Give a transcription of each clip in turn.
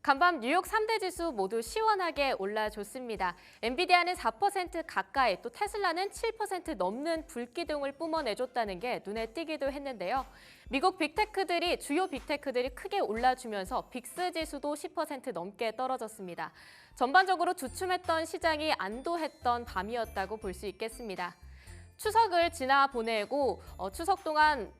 간밤 뉴욕 3대 지수 모두 시원하게 올라줬습니다. 엔비디아는 4% 가까이, 또 테슬라는 7% 넘는 불기둥을 뿜어내줬다는 게 눈에 띄기도 했는데요. 미국 주요 빅테크들이 크게 올라주면서 빅스 지수도 10% 넘게 떨어졌습니다. 전반적으로 주춤했던 시장이 안도했던 밤이었다고 볼 수 있겠습니다. 추석을 지나 보내고 추석 동안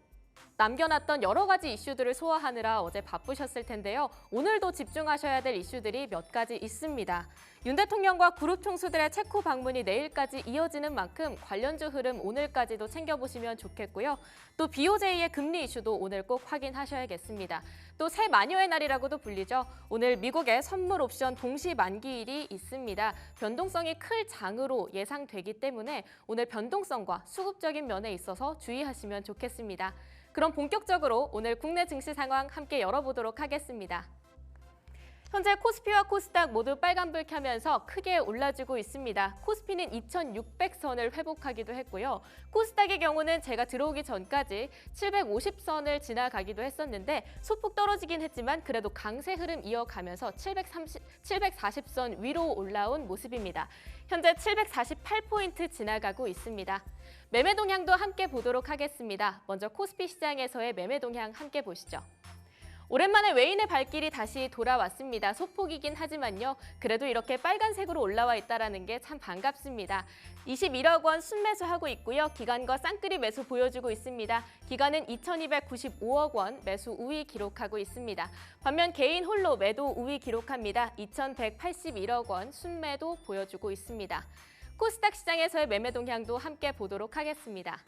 남겨놨던 여러 가지 이슈들을 소화하느라 어제 바쁘셨을 텐데요. 오늘도 집중하셔야 될 이슈들이 몇 가지 있습니다. 윤 대통령과 그룹 총수들의 체코 방문이 내일까지 이어지는 만큼 관련주 흐름 오늘까지도 챙겨보시면 좋겠고요. 또 BOJ의 금리 이슈도 오늘 꼭 확인하셔야겠습니다. 또 새 마녀의 날이라고도 불리죠. 오늘 미국의 선물 옵션 동시 만기일이 있습니다. 변동성이 클 장으로 예상되기 때문에 오늘 변동성과 수급적인 면에 있어서 주의하시면 좋겠습니다. 그럼 본격적으로 오늘 국내 증시 상황 함께 열어보도록 하겠습니다. 현재 코스피와 코스닥 모두 빨간불 켜면서 크게 올라주고 있습니다. 코스피는 2,600선을 회복하기도 했고요. 코스닥의 경우는 제가 들어오기 전까지 750선을 지나가기도 했었는데 소폭 떨어지긴 했지만 그래도 강세 흐름 이어가면서 740선 위로 올라온 모습입니다. 현재 748포인트 지나가고 있습니다. 매매 동향도 함께 보도록 하겠습니다. 먼저 코스피 시장에서의 매매 동향 함께 보시죠. 오랜만에 외인의 발길이 다시 돌아왔습니다. 소폭이긴 하지만요. 그래도 이렇게 빨간색으로 올라와 있다는 게 참 반갑습니다. 21억 원 순매수하고 있고요. 기관과 쌍끌이 매수 보여주고 있습니다. 기관은 2,295억 원 매수 우위 기록하고 있습니다. 반면 개인 홀로 매도 우위 기록합니다. 2,181억 원 순매도 보여주고 있습니다. 코스닥 시장에서의 매매 동향도 함께 보도록 하겠습니다.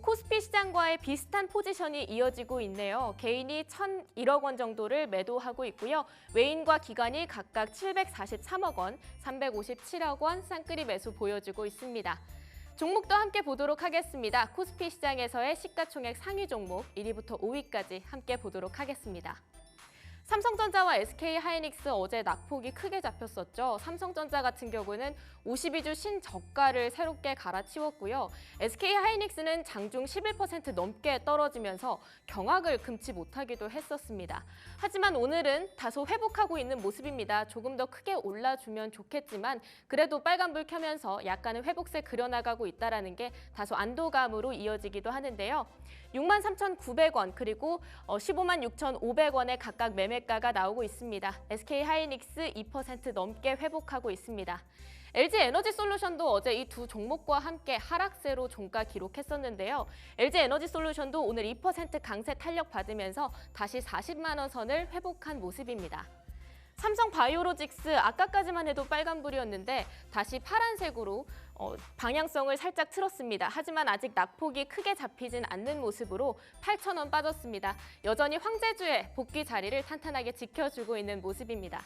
코스피 시장과의 비슷한 포지션이 이어지고 있네요. 개인이 1,001억 원 정도를 매도하고 있고요. 외인과 기관이 각각 743억 원, 357억 원 쌍끌이 매수 보여주고 있습니다. 종목도 함께 보도록 하겠습니다. 코스피 시장에서의 시가총액 상위 종목 1위부터 5위까지 함께 보도록 하겠습니다. 삼성전자와 SK하이닉스 어제 낙폭이 크게 잡혔었죠. 삼성전자 같은 경우는 52주 신저가를 새롭게 갈아치웠고요. SK하이닉스는 장중 11% 넘게 떨어지면서 경악을 금치 못하기도 했었습니다. 하지만 오늘은 다소 회복하고 있는 모습입니다. 조금 더 크게 올라주면 좋겠지만 그래도 빨간불 켜면서 약간의 회복세 그려나가고 있다는 게 다소 안도감으로 이어지기도 하는데요. 63,900원 그리고 156,500원에 각각 매매가가 나오고 있습니다. SK하이닉스 2% 넘게 회복하고 있습니다. LG에너지솔루션도 어제 이 두 종목과 함께 하락세로 종가 기록했었는데요. LG에너지솔루션도 오늘 2% 강세 탄력 받으면서 다시 40만 원 선을 회복한 모습입니다. 삼성바이오로직스 아까까지만 해도 빨간불이었는데 다시 파란색으로 방향성을 살짝 틀었습니다. 하지만 아직 낙폭이 크게 잡히진 않는 모습으로 8,000원 빠졌습니다. 여전히 황제주의 복귀 자리를 탄탄하게 지켜주고 있는 모습입니다.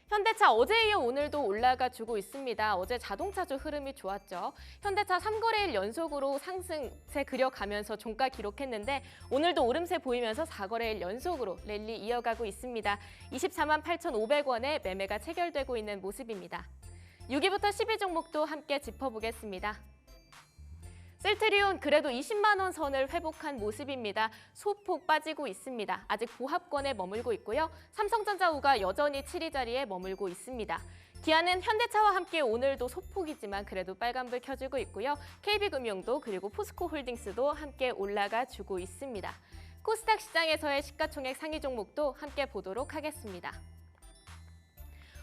현대차 어제 이어 오늘도 올라가 주고 있습니다. 어제 자동차주 흐름이 좋았죠. 현대차 3거래일 연속으로 상승세 그려가면서 종가 기록했는데 오늘도 오름세 보이면서 4거래일 연속으로 랠리 이어가고 있습니다. 24만 8,500원에 매매가 체결되고 있는 모습입니다. 6위부터 10위 종목도 함께 짚어보겠습니다. 셀트리온 그래도 20만 원 선을 회복한 모습입니다. 소폭 빠지고 있습니다. 아직 보합권에 머물고 있고요. 삼성전자우가 여전히 7위 자리에 머물고 있습니다. 기아는 현대차와 함께 오늘도 소폭이지만 그래도 빨간불 켜주고 있고요. KB금융도 그리고 포스코홀딩스도 함께 올라가 주고 있습니다. 코스닥 시장에서의 시가총액 상위 종목도 함께 보도록 하겠습니다.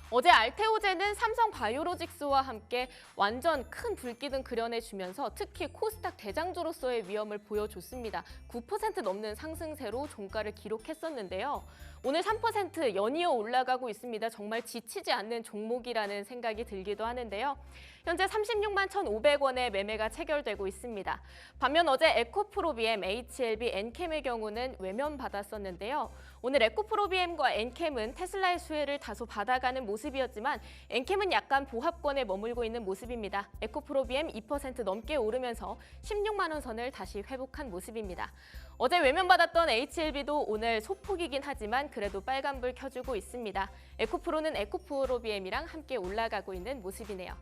어제 알테오젠은 삼성바이오로직스와 함께 완전 큰 불기둥 그려내주면서 특히 코스닥 대장주로서의 위험을 보여줬습니다. 9% 넘는 상승세로 종가를 기록했었는데요. 오늘 3% 연이어 올라가고 있습니다. 정말 지치지 않는 종목이라는 생각이 들기도 하는데요. 현재 36만 1,500원에 매매가 체결되고 있습니다. 반면 어제 에코프로비엠, HLB, 엔캠의 경우는 외면받았었는데요. 오늘 에코프로비엠과 엔캠은 테슬라의 수혜를 다소 받아가는 모습이었지만 엔캠은 약간 보합권에 머물고 있는 모습입니다. 에코프로비엠 2% 넘게 오르면서 16만 원 선을 다시 회복한 모습입니다. 어제 외면받았던 HLB도 오늘 소폭이긴 하지만 그래도 빨간불 켜주고 있습니다. 에코프로는 에코프로비엠이랑 함께 올라가고 있는 모습이네요.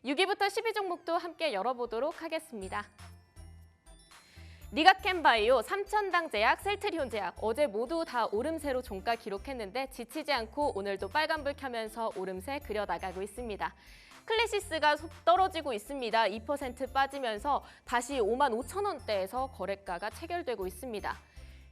6위부터 10위 종목도 함께 열어보도록 하겠습니다. 리가켄바이오, 삼천당제약, 셀트리온제약 어제 모두 다 오름세로 종가 기록했는데 지치지 않고 오늘도 빨간불 켜면서 오름세 그려나가고 있습니다. 클래시스가 떨어지고 있습니다. 2% 빠지면서 다시 55,000원대에서 거래가가 체결되고 있습니다.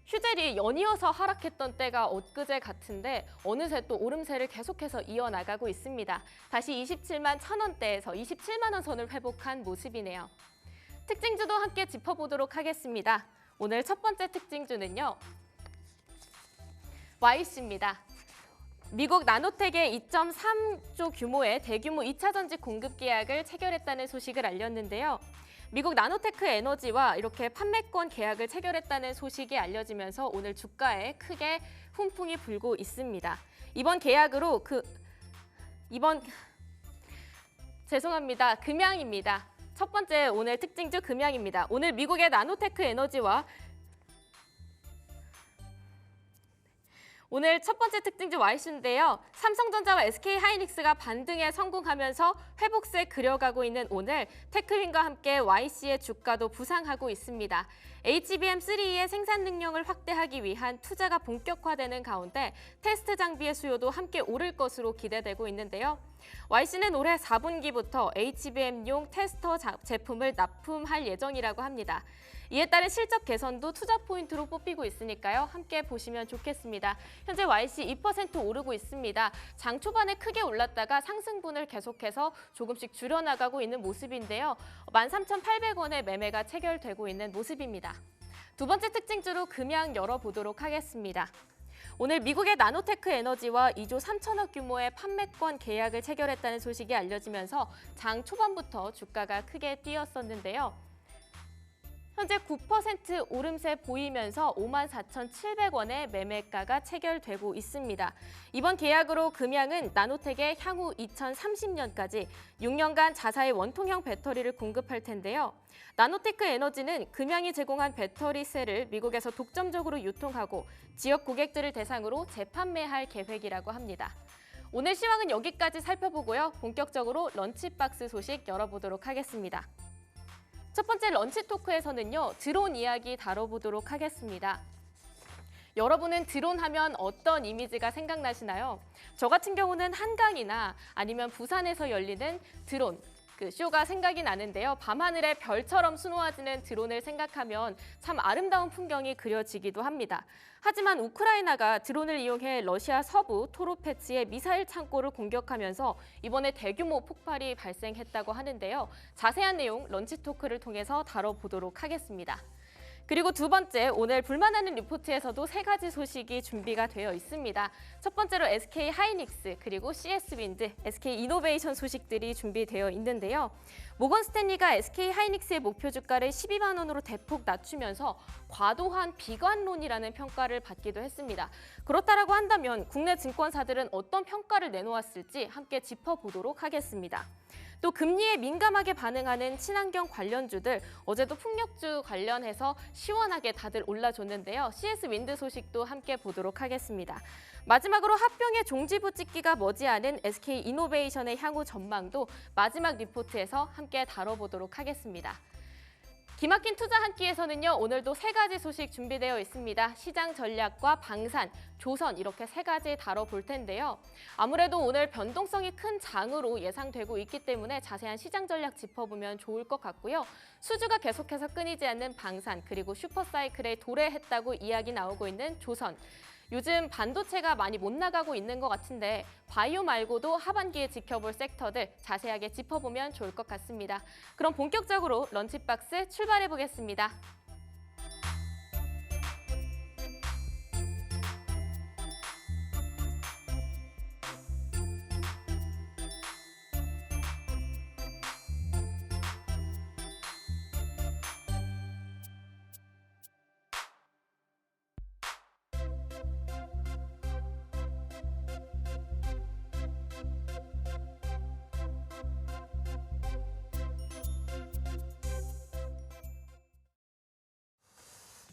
휴젤이 연이어서 하락했던 때가 엊그제 같은데 어느새 또 오름세를 계속해서 이어나가고 있습니다. 다시 27만 1,000원대에서 27만 원 선을 회복한 모습이네요. 특징주도 함께 짚어보도록 하겠습니다. 오늘 첫 번째 특징주는요. YC입니다. 미국 나노텍의 2.3조 규모의 대규모 2차 전지 공급 계약을 체결했다는 소식을 알렸는데요. 미국 나노테크 에너지와 이렇게 판매권 계약을 체결했다는 소식이 알려지면서 오늘 주가에 크게 훈풍이 불고 있습니다. 이번 계약으로 금양입니다. 첫 번째 오늘 특징주 금양입니다. 오늘 미국의 나노테크 에너지와 오늘 첫 번째 특징주 YC인데요. 삼성전자와 SK하이닉스가 반등에 성공하면서 회복세 그려가고 있는 오늘 테크윈과 함께 YC의 주가도 부상하고 있습니다. HBM3의 생산 능력을 확대하기 위한 투자가 본격화되는 가운데 테스트 장비의 수요도 함께 오를 것으로 기대되고 있는데요. YC는 올해 4분기부터 HBM용 테스터 제품을 납품할 예정이라고 합니다. 이에 따른 실적 개선도 투자 포인트로 뽑히고 있으니까요. 함께 보시면 좋겠습니다. 현재 YC 2% 오르고 있습니다. 장 초반에 크게 올랐다가 상승분을 계속해서 조금씩 줄여나가고 있는 모습인데요. 13,800원의 매매가 체결되고 있는 모습입니다. 두 번째 특징주로 금양 열어보도록 하겠습니다. 오늘 미국의 나노테크 에너지와 2조 3천억 규모의 판매권 계약을 체결했다는 소식이 알려지면서 장 초반부터 주가가 크게 뛰었었는데요. 현재 9% 오름세 보이면서 54,700원의 매매가가 체결되고 있습니다. 이번 계약으로 금양은 나노텍의 향후 2030년까지 6년간 자사의 원통형 배터리를 공급할 텐데요. 나노테크 에너지는 금양이 제공한 배터리 셀을 미국에서 독점적으로 유통하고 지역 고객들을 대상으로 재판매할 계획이라고 합니다. 오늘 시황은 여기까지 살펴보고요. 본격적으로 런치박스 소식 열어보도록 하겠습니다. 첫 번째 런치 토크에서는요, 드론 이야기 다뤄보도록 하겠습니다. 여러분은 드론 하면 어떤 이미지가 생각나시나요? 저 같은 경우는 한강이나 아니면 부산에서 열리는 드론, 쇼가 생각이 나는데요. 밤하늘에 별처럼 수놓아지는 드론을 생각하면 참 아름다운 풍경이 그려지기도 합니다. 하지만 우크라이나가 드론을 이용해 러시아 서부 토로페츠의 미사일 창고를 공격하면서 이번에 대규모 폭발이 발생했다고 하는데요. 자세한 내용 런치 토크를 통해서 다뤄보도록 하겠습니다. 그리고 두 번째, 오늘 불만하는 리포트에서도 세 가지 소식이 준비가 되어 있습니다. 첫 번째로 SK하이닉스, 그리고 CS윈드, SK이노베이션 소식들이 준비되어 있는데요. 모건 스탠리가 SK하이닉스의 목표 주가를 12만 원으로 대폭 낮추면서 과도한 비관론이라는 평가를 받기도 했습니다. 그렇다라고 한다면 국내 증권사들은 어떤 평가를 내놓았을지 함께 짚어보도록 하겠습니다. 또 금리에 민감하게 반응하는 친환경 관련주들, 어제도 풍력주 관련해서 시원하게 다들 올라줬는데요. CS윈드 소식도 함께 보도록 하겠습니다. 마지막으로 합병의 종지부 찍기가 머지않은 SK이노베이션의 향후 전망도 마지막 리포트에서 함께 다뤄보도록 하겠습니다. 기막힌 투자 한 끼에서는요, 오늘도 세 가지 소식 준비되어 있습니다. 시장 전략과 방산, 조선 이렇게 세 가지 다뤄볼 텐데요. 아무래도 오늘 변동성이 큰 장으로 예상되고 있기 때문에 자세한 시장 전략 짚어보면 좋을 것 같고요. 수주가 계속해서 끊이지 않는 방산, 그리고 슈퍼사이클에 도래했다고 이야기 나오고 있는 조선. 요즘 반도체가 많이 못 나가고 있는 것 같은데 바이오 말고도 하반기에 지켜볼 섹터들 자세하게 짚어보면 좋을 것 같습니다. 그럼 본격적으로 런치박스 출발해 보겠습니다.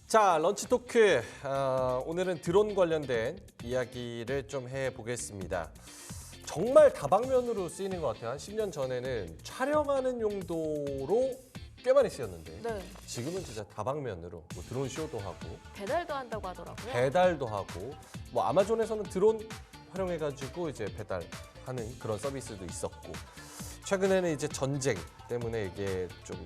자, 런치 토크. 오늘은 드론 관련된 이야기를 좀 해보겠습니다. 정말 다방면으로 쓰이는 것 같아요. 한 10년 전에는 촬영하는 용도로 꽤 많이 쓰였는데 네. 지금은 진짜 다방면으로 뭐 드론 쇼도 하고 배달도 한다고 하더라고요. 배달도 하고 뭐 아마존에서는 드론 활용해가지고 이제 배달하는 그런 서비스도 있었고 최근에는 이제 전쟁 때문에 이게 좀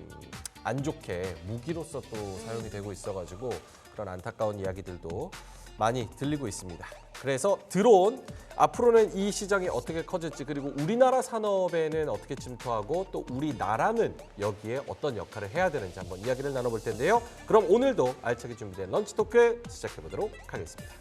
안 좋게 무기로서 또 사용이 되고 있어가지고 그런 안타까운 이야기들도 많이 들리고 있습니다. 그래서 드론 앞으로는 이 시장이 어떻게 커질지 그리고 우리나라 산업에는 어떻게 침투하고 또 우리나라는 여기에 어떤 역할을 해야 되는지 한번 이야기를 나눠볼 텐데요. 그럼 오늘도 알차게 준비된 런치 토크 시작해 보도록 하겠습니다.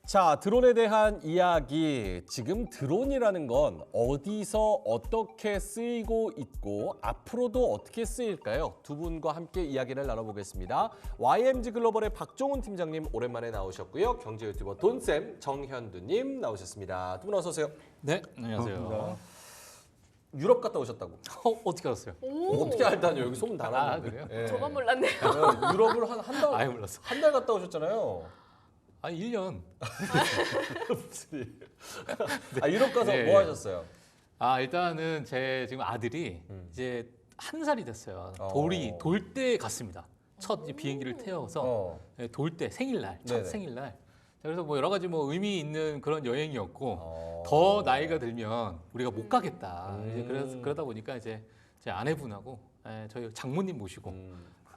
자, 드론에 대한 이야기. 지금 드론이라는 건 어디서 어떻게 쓰이고 있고 앞으로도 어떻게 쓰일까요? 두 분과 함께 이야기를 나눠보겠습니다. YMG 글로벌의 박종훈 팀장님 오랜만에 나오셨고요. 경제 유튜버 돈쌤 정현두님 나오셨습니다. 두 분 어서 오세요. 네, 안녕하세요. 유럽 갔다 오셨다고. 어떻게 알았어요? 어떻게 알다뇨? 여기 소문 다 났는데. 그래요? 예. 저만 몰랐네요. 유럽을 한 달, 아예 몰랐어. 한 달 갔다 오셨잖아요. 아니 1년. 무슨 일? 아, 유럽 가서 네. 뭐 하셨어요? 일단은 제 지금 아들이 이제 1살이 됐어요. 어. 돌 때 갔습니다. 첫 이제 비행기를 태워서 돌 때 생일날, 첫 네네. 생일날. 그래서 뭐 여러 가지 뭐 의미 있는 그런 여행이었고 어. 더 나이가 들면 우리가 못 가겠다. 이제 그러다 보니까 이제 제 아내분하고 저희 장모님 모시고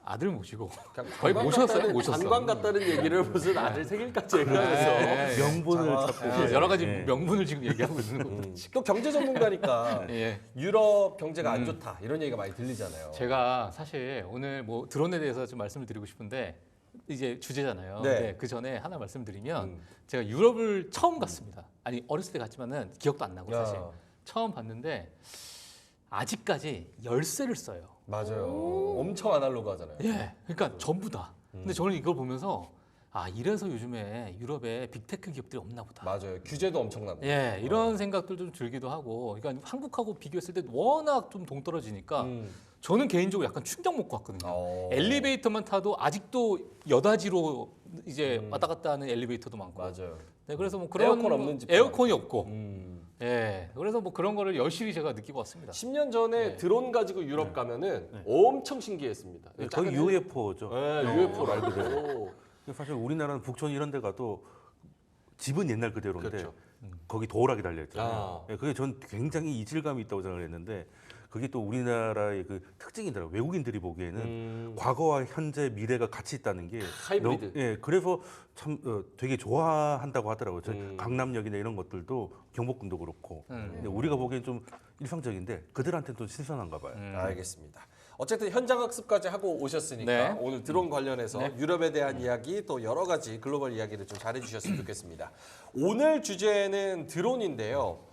아들 모시고 그냥 거의 관광 모셨어요, 갔다는- 모셨어. 관광 갔다는 얘기를 무슨 아들 생일까지 얘기하면서 네. 명분을 자, 찾고 여러 가지 명분을 지금 얘기하고 있는 겁니다. 또 경제 전문가니까 예. 유럽 경제가 안 좋다 이런 얘기가 많이 들리잖아요. 제가 사실 오늘 뭐 드론에 대해서 좀 말씀을 드리고 싶은데 이제 주제잖아요. 네. 근데 그 전에 하나 말씀드리면 제가 유럽을 처음 갔습니다. 아니 어렸을 때 갔지만은 기억도 안 나고 사실 야, 처음 봤는데 아직까지 열쇠를 써요. 맞아요. 엄청 아날로그하잖아요. 예, 그러니까 전부 다. 근데 저는 이걸 보면서 이래서 요즘에 유럽에 빅테크 기업들이 없나 보다. 맞아요. 규제도 엄청나고. 예, 이런 생각들 좀 들기도 하고, 그러니까 한국하고 비교했을 때 워낙 좀 동떨어지니까 저는 개인적으로 약간 충격 먹고 왔거든요. 어. 엘리베이터만 타도 아직도 여다지로 이제 왔다 갔다 하는 엘리베이터도 많고. 맞아요. 네, 그래서 뭐 그런 에어컨 없는 집도 에어컨이 없고. 음. 예, 그래서 뭐 그런 거를 여실히 제가 느끼고 왔습니다. 10년 전에 네. 드론 가지고 유럽 가면은 엄청 신기했습니다. 거의 UFO죠. 네, UFO 말 그대로. 사실 우리나라는 북촌 이런 데 가도 집은 옛날 그대로인데 그렇죠. 거기 도어락이 달려 있잖아요. 아. 예, 그게 전 굉장히 이질감이 있다고 생각을 했는데 그게 또 우리나라의 그 특징이더라고요. 외국인들이 보기에는 과거와 현재 미래가 같이 있다는 게 하이브리드. 예, 그래서 참 되게 좋아한다고 하더라고요. 저 음. 강남역이나 이런 것들도 경복궁도 그렇고. 근데 우리가 보기엔 좀 일상적인데 그들한테는 또 신선한가 봐요. 알겠습니다. 어쨌든 현장 학습까지 하고 오셨으니까 네. 오늘 드론 관련해서 네. 유럽에 대한 이야기 또 여러 가지 글로벌 이야기를 좀 잘해주셨으면 좋겠습니다. 오늘 주제는 드론인데요.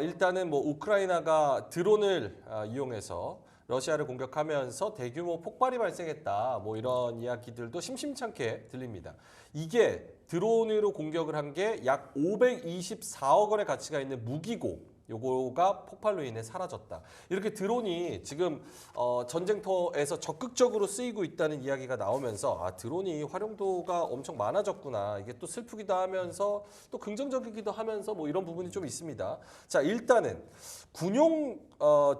일단은 뭐 우크라이나가 드론을 이용해서 러시아를 공격하면서 대규모 폭발이 발생했다. 뭐 이런 이야기들도 심심찮게 들립니다. 이게 드론으로 공격을 한 게 약 524억 원의 가치가 있는 무기고 요거가 폭발로 인해 사라졌다. 이렇게 드론이 지금 전쟁터에서 적극적으로 쓰이고 있다는 이야기가 나오면서 드론이 활용도가 엄청 많아졌구나. 이게 또 슬프기도 하면서 또 긍정적이기도 하면서 뭐 이런 부분이 좀 있습니다. 자, 일단은 군용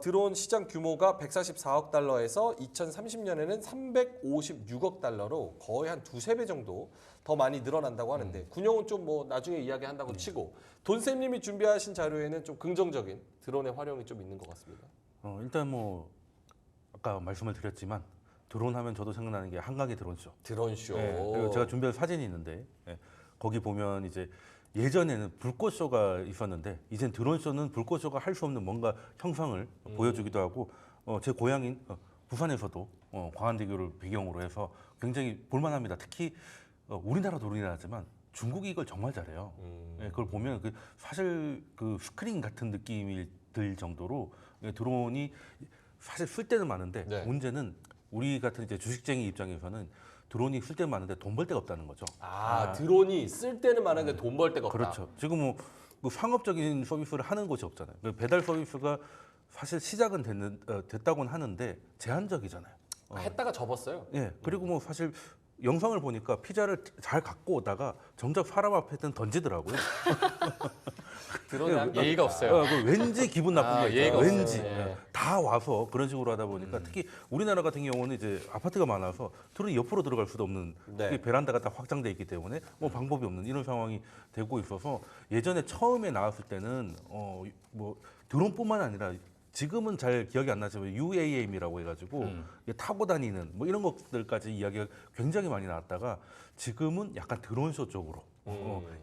드론 시장 규모가 144억 달러에서 2030년에는 356억 달러로 거의 한 두세 배 정도 더 많이 늘어난다고 하는데 군용은 좀 뭐 나중에 이야기한다고 치고 돈쌤님이 준비하신 자료에는 좀 긍정적인 드론의 활용이 좀 있는 것 같습니다. 일단 뭐 아까 말씀을 드렸지만 드론 하면 저도 생각나는 게 한강의 드론쇼. 드론쇼. 예, 그리고 제가 준비한 사진이 있는데 거기 보면 이제 예전에는 불꽃쇼가 있었는데 이젠 드론쇼는 불꽃쇼가 할 수 없는 뭔가 형상을 보여주기도 하고 제 고향인 부산에서도 광안대교를 배경으로 해서 굉장히 볼만합니다. 특히 우리나라도 우리나라지만 중국이 이걸 정말 잘해요. 예, 그걸 보면 사실 그 스크린 같은 느낌이 들 정도로 드론이 사실 쓸 때는 많은데 네. 문제는 우리 같은 이제 주식쟁이 입장에서는 드론이 쓸 때는 많은데 돈 벌 데가 없다는 거죠. 드론이 쓸 때는 많은데 돈 벌 데가 없다. 그렇죠. 지금 뭐 상업적인 서비스를 하는 곳이 없잖아요. 배달 서비스가 사실 시작은 됐다고는 하는데 제한적이잖아요. 했다가 접었어요. 예. 그리고 뭐 사실 영상을 보니까 피자를 잘 갖고 오다가 정작 사람 앞에는 던지더라고요. 드론이 한 예의가 없어요. 그 왠지 기분 나쁜 게 예의가 있어요. 왠지 없어요. 예. 다 와서 그런 식으로 하다 보니까 특히 우리나라 같은 경우는 이제 아파트가 많아서 드론이 옆으로 들어갈 수도 없는 네. 특히 베란다가 다 확장돼 있기 때문에 뭐 방법이 없는 이런 상황이 되고 있어서 예전에 처음에 나왔을 때는 뭐 드론뿐만 아니라 지금은 잘 기억이 안 나지만 UAM이라고 해가지고 이게 타고 다니는 뭐 이런 것들까지 이야기가 굉장히 많이 나왔다가 지금은 약간 드론쇼 쪽으로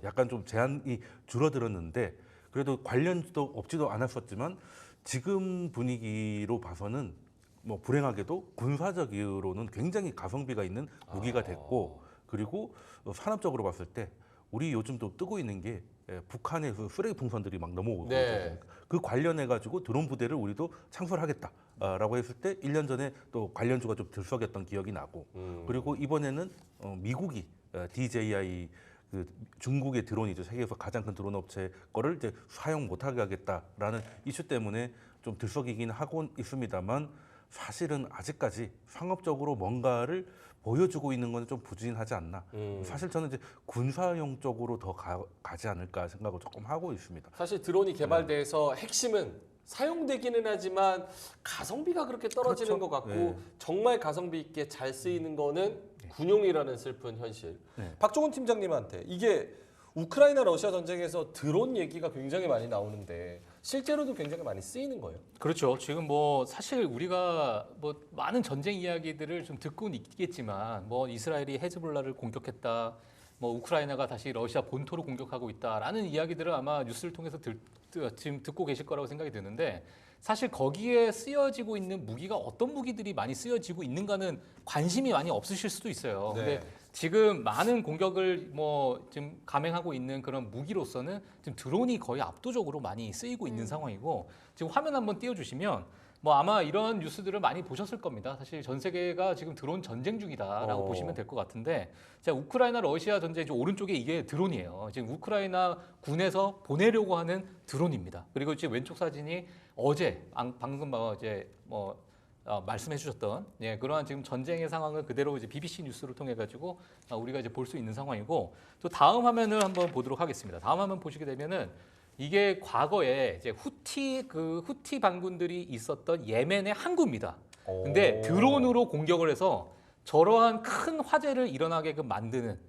약간 좀 제한이 줄어들었는데 그래도 관련도 없지도 않았었지만 지금 분위기로 봐서는 뭐 불행하게도 군사적으로는 굉장히 가성비가 있는 무기가 됐고 그리고 산업적으로 봤을 때 우리 요즘 또 뜨고 있는 게 북한의 그 쓰레기 풍선들이 막 넘어오고 네. 그 관련해 가지고 드론 부대를 우리도 창설하겠다라고 했을 때 1년 전에 또 관련주가 좀 들썩였던 기억이 나고 그리고 이번에는 미국이 DJI 그 중국의 드론이죠. 세계에서 가장 큰 드론 업체 거를 이제 사용 못하게 하겠다라는 이슈 때문에 좀 들썩이긴 하고 있습니다만 사실은 아직까지 상업적으로 뭔가를 보여주고 있는 건 좀 부진하지 않나. 사실 저는 이제 군사용 쪽으로 더 가지 않을까 생각을 조금 하고 있습니다. 사실 드론이 개발돼서 핵심은 사용되기는 하지만 가성비가 그렇게 떨어지는 그렇죠. 것 같고 네. 정말 가성비 있게 잘 쓰이는 거는 군용이라는 슬픈 현실. 네. 박종훈 팀장님한테 이게 우크라이나 러시아 전쟁에서 드론 얘기가 굉장히 많이 나오는데 실제로도 굉장히 많이 쓰이는 거예요. 그렇죠. 지금 뭐 사실 우리가 뭐 많은 전쟁 이야기들을 좀 듣고는 있겠지만 뭐 이스라엘이 헤즈볼라를 공격했다, 뭐 우크라이나가 다시 러시아 본토를 공격하고 있다라는 이야기들을 아마 뉴스를 통해서 지금 듣고 계실 거라고 생각이 드는데 사실 거기에 쓰여지고 있는 무기가 어떤 무기들이 많이 쓰여지고 있는가는 관심이 많이 없으실 수도 있어요. 네. 근데 지금 많은 공격을 뭐 지금 감행하고 있는 그런 무기로서는 지금 드론이 거의 압도적으로 많이 쓰이고 있는 상황이고 지금 화면 한번 띄워주시면 뭐 아마 이런 뉴스들을 많이 보셨을 겁니다. 사실 전 세계가 지금 드론 전쟁 중이다라고 보시면 될 것 같은데 자 우크라이나 러시아 전쟁 오른쪽에 이게 드론이에요. 지금 우크라이나 군에서 보내려고 하는 드론입니다. 그리고 지금 왼쪽 사진이 어제 방금 말씀해 주셨던 그러한 지금 전쟁의 상황을 그대로 이제 BBC 뉴스를 통해 가지고 우리가 이제 볼 수 있는 상황이고 또 다음 화면을 한번 보도록 하겠습니다. 다음 화면 보시게 되면은 이게 과거에 이제 후티 반군들이 있었던 예멘의 항구입니다. 근데 드론으로 공격을 해서 저러한 큰 화재를 일어나게끔 만드는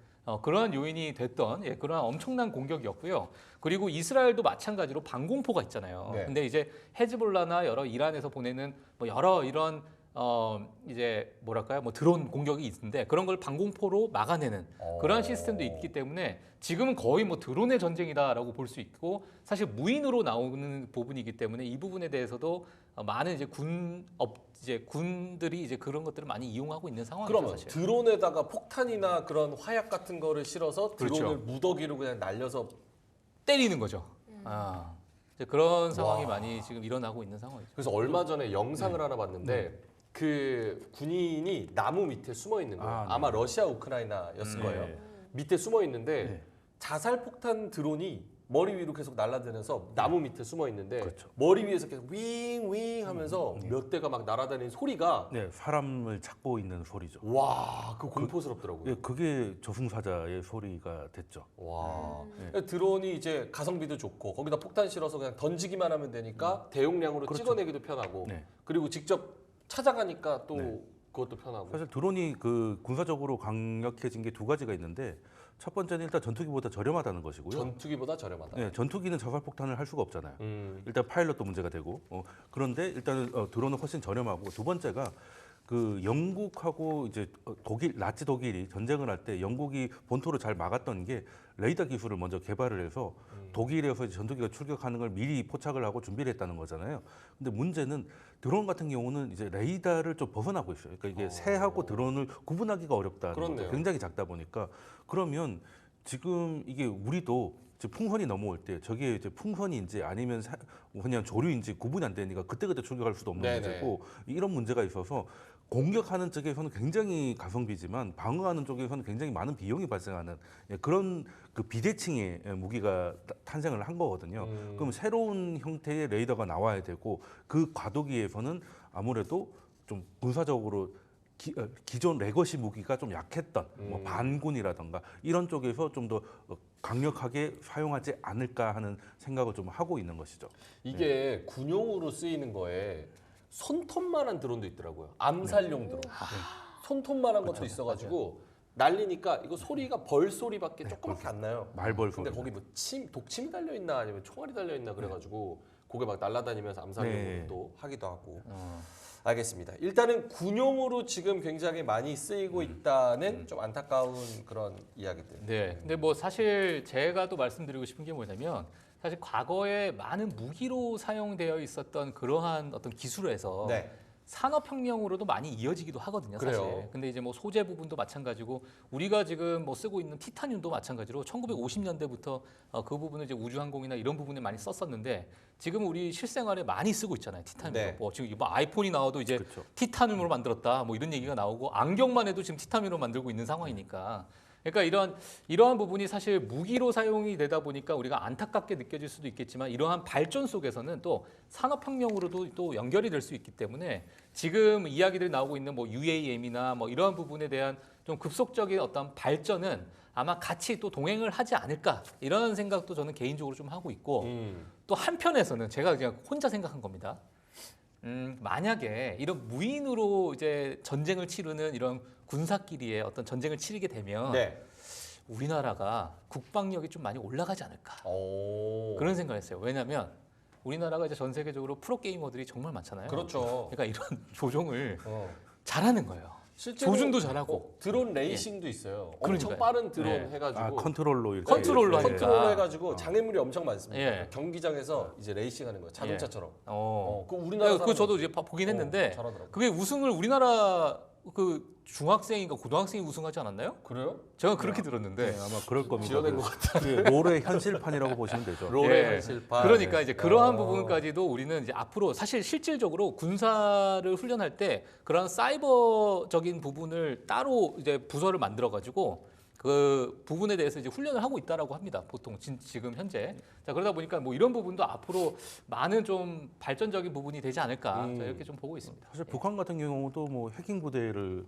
그러한 요인이 됐던 그러한 엄청난 공격이었고요. 그리고 이스라엘도 마찬가지로 방공포가 있잖아요. 네. 근데 이제 헤즈볼라나 여러 이란에서 보내는 뭐 여러 이런 이제 뭐랄까요, 뭐 드론 공격이 있는데 그런 걸 방공포로 막아내는 그러한 시스템도 있기 때문에 지금은 거의 뭐 드론의 전쟁이다라고 볼 수 있고 사실 무인으로 나오는 부분이기 때문에 이 부분에 대해서도 많은 이제 군들이 이제 그런 것들을 많이 이용하고 있는 상황이죠. 그러면 사실. 드론에다가 폭탄이나 그런 화약 같은 거를 실어서 드론을 그렇죠. 무더기로 그냥 날려서 때리는 거죠. 이제 그런 상황이 많이 지금 일어나고 있는 상황이죠. 그래서 얼마 전에 영상을 하나 봤는데 그 군인이 나무 밑에 숨어 있는 거예요. 아, 네. 아마 러시아 우크라이나였을 거예요. 밑에 숨어 있는데 자살 폭탄 드론이 머리 위로 계속 날아다녀서 나무 밑에 숨어 있는데 그렇죠. 머리 위에서 계속 윙윙 하면서 몇 대가 막 날아다니는 소리가 네, 사람을 찾고 있는 소리죠. 와, 그 공포스럽더라고요. 예, 그게 저승사자의 소리가 됐죠. 와, 드론이 이제 가성비도 좋고 거기다 폭탄 실어서 그냥 던지기만 하면 되니까 대용량으로 그렇죠. 찍어내기도 편하고 네. 그리고 직접 찾아가니까 또 네. 그것도 편하고. 사실 드론이 그 군사적으로 강력해진 게 두 가지가 있는데 첫 번째는 일단 전투기보다 저렴하다는 것이고요. 전투기보다 저렴하다. 네, 전투기는 자살폭탄을 할 수가 없잖아요. 음. 일단 파일럿도 문제가 되고 그런데 일단은 드론은 훨씬 저렴하고 두 번째가 그 영국하고 이제 독일 나치 독일이 전쟁을 할 때 영국이 본토를 잘 막았던 게 레이더 기술을 먼저 개발을 해서 독일에서 이제 전투기가 출격하는 걸 미리 포착을 하고 준비를 했다는 거잖아요. 근데 문제는 드론 같은 경우는 이제 레이더를 좀 벗어나고 있어요. 그러니까 이게 새하고 드론을 구분하기가 어렵다. 그렇네요. 굉장히 작다 보니까 그러면 지금 이게 우리도 이제 풍선이 넘어올 때 저게 이제 풍선인지 아니면 그냥 조류인지 구분이 안 되니까 그때그때 출격할 수도 없는 네네. 문제고 이런 문제가 있어서 공격하는 쪽에서는 굉장히 가성비지만 방어하는 쪽에서는 굉장히 많은 비용이 발생하는 그런 그 비대칭의 무기가 탄생을 한 거거든요. 그럼 새로운 형태의 레이더가 나와야 되고 그 과도기에서는 아무래도 좀 군사적으로 기존 레거시 무기가 좀 약했던 뭐 반군이라던가 이런 쪽에서 좀 더 강력하게 사용하지 않을까 하는 생각을 좀 하고 있는 것이죠. 이게 군용으로 쓰이는 거에 손톱만한 드론도 있더라고요. 암살용 드론. 손톱만한 것도 있어가지고 날리니까 이거 소리가 벌 소리밖에 조금밖에 안 나요. 말벌 근데 소리. 거기 뭐 독침이 달려 있나 아니면 총알이 달려 있나 그래가지고 그게 막 날아다니면서 암살용으로 또 하기도 하고. 알겠습니다. 일단은 군용으로 지금 굉장히 많이 쓰이고 있다는 좀 안타까운 그런 이야기들. 네. 근데 뭐 사실 제가 또 말씀드리고 싶은 게 뭐냐면 사실 과거에 많은 무기로 사용되어 있었던 그러한 어떤 기술에서 네. 산업혁명으로도 많이 이어지기도 하거든요, 사실. 그래요. 근데 이제 뭐 소재 부분도 마찬가지고 우리가 지금 뭐 쓰고 있는 티타늄도 마찬가지로 1950년대부터 그 부분을 이제 우주항공이나 이런 부분에 많이 썼었는데 지금 우리 실생활에 많이 쓰고 있잖아요, 티타늄. 네. 뭐 지금 뭐 아이폰이 나와도 이제 그렇죠. 티타늄으로 만들었다, 뭐 이런 얘기가 나오고 안경만 해도 지금 티타늄으로 만들고 있는 상황이니까. 그러니까 이러한 부분이 사실 무기로 사용이 되다 보니까 우리가 안타깝게 느껴질 수도 있겠지만 이러한 발전 속에서는 또 산업혁명으로도 또 연결이 될 수 있기 때문에 지금 이야기들이 나오고 있는 뭐 UAM이나 뭐 이러한 부분에 대한 좀 급속적인 어떤 발전은 아마 같이 또 동행을 하지 않을까 이런 생각도 저는 개인적으로 좀 하고 있고 또 한편에서는 제가 그냥 혼자 생각한 겁니다. 만약에 이런 무인으로 이제 전쟁을 치르는 이런 군사끼리의 어떤 전쟁을 치르게 되면 네. 우리나라가 국방력이 좀 많이 올라가지 않을까 오. 그런 생각을 했어요. 왜냐하면 우리나라가 이제 전 세계적으로 프로 게이머들이 정말 많잖아요. 그렇죠. 그러니까 이런 조종을 어. 잘하는 거예요. 실제로 조준도 잘하고. 드론 레이싱도 있어요. 엄청 그러니까요. 빠른 드론 네. 해가지고 컨트롤로 이렇게 컨트롤로 하니까. 컨트롤 해가지고 장애물이 엄청 많습니다. 예. 경기장에서 이제 레이싱하는 거예요. 자동차처럼. 어. 그 우리나라 그거 저도 사람들 이제 보긴 했는데 잘하더라고. 그게 우승을 우리나라 그 중학생인가 고등학생이 우승하지 않았나요? 그래요? 제가 그렇게 들었는데 네, 아마 그럴 겁니다. 지어낸 것 그 롤의 현실판이라고 보시면 되죠. 롤의 예. 현실판. 그러니까 이제 그러한 어. 부분까지도 우리는 이제 앞으로 사실 실질적으로 군사를 훈련할 때 그런 사이버적인 부분을 따로 이제 부서를 만들어 가지고 그 부분에 대해서 이제 훈련을 하고 있다라고 합니다. 보통 지금 현재. 자, 그러다 보니까 뭐 이런 부분도 앞으로 많은 좀 발전적인 부분이 되지 않을까 자, 이렇게 좀 보고 있습니다. 사실 북한 같은 경우도 뭐 해킹 부대를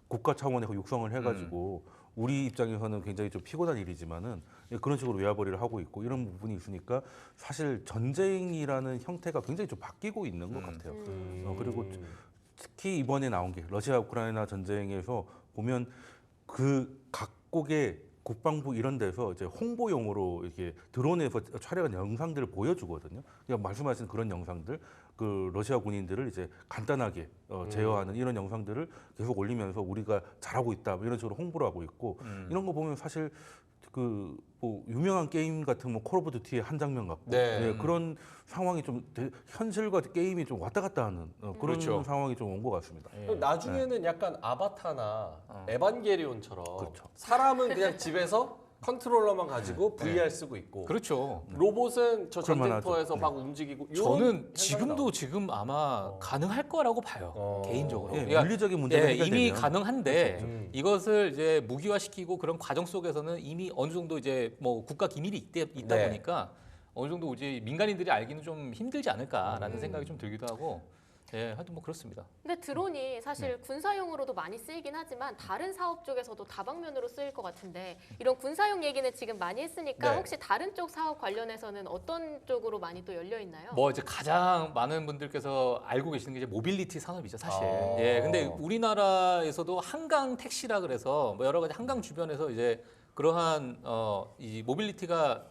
국가 차원에서 육성을 해가지고 우리 입장에서는 굉장히 좀 피곤한 일이지만은 그런 식으로 외화벌이를 하고 있고 이런 부분이 있으니까 사실 전쟁이라는 형태가 굉장히 좀 바뀌고 있는 것 같아요. 그리고 특히 이번에 나온 게 러시아 우크라이나 전쟁에서 보면 그 각국의 국방부 이런 데서 이제 홍보용으로 이렇게 드론에서 촬영한 영상들을 보여주거든요. 그냥 말씀하신 그런 영상들, 그 러시아 군인들을 이제 간단하게 제어하는 이런 영상들을 계속 올리면서 우리가 잘하고 있다 뭐 이런 식으로 홍보를 하고 있고 이런 거 보면 사실 그 뭐 유명한 게임 같은 뭐 콜 오브 듀티의 한 장면 같고 네. 그런 상황이 좀 현실과 게임이 좀 왔다 갔다 하는 그런 그렇죠. 상황이 좀 온 것 같습니다. 예. 그럼 나중에는 약간 아바타나 에반게리온처럼 그렇죠. 사람은 그냥 집에서 컨트롤러만 가지고 VR 쓰고 있고 그렇죠. 로봇은 저 그럴만하죠. 전쟁터에서 막 움직이고 이런 저는 현상이 지금도 나와요. 지금 아마 가능할 거라고 봐요. 개인적으로. 예, 그러니까 물리적인 문제가 예, 이미 해결되면 가능한데 이것을 이제 무기화시키고 그런 과정 속에서는 이미 어느 정도 이제 뭐 국가 기밀이 있다 네. 보니까 어느 정도 이제 민간인들이 알기는 좀 힘들지 않을까라는 생각이 좀 들기도 하고 예, 하여튼 뭐 그렇습니다. 근데 드론이 사실 군사용으로도 많이 쓰이긴 하지만 다른 사업 쪽에서도 다방면으로 쓰일 것 같은데 이런 군사용 얘기는 지금 많이 했으니까 네. 혹시 다른 쪽 사업 관련해서는 어떤 쪽으로 많이 또 열려 있나요? 뭐 이제 가장 많은 분들께서 알고 계시는 게 이제 모빌리티 산업이죠, 사실. 예, 근데 우리나라에서도 한강 택시라 그래서 뭐 여러 가지 한강 주변에서 이제 그러한 이 모빌리티가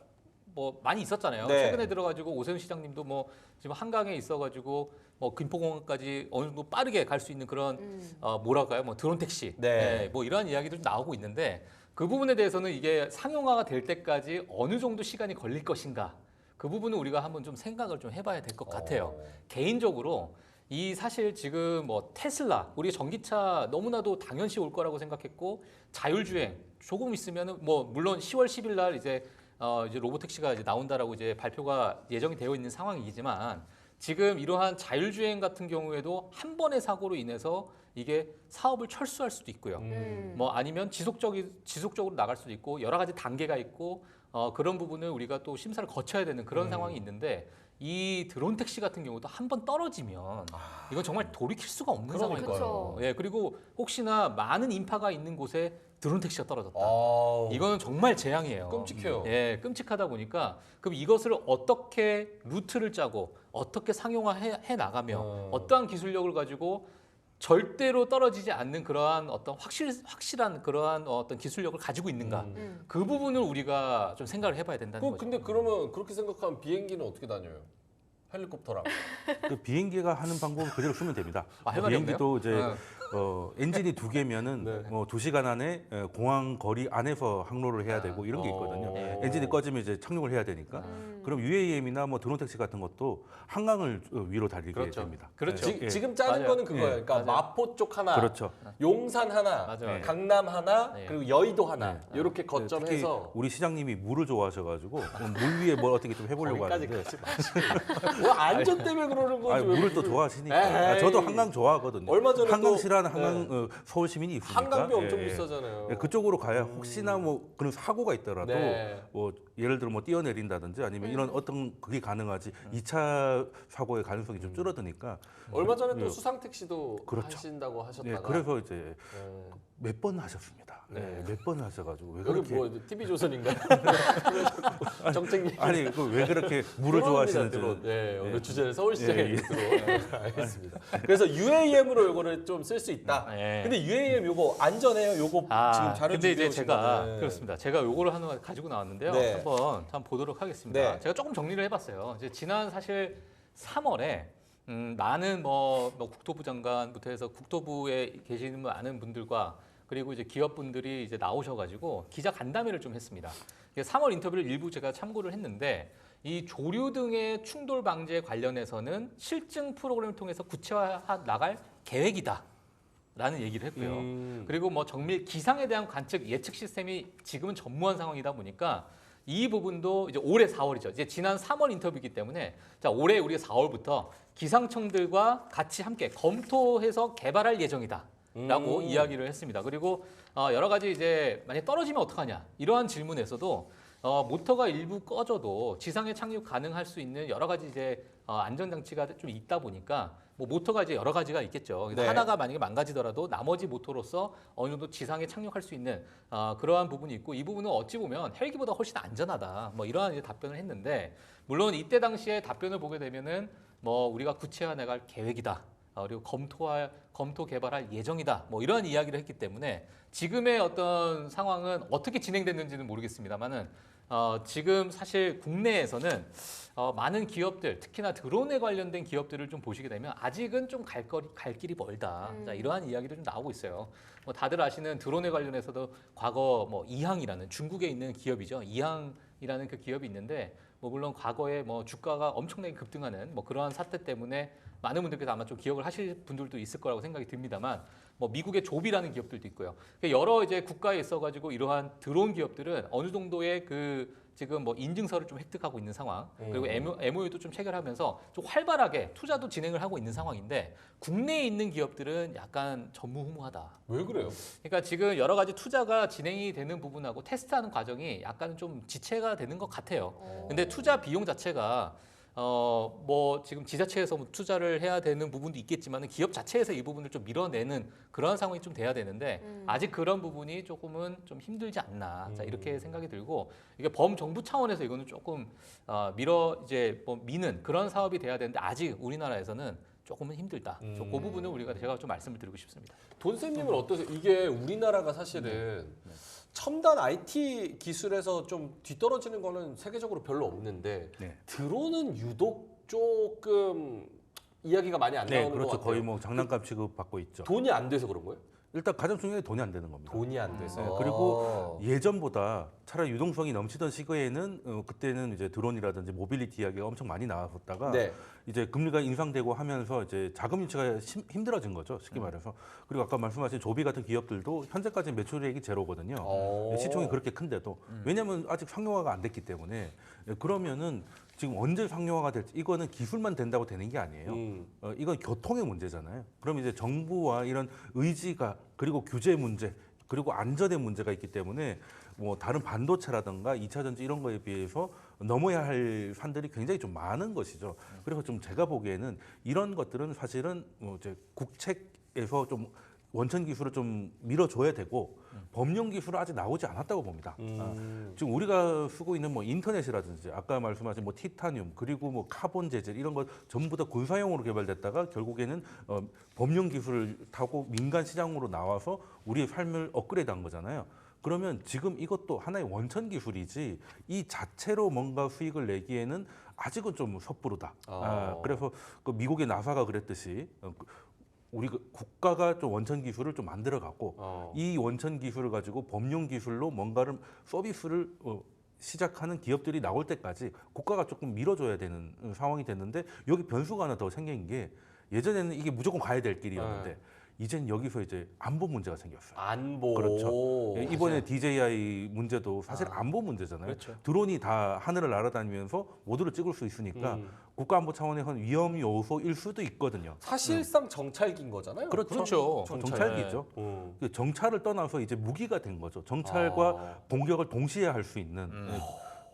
뭐 많이 있었잖아요. 네. 최근에 들어가지고 오세훈 시장님도 뭐 지금 한강에 있어가지고 뭐 김포공항까지 어느 정도 빠르게 갈 수 있는 그런 뭐랄까요, 뭐 드론 택시, 네. 예, 뭐 이러한 이야기도 나오고 있는데 그 부분에 대해서는 이게 상용화가 될 때까지 어느 정도 시간이 걸릴 것인가 그 부분은 우리가 한번 좀 생각을 좀 해봐야 될 것 같아요. 개인적으로 이 사실 지금 뭐 테슬라, 우리 전기차 너무나도 당연시 올 거라고 생각했고 자율주행 조금 있으면은 뭐 물론 10월 10일 날 이제 로보택시가 이제 나온다라고 이제 발표가 예정이 되어 있는 상황이지만 지금 이러한 자율주행 같은 경우에도 한 번의 사고로 인해서 이게 사업을 철수할 수도 있고요. 뭐 아니면 지속적으로 나갈 수도 있고 여러 가지 단계가 있고 그런 부분을 우리가 또 심사를 거쳐야 되는 그런 상황이 있는데 이 드론 택시 같은 경우도 한 번 떨어지면 이건 정말 돌이킬 수가 없는 상황일 거예요. 그쵸. 예, 그리고 혹시나 많은 인파가 있는 곳에 드론 택시가 떨어졌다. 아우, 이거는 정말 재앙이에요. 끔찍해요. 예, 끔찍하다 보니까 그럼 이것을 어떻게 루트를 짜고 어떻게 상용화해 나가며 어떠한 기술력을 가지고 절대로 떨어지지 않는 그러한 어떤 확실한 그러한 어떤 기술력을 가지고 있는가 그 부분을 우리가 좀 생각을 해봐야 된다는 거죠. 근데 그러면 그렇게 생각하면 비행기는 어떻게 다녀요? 헬리콥터랑. 그 비행기가 하는 방법을 그대로 쓰면 됩니다. 할 말이 비행기도 없네요? 이제 엔진이 2개면은 네. 뭐 2시간 안에 공항 거리 안에서 항로를 해야 되고 이런 게 있거든요. 엔진이 꺼지면 이제 착륙을 해야 되니까. 그럼 UAM이나 뭐 드론 택시 같은 것도 한강을 위로 달리게 그렇죠. 됩니다. 그렇죠. 예. 지금 짜는 맞아요. 거는 그거예요. 예. 그러니까 맞아요. 마포 쪽 하나, 그렇죠. 용산 하나, 맞아요. 강남 하나, 네. 그리고 여의도 하나 네. 이렇게 특히 거점해서 우리 시장님이 물을 좋아하셔가지고 물 위에 뭘 어떻게 좀 해보려고 거기까지 하는데 가지 마시고. 뭐 안전 때문에 그러는 거지. 아니, 왜 물을 또 그걸. 좋아하시니까. 에이. 저도 한강 좋아하거든요. 얼마 전에 한강 또- 싫어하는 한강 서울 시민이 있으니까. 한강비 엄청 예, 예. 비싸잖아요. 예, 그쪽으로 가야 혹시나 뭐 그런 사고가 있더라도 네. 뭐 예를 들어 뭐 뛰어내린다든지 아니면 이런 어떤 그게 가능하지 2차 사고의 가능성이 좀 줄어드니까 얼마 전에 또 예. 수상 택시도 그렇죠. 하신다고 예, 하셨다가. 그래서 이제 예. 몇 번 하셨습니다. 네. 몇 번 하셔가지고 왜 여기 그렇게 뭐 TV 조선인가요? 정책 아니 그 왜 그렇게 물을 좋아하시는지 네, 오늘 예. 주제는 서울시장의 예, 예. 드론. 알겠습니다. 그래서 UAM으로 요거를 좀 쓸 수 있다. 예. 근데 UAM 요거 안전해요? 요거 지금 자료 근데 이제 준비해 제가 오신 건데. 그렇습니다. 제가 요거를 하나 가지고 나왔는데요. 네. 한번 보도록 하겠습니다. 네. 제가 조금 정리를 해봤어요. 이제 지난 사실 3월에 많은 뭐 국토부 장관부터 해서 국토부에 계시는 많은 분들과 그리고 이제 기업분들이 이제 나오셔가지고 기자 간담회를 좀 했습니다. 3월 인터뷰를 일부 제가 참고를 했는데 이 조류 등의 충돌 방지에 관련해서는 실증 프로그램을 통해서 구체화 나갈 계획이다. 라는 얘기를 했고요. 그리고 뭐 정밀 기상에 대한 관측 예측 시스템이 지금은 전무한 상황이다 보니까 이 부분도 이제 올해 4월이죠. 이제 지난 3월 인터뷰이기 때문에 자 올해 우리가 4월부터 기상청들과 같이 함께 검토해서 개발할 예정이다라고 이야기를 했습니다. 그리고 여러 가지 이제 만약 떨어지면 어떡하냐 이러한 질문에서도 모터가 일부 꺼져도 지상에 착륙 가능할 수 있는 여러 가지 이제 안전 장치가 좀 있다 보니까 뭐 모터가 이제 여러 가지가 있겠죠. 그래서 네. 하나가 만약에 망가지더라도 나머지 모터로서 어느 정도 지상에 착륙할 수 있는 그러한 부분이 있고 이 부분은 어찌 보면 헬기보다 훨씬 안전하다. 뭐 이러한 이제 답변을 했는데 물론 이때 당시에 답변을 보게 되면은 뭐 우리가 구체화 나갈 계획이다. 그리고 검토 개발할 예정이다. 뭐 이러한 이야기를 했기 때문에 지금의 어떤 상황은 어떻게 진행됐는지는 모르겠습니다만은 지금 사실 국내에서는 많은 기업들, 특히나 드론에 관련된 기업들을 좀 보시게 되면 아직은 좀 갈 길이 멀다. 자, 이러한 이야기도 좀 나오고 있어요. 뭐 다들 아시는 드론에 관련해서도 과거 뭐 이항이라는 중국에 있는 기업이죠. 이항이라는 그 기업이 있는데 뭐 물론 과거에 뭐 주가가 엄청나게 급등하는 뭐 그러한 사태 때문에 많은 분들께서 아마 좀 기억을 하실 분들도 있을 거라고 생각이 듭니다만 뭐 미국의 조비라는 기업들도 있고요. 여러 이제 국가에 있어가지고 이러한 드론 기업들은 어느 정도의 그 지금 뭐 인증서를 좀 획득하고 있는 상황 그리고 MOU도 좀 체결하면서 좀 활발하게 투자도 진행을 하고 있는 상황인데 국내에 있는 기업들은 약간 전무후무하다. 왜 그래요? 그러니까 지금 여러 가지 투자가 진행이 되는 부분하고 테스트하는 과정이 약간 좀 지체가 되는 것 같아요. 근데 투자 비용 자체가 뭐 지금 지자체에서 뭐 투자를 해야 되는 부분도 있겠지만 기업 자체에서 이 부분을 좀 밀어내는 그런 상황이 좀 돼야 되는데 아직 그런 부분이 조금은 좀 힘들지 않나 자, 이렇게 생각이 들고 이게 범정부 차원에서 이거는 조금 이제 뭐 미는 그런 사업이 돼야 되는데 아직 우리나라에서는 조금은 힘들다. 그 부분은 제가 좀 말씀을 드리고 싶습니다. 돈쌤님은 어떠세요? 이게 우리나라가 사실은 첨단 IT 기술에서 좀 뒤떨어지는 거는 세계적으로 별로 없는데 네. 드론은 유독 조금 이야기가 많이 안 네, 나오는 것 그렇죠. 같아요. 거의 뭐 장난감 취급 받고 있죠. 돈이 안 돼서 그런 거예요? 일단 가장 중요한 게 돈이 안 되는 겁니다. 돈이 안 돼서. 네, 그리고 예전보다 차라리 유동성이 넘치던 시기에는 그때는 이제 드론이라든지 모빌리티 이야기가 엄청 많이 나왔었다가 네. 이제 금리가 인상되고 하면서 이제 자금 유치가 힘들어진 거죠, 쉽게 말해서. 그리고 아까 말씀하신 조비 같은 기업들도 현재까지 매출액이 제로거든요. 시총이 그렇게 큰데도 왜냐하면 아직 상용화가 안 됐기 때문에. 그러면은 지금 언제 상용화가 될지 이거는 기술만 된다고 되는 게 아니에요. 이건 교통의 문제잖아요. 그럼 이제 정부와 이런 의지가 그리고 규제 문제 그리고 안전의 문제가 있기 때문에 뭐 다른 반도체라든가 2차 전지 이런 거에 비해서 넘어야 할 산들이 굉장히 좀 많은 것이죠. 그래서 좀 제가 보기에는 이런 것들은 사실은 뭐 이제 국책에서 좀 원천 기술을 좀 밀어줘야 되고 법령 기술은 아직 나오지 않았다고 봅니다. 지금 우리가 쓰고 있는 뭐 인터넷이라든지 아까 말씀하신 뭐 티타늄 그리고 뭐 카본 재질 이런 거 전부 다 군사용으로 개발됐다가 결국에는 법령 기술을 타고 민간 시장으로 나와서 우리의 삶을 업그레이드한 거잖아요. 그러면 지금 이것도 하나의 원천 기술이지 이 자체로 뭔가 수익을 내기에는 아직은 좀 섣부르다. 그래서 그 미국의 나사가 그랬듯이 우리 국가가 좀 원천 기술을 좀 만들어 갖고 이 원천 기술을 가지고 법령 기술로 뭔가를 서비스를 시작하는 기업들이 나올 때까지 국가가 조금 밀어줘야 되는 상황이 됐는데 여기 변수가 하나 더 생긴 게 예전에는 이게 무조건 가야 될 길이었는데 이젠 여기서 이제 안보 문제가 생겼어요. 안보. 그렇죠. 이번에 DJI 문제도 사실 안보 문제잖아요. 그렇죠. 드론이 다 하늘을 날아다니면서 모두를 찍을 수 있으니까 국가안보 차원에서는 위험 요소일 수도 있거든요. 사실상 정찰기인 거잖아요. 그렇죠. 정찰기죠. 그 정찰을 떠나서 이제 무기가 된 거죠. 정찰과 공격을 동시에 할 수 있는.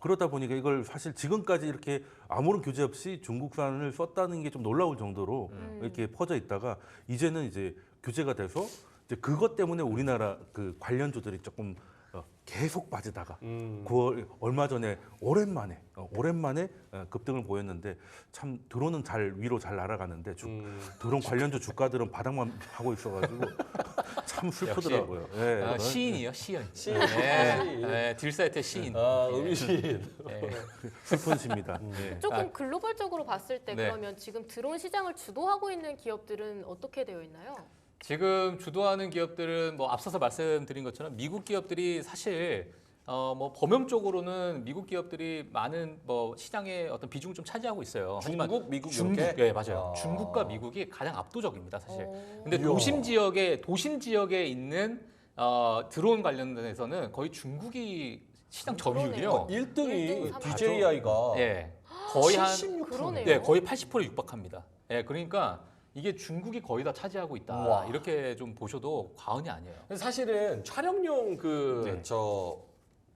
그러다 보니까 이걸 사실 지금까지 이렇게 아무런 규제 없이 중국산을 썼다는 게 좀 놀라울 정도로 이렇게 퍼져 있다가 이제는 이제 규제가 돼서 이제 그것 때문에 우리나라 그 관련주들이 조금 계속 빠지다가 9월 얼마 전에 오랜만에 급등을 보였는데 참 드론은 잘 위로 잘 날아가는데 드론 관련주 주가들은 바닥만 하고 있어가지고 참 슬프더라고요. 예, 시인이요, 시인. 시인. 딜사이트의 시인. 음유시인. 슬픈 시입니다. 예. 조금 글로벌적으로 봤을 때 네. 그러면 지금 드론 시장을 주도하고 있는 기업들은 어떻게 되어 있나요? 지금 주도하는 기업들은 뭐 앞서서 말씀드린 것처럼 미국 기업들이 사실 뭐 범용적으로는 미국 기업들이 많은 뭐 시장의 어떤 비중을 좀 차지하고 있어요. 하지만 중국, 미국 중국, 이렇게? 예, 맞아요. 중국과 미국이 가장 압도적입니다, 사실. 근데 이야. 도심 지역에 있는 드론 관련해서는 거의 중국이 시장 점유율이요. 1등이 1등, DJI가 예, 거의 한 76%. 그러네요. 네, 거의 80%에 육박합니다. 예, 그러니까 이게 중국이 거의 다 차지하고 있다. 우와. 이렇게 좀 보셔도 과언이 아니에요. 사실은 촬영용 네. 저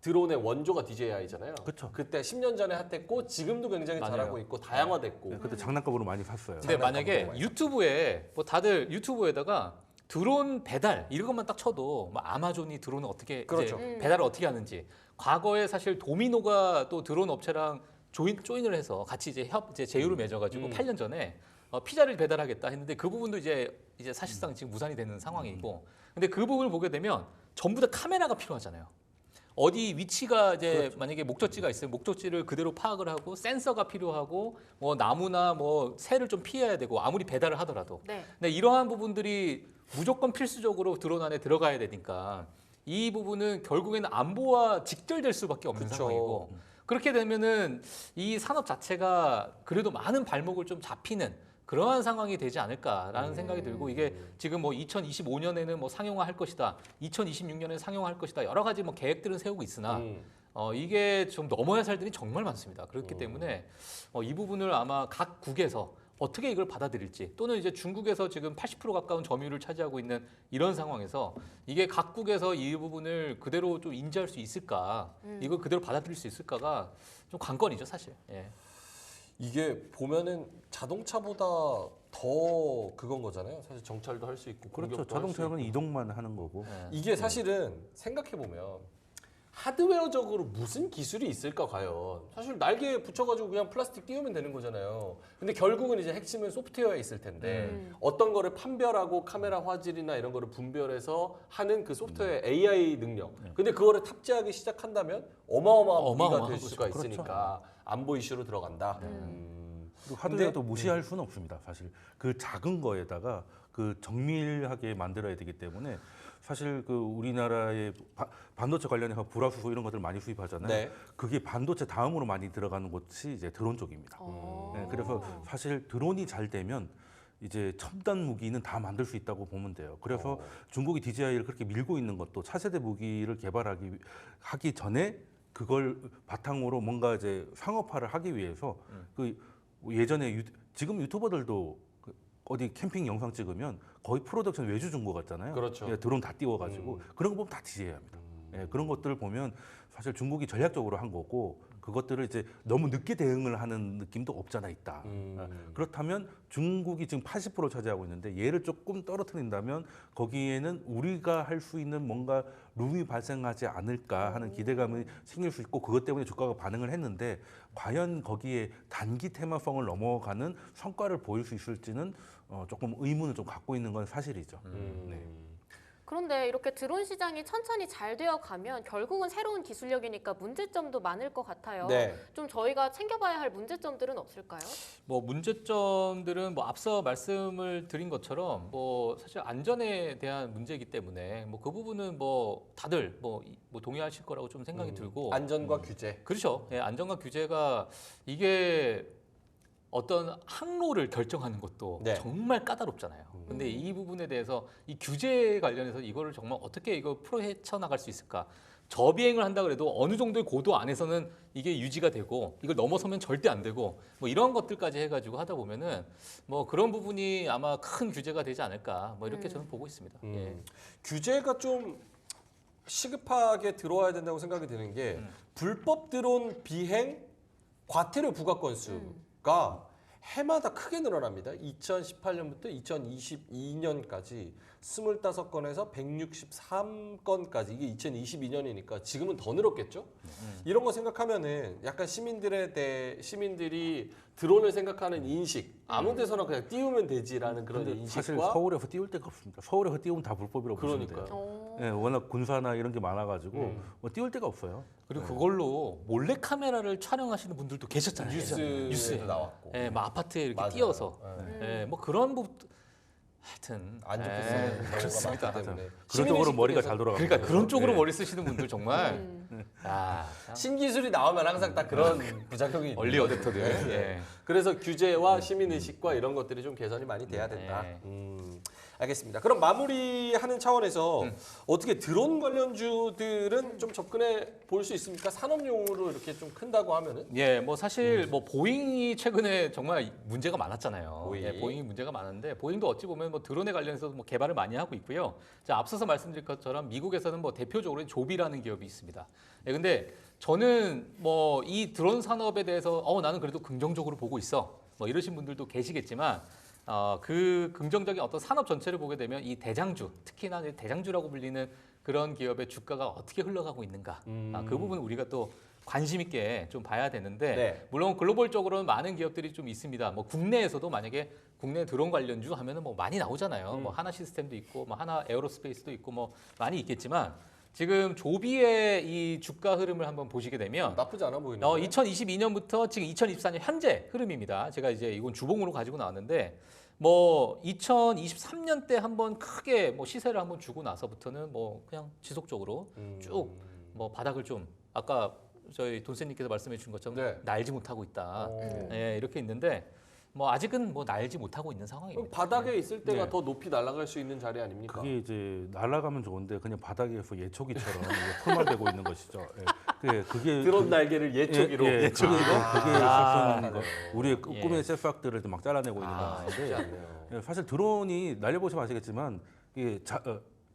드론의 원조가 DJI잖아요. 그쵸. 그때 10년 전에 핫했고 지금도 굉장히 맞아요. 잘하고 있고 다양화됐고. 네, 그때 장난감으로 많이 샀어요. 근데 만약에 많이 유튜브에 뭐 다들 유튜브에다가 드론 배달 이것만 딱 쳐도 뭐 아마존이 드론을 어떻게 그렇죠. 이제 배달을 어떻게 하는지 과거에 사실 도미노가 또 드론 업체랑 조인을 해서 같이 이제 제휴를 맺어가지고 8년 전에 피자를 배달하겠다 했는데 그 부분도 이제 사실상 지금 무산이 되는 상황이고 근데 그 부분을 보게 되면 전부 다 카메라가 필요하잖아요. 어디 위치가 이제 만약에 목적지가 있으면 목적지를 그대로 파악을 하고 센서가 필요하고 뭐 나무나 뭐 새를 좀 피해야 되고 아무리 배달을 하더라도 네. 근데 이러한 부분들이 무조건 필수적으로 드론 안에 들어가야 되니까 이 부분은 결국에는 안보와 직결될 수밖에 없는 그쵸. 상황이고 그렇게 되면은 이 산업 자체가 그래도 많은 발목을 좀 잡히는 그러한 상황이 되지 않을까라는 생각이 들고 이게 지금 뭐 2025년에는 뭐 상용화할 것이다, 2026년에 상용화할 것이다 여러 가지 뭐 계획들은 세우고 있으나 이게 좀 넘어야 할 일이 정말 많습니다. 그렇기 때문에 이 부분을 아마 각 국에서 어떻게 이걸 받아들일지 또는 이제 중국에서 지금 80% 가까운 점유율을 차지하고 있는 이런 상황에서 이게 각국에서 이 부분을 그대로 좀 인지할 수 있을까, 이걸 그대로 받아들일 수 있을까가 좀 관건이죠, 사실. 예. 이게 보면은 자동차보다 더 그건 거잖아요. 사실 정찰도 할 수 있고 그렇죠. 공격도 할수 자동차는 있고. 이동만 하는 거고. 이게 사실은 생각해 보면 하드웨어적으로 무슨 기술이 있을까 과연. 사실 날개에 붙여가지고 그냥 플라스틱 띄우면 되는 거잖아요. 근데 결국은 이제 핵심은 소프트웨어에 있을 텐데 어떤 거를 판별하고 카메라 화질이나 이런 거를 분별해서 하는 그 소프트웨어 AI 능력. 근데 그거를 탑재하기 시작한다면 어마어마한 무기가 어마어마한 될 거죠. 수가 있으니까 안보 이슈로 들어간다. 그리고 하드웨어도 무시할 수는 없습니다. 사실 그 작은 거에다가 그 정밀하게 만들어야 되기 때문에 사실 그 우리나라의 반도체 관련해서 불화수소 이런 것들 많이 수입하잖아요. 네. 그게 반도체 다음으로 많이 들어가는 곳이 이제 드론 쪽입니다. 네, 그래서 사실 드론이 잘 되면 이제 첨단 무기는 다 만들 수 있다고 보면 돼요. 그래서 중국이 DJI를 그렇게 밀고 있는 것도 차세대 무기를 하기 전에 그걸 바탕으로 뭔가 이제 상업화를 하기 위해서 그 예전에 지금 유튜버들도 그 어디 캠핑 영상 찍으면 거의 프로덕션 외주 준 것 같잖아요. 그렇죠. 예, 드론 다 띄워가지고 그런 거 보면 다 DJI입니다. 예, 그런 것들을 보면 사실 중국이 전략적으로 한 거고 그것들을 이제 너무 늦게 대응을 하는 느낌도 없잖아 있다. 그렇다면 중국이 지금 80% 차지하고 있는데 얘를 조금 떨어뜨린다면 거기에는 우리가 할 수 있는 뭔가 룸이 발생하지 않을까 하는 기대감이 생길 수 있고 그것 때문에 주가가 반응을 했는데 과연 거기에 단기 테마성을 넘어가는 성과를 보일 수 있을지는 조금 의문을 좀 갖고 있는 건 사실이죠. 네. 그런데 이렇게 드론 시장이 천천히 잘 되어 가면 결국은 새로운 기술력이니까 문제점도 많을 것 같아요. 네. 좀 저희가 챙겨봐야 할 문제점들은 없을까요? 뭐 문제점들은 뭐 앞서 말씀을 드린 것처럼 뭐 사실 안전에 대한 문제이기 때문에 뭐 그 부분은 뭐 다들 뭐 동의하실 거라고 좀 생각이 들고 안전과 규제. 그렇죠. 예, 안전과 규제가 이게 어떤 항로를 결정하는 것도 네. 정말 까다롭잖아요. 근데 이 부분에 대해서 이 규제 관련해서 이거를 정말 어떻게 이거 풀어헤쳐 나갈 수 있을까? 저비행을 한다 그래도 어느 정도의 고도 안에서는 이게 유지가 되고 이걸 넘어서면 절대 안 되고 뭐 이런 것들까지 해가지고 하다 보면은 뭐 그런 부분이 아마 큰 규제가 되지 않을까 뭐 이렇게 저는 보고 있습니다. 예. 규제가 좀 시급하게 들어와야 된다고 생각이 드는 게 불법 드론 비행 과태료 부과 건수가 해마다 크게 늘어납니다. 2018년부터 2022년까지 25건에서 163건까지 이게 2022년이니까 지금은 더 늘었겠죠? 이런 거 생각하면은 약간 시민들이 드론을 생각하는 인식 아무 데서나 그냥 띄우면 되지라는 그런 근데 인식과 사실 서울에서 띄울 데가 없습니다. 서울에서 띄우면 다 불법이라고 보시면 돼요. 그러니까요. 예, 워낙 군사나 이런 게 많아가지고 뭐 띄울 데가 없어요. 그리고 그걸로 몰래 카메라를 촬영하시는 분들도 계셨잖아요. 뉴스에도 뉴스에. 나왔고. 예, 막 아파트에 이렇게 맞아요. 띄어서 네. 예, 뭐 그런 부분 하여튼 안 좋게 예, 쓰는 경우가 그렇습니다. 많기 때문에 그런 쪽으로 머리가 잘 돌아가고. 그러니까 그런 쪽으로 예. 머리 쓰시는 분들 정말 아, 참 신기술이 나오면 항상 딱 그런 부작용이 있는 얼리 거죠. 어댑터들. 네. 예. 그래서 규제와 시민의식과 이런 것들이 좀 개선이 많이 돼야 된다. 네. 알겠습니다. 그럼 마무리하는 차원에서 어떻게 드론 관련주들은 좀 접근해 볼 수 있습니까? 산업용으로 이렇게 좀 큰다고 하면은? 예, 뭐 사실 뭐 보잉이 최근에 정말 문제가 많았잖아요. 보잉. 예, 보잉이 문제가 많은데 보잉도 어찌 보면 뭐 드론에 관련해서 뭐 개발을 많이 하고 있고요. 자, 앞서서 말씀드린 것처럼 미국에서는 뭐 대표적으로 조비라는 기업이 있습니다. 예, 근데 저는 뭐 이 드론 산업에 대해서 나는 그래도 긍정적으로 보고 있어. 뭐 이러신 분들도 계시겠지만 그 긍정적인 어떤 산업 전체를 보게 되면 이 대장주, 특히나 이제 대장주라고 불리는 그런 기업의 주가가 어떻게 흘러가고 있는가. 그 부분 우리가 또 관심 있게 좀 봐야 되는데 네. 물론 글로벌적으로는 많은 기업들이 좀 있습니다. 뭐 국내에서도 만약에 국내 드론 관련주 하면은 뭐 많이 나오잖아요. 뭐 하나 시스템도 있고 뭐 하나 에어로스페이스도 있고 뭐 많이 있겠지만 지금 조비의 이 주가 흐름을 한번 보시게 되면 나쁘지 않아 보이는데. 2022년부터 지금 2024년 현재 흐름입니다. 제가 이제 이건 주봉으로 가지고 나왔는데 뭐 2023년 때 한번 크게 뭐 시세를 한번 주고 나서부터는 뭐 그냥 지속적으로 쭉 뭐 바닥을 좀 아까 저희 돈세님께서 말씀해 주신 것처럼 네. 날지 못하고 있다. 오. 예, 이렇게 있는데 뭐 아직은 뭐 날지 못하고 있는 그럼 상황입니다. 바닥에 있을 때가 네. 더 높이 날아갈 수 있는 자리 아닙니까? 그게 이제 날아가면 좋은데 그냥 바닥에서 예초기처럼 이제 풀말되고 있는 것이죠. 예. 그게 드론 날개를 예초기로. 그게 아, 사실은 우리의 꿈의 새싹들을 막 잘라내고 있는 쉽지 건데 않네요. 사실 드론이 날려보시면 아시겠지만 이게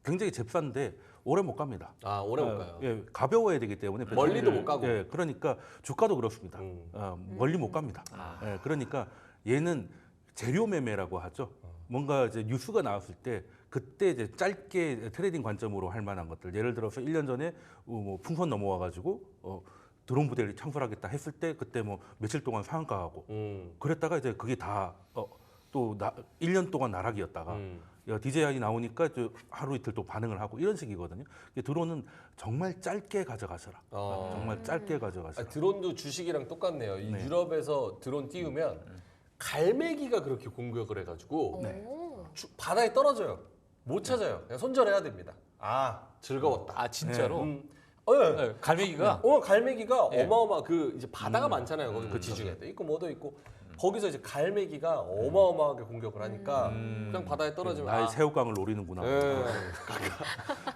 굉장히 잽싼데 오래 못 갑니다. 아, 오래 못 가요. 예, 가벼워야 되기 때문에 멀리도 못 가고. 예, 그러니까 주가도 그렇습니다. 음. 멀리 못 갑니다. 예, 그러니까 얘는 재료 매매라고 하죠. 뭔가 이제 뉴스가 나왔을 때 그때 이제 짧게 트레이딩 관점으로 할 만한 것들. 예를 들어서 1년 전에 뭐 풍선 넘어와 가지고 드론 부대를 창설하겠다 했을 때 그때 뭐 며칠 동안 상한가하고 그랬다가 이제 그게 다 또 1년 동안 나락이었다가 DJI 나오니까 또 하루 이틀 또 반응을 하고 이런 식이거든요. 드론은 정말 짧게 가져가셔라. 정말 짧게 가져가셔라. 드론도 주식이랑 똑같네요. 이 네. 유럽에서 드론 띄우면 갈매기가 그렇게 공격을 해가지고 오. 바다에 떨어져요. 못 찾아요. 그냥 손절해야 됩니다. 아, 즐거웠다. 아 진짜로? 네. 네, 갈매기가 갈매기가 예. 어마어마 그 이제 바다가 많잖아요. 거기 그 지중해도 있고 뭐도 있고 거기서 이제 갈매기가 어마어마하게 공격을 하니까 그냥 바다에 떨어지면 나의 새우깡을 노리는구나. 예.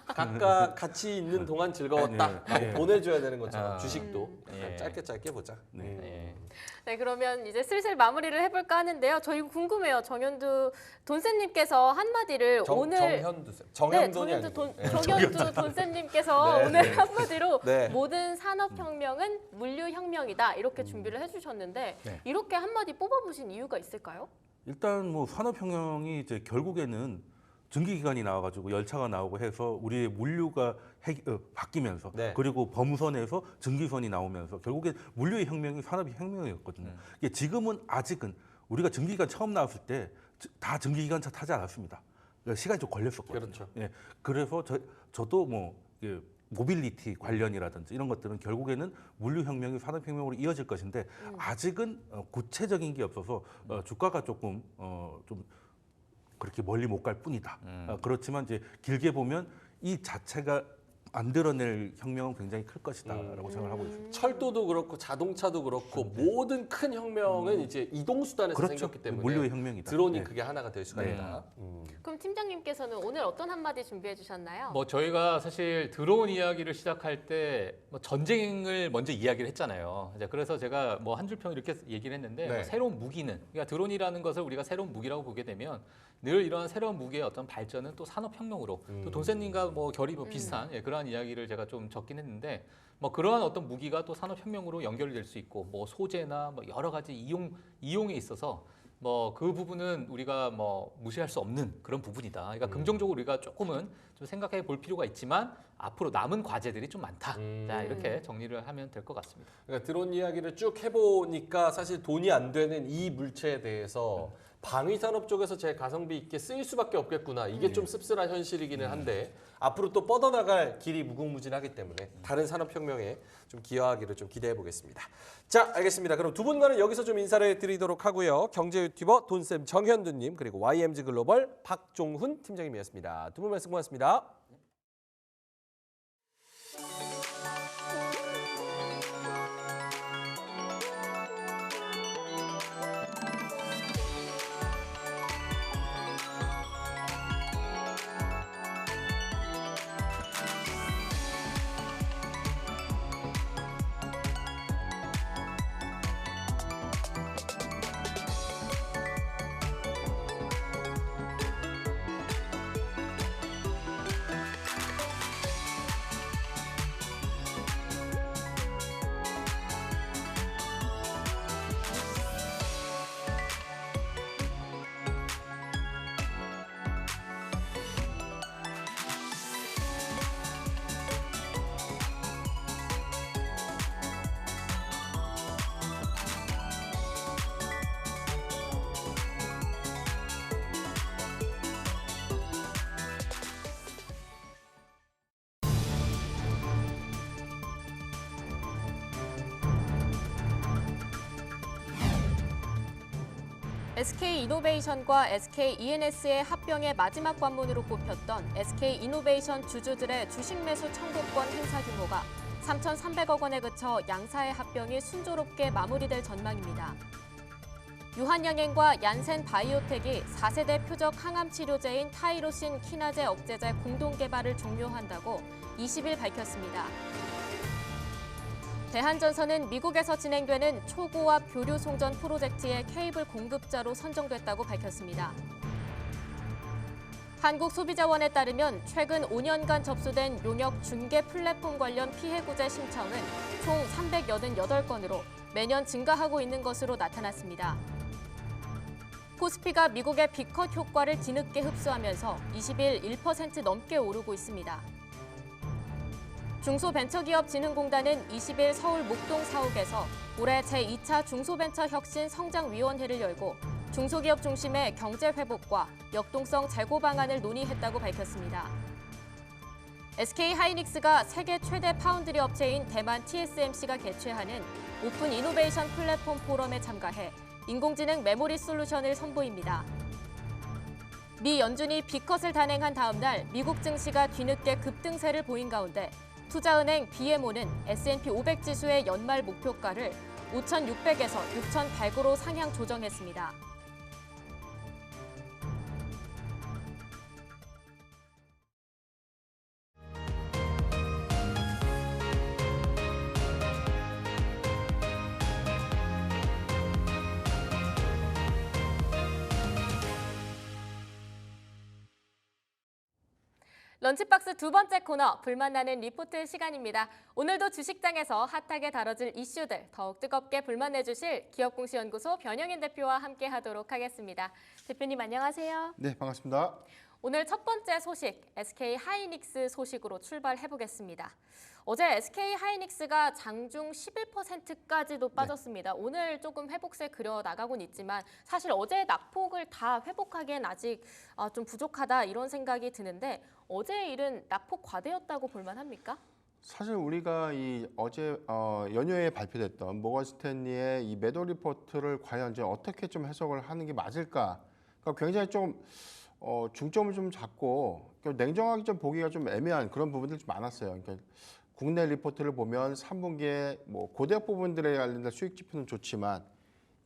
각각 같이 있는 동안 즐거웠다. 네. 라고 네. 보내줘야 되는 것처럼 주식도 예. 짧게 보자. 네. 네, 그러면 이제 슬슬 마무리를 해볼까 하는데요. 저희 궁금해요. 정현두 돈쌤님께서 한마디를 오늘 정현두 쌤. 정현돈이 네, 아니고. 정현두 돈쌤님께서 네. 오늘 한마디로 네. 모든 산업혁명은 물류혁명이다 이렇게 준비를 해주셨는데 네. 이렇게 한마디 뽑아보신 이유가 있을까요? 일단 뭐 산업혁명이 이제 결국에는 증기기관이 나와가지고 열차가 나오고 해서 우리의 물류가 바뀌면서 네. 그리고 범선에서 증기선이 나오면서 결국에 물류의 혁명이 산업의 혁명이었거든요. 이게 지금은 아직은 우리가 증기기관 처음 나왔을 때 다 증기기관차 타지 않았습니다. 그러니까 시간이 좀 걸렸었거든요. 그렇죠. 예, 그래서 저도 뭐 모빌리티 관련이라든지 이런 것들은 결국에는 물류혁명이 산업혁명으로 이어질 것인데 아직은 구체적인 게 없어서 주가가 조금 좀 그렇게 멀리 못 갈 뿐이다. 그렇지만 이제 길게 보면 이 자체가 만들어낼 혁명은 굉장히 클 것이다라고 생각을 하고 있습니다. 철도도 그렇고 자동차도 그렇고 모든 큰 혁명은 이제 이동 수단에서 그렇죠. 생겼기 때문에 물류의 혁명이다. 드론이 네. 그게 하나가 될 수가 네. 있다. 그럼 팀장님께서는 오늘 어떤 한마디 준비해 주셨나요? 뭐 저희가 사실 드론 이야기를 시작할 때 뭐 전쟁을 먼저 이야기를 했잖아요. 이제 그래서 제가 뭐 한 줄 평 이렇게 얘기를 했는데 네. 뭐 새로운 무기는 그러니까 드론이라는 것을 우리가 새로운 무기라고 보게 되면 늘 이런 새로운 무기의 어떤 발전은 또 산업혁명으로 또 돈센님과 뭐 결이 뭐 비슷한 그러한 이야기를 제가 좀 적긴 했는데 뭐 그러한 어떤 무기가 또 산업혁명으로 연결될 수 있고 뭐 소재나 뭐 여러 가지 이용에 있어서 뭐 그 부분은 우리가 뭐 무시할 수 없는 그런 부분이다. 그러니까 긍정적으로 우리가 조금은 좀 생각해 볼 필요가 있지만 앞으로 남은 과제들이 좀 많다. 자, 이렇게 정리를 하면 될 것 같습니다. 그러니까 드론 이야기를 쭉 해보니까 사실 돈이 안 되는 이 물체에 대해서 방위 산업 쪽에서 제 가성비 있게 쓰일 수밖에 없겠구나. 이게 좀 씁쓸한 현실이기는 한데 앞으로 또 뻗어나갈 길이 무궁무진하기 때문에 다른 산업혁명에 좀 기여하기를 좀 기대해 보겠습니다. 자, 알겠습니다. 그럼 두 분과는 여기서 좀 인사를 드리도록 하고요. 경제 유튜버 돈쌤 정현두님 그리고 YMG 글로벌 박종훈 팀장님이었습니다. 두 분 말씀 고맙습니다. SK이노베이션과 SKENS의 합병의 마지막 관문으로 꼽혔던 SK이노베이션 주주들의 주식 매수 청구권 행사 규모가 3,300억 원에 그쳐 양사의 합병이 순조롭게 마무리될 전망입니다. 유한양행과 얀센 바이오텍이 4세대 표적 항암 치료제인 타이로신 키나제 억제제 공동 개발을 종료한다고 20일 밝혔습니다. 대한전선은 미국에서 진행되는 초고압 교류 송전 프로젝트의 케이블 공급자로 선정됐다고 밝혔습니다. 한국소비자원에 따르면 최근 5년간 접수된 용역 중개 플랫폼 관련 피해 구제 신청은 총 388건으로 매년 증가하고 있는 것으로 나타났습니다. 코스피가 미국의 빅컷 효과를 뒤늦게 흡수하면서 20일 1% 넘게 오르고 있습니다. 중소벤처기업진흥공단은 20일 서울 목동 사옥에서 올해 제2차 중소벤처혁신성장위원회를 열고 중소기업 중심의 경제회복과 역동성 재고 방안을 논의했다고 밝혔습니다. SK하이닉스가 세계 최대 파운드리 업체인 대만 TSMC가 개최하는 오픈 이노베이션 플랫폼 포럼에 참가해 인공지능 메모리 솔루션을 선보입니다. 미 연준이 B컷을 단행한 다음 날 미국 증시가 뒤늦게 급등세를 보인 가운데 투자은행 BMO는 S&P 500 지수의 연말 목표가를 5,600에서 6,100으로 상향 조정했습니다. 런치박스 두 번째 코너, 불만나는 리포트 시간입니다. 오늘도 주식장에서 핫하게 다뤄질 이슈들 더욱 뜨겁게 불만내주실 기업공시연구소 변영인 대표와 함께하도록 하겠습니다. 대표님 안녕하세요. 네, 반갑습니다. 오늘 첫 번째 소식, SK 하이닉스 소식으로 출발해보겠습니다. 어제 SK 하이닉스가 장중 11%까지도 빠졌습니다. 오늘 조금 회복세 그려 나가곤 있지만 사실 어제 낙폭을 다 회복하기엔 아직 좀 부족하다 이런 생각이 드는데 어제 일은 낙폭 과대였다고 볼만합니까? 사실 우리가 이 어제 연휴에 발표됐던 모건 스탠리의 이 매도 리포트를 과연 이제 어떻게 좀 해석을 하는 게 맞을까? 그러니까 굉장히 좀 중점을 좀 잡고 냉정하게 좀 보기가 좀 애매한 그런 부분들이 좀 많았어요. 그러니까 국내 리포트를 보면 3분기에 뭐 고대역 부분들에 관련된 수익 지표는 좋지만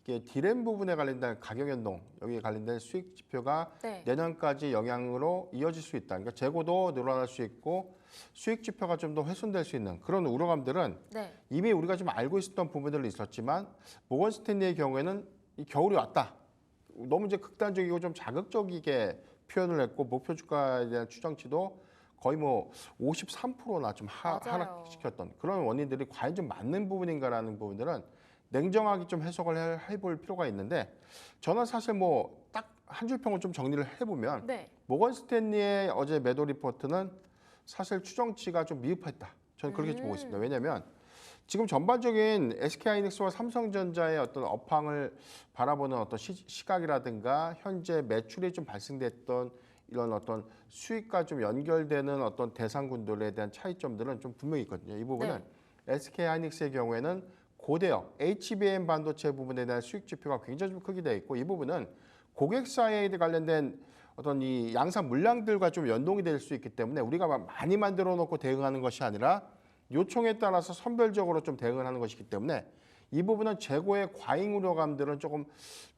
이게 디램 부분에 관련된 가격 연동 여기에 관련된 수익 지표가 네. 내년까지 영향으로 이어질 수 있다. 그러니까 재고도 늘어날 수 있고 수익 지표가 좀 더 훼손될 수 있는 그런 우려감들은 네. 이미 우리가 좀 알고 있었던 부분들이 있었지만 모건 스탠리의 경우에는 이 겨울이 왔다. 너무 이제 극단적이고 좀 자극적이게 표현을 했고 목표 주가에 대한 추정치도 거의 뭐 53%나 좀 맞아요. 하락시켰던 그런 원인들이 과연 좀 맞는 부분인가라는 부분들은 냉정하게 좀 해석을 해볼 필요가 있는데 저는 사실 뭐 딱 한 줄 평을 좀 정리를 해보면 네. 모건 스탠리의 어제 매도 리포트는 사실 추정치가 좀 미흡했다. 저는 그렇게 좀 보고 있습니다. 왜냐하면 지금 전반적인 SK하이닉스와 삼성전자의 어떤 업황을 바라보는 어떤 시각이라든가 현재 매출이 좀 발생됐던 이런 어떤 수익과 좀 연결되는 어떤 대상군들에 대한 차이점들은 좀 분명히 있거든요. 이 부분은 SK하이닉스의 경우에는 고대역 HBM 반도체 부분에 대한 수익 지표가 굉장히 좀 크게 되어 있고 이 부분은 고객사에 관련된 어떤 이 양산 물량들과 좀 연동이 될 수 있기 때문에 우리가 많이 만들어 놓고 대응하는 것이 아니라 요청에 따라서 선별적으로 좀 대응을 하는 것이기 때문에 이 부분은 재고의 과잉 우려감들은 조금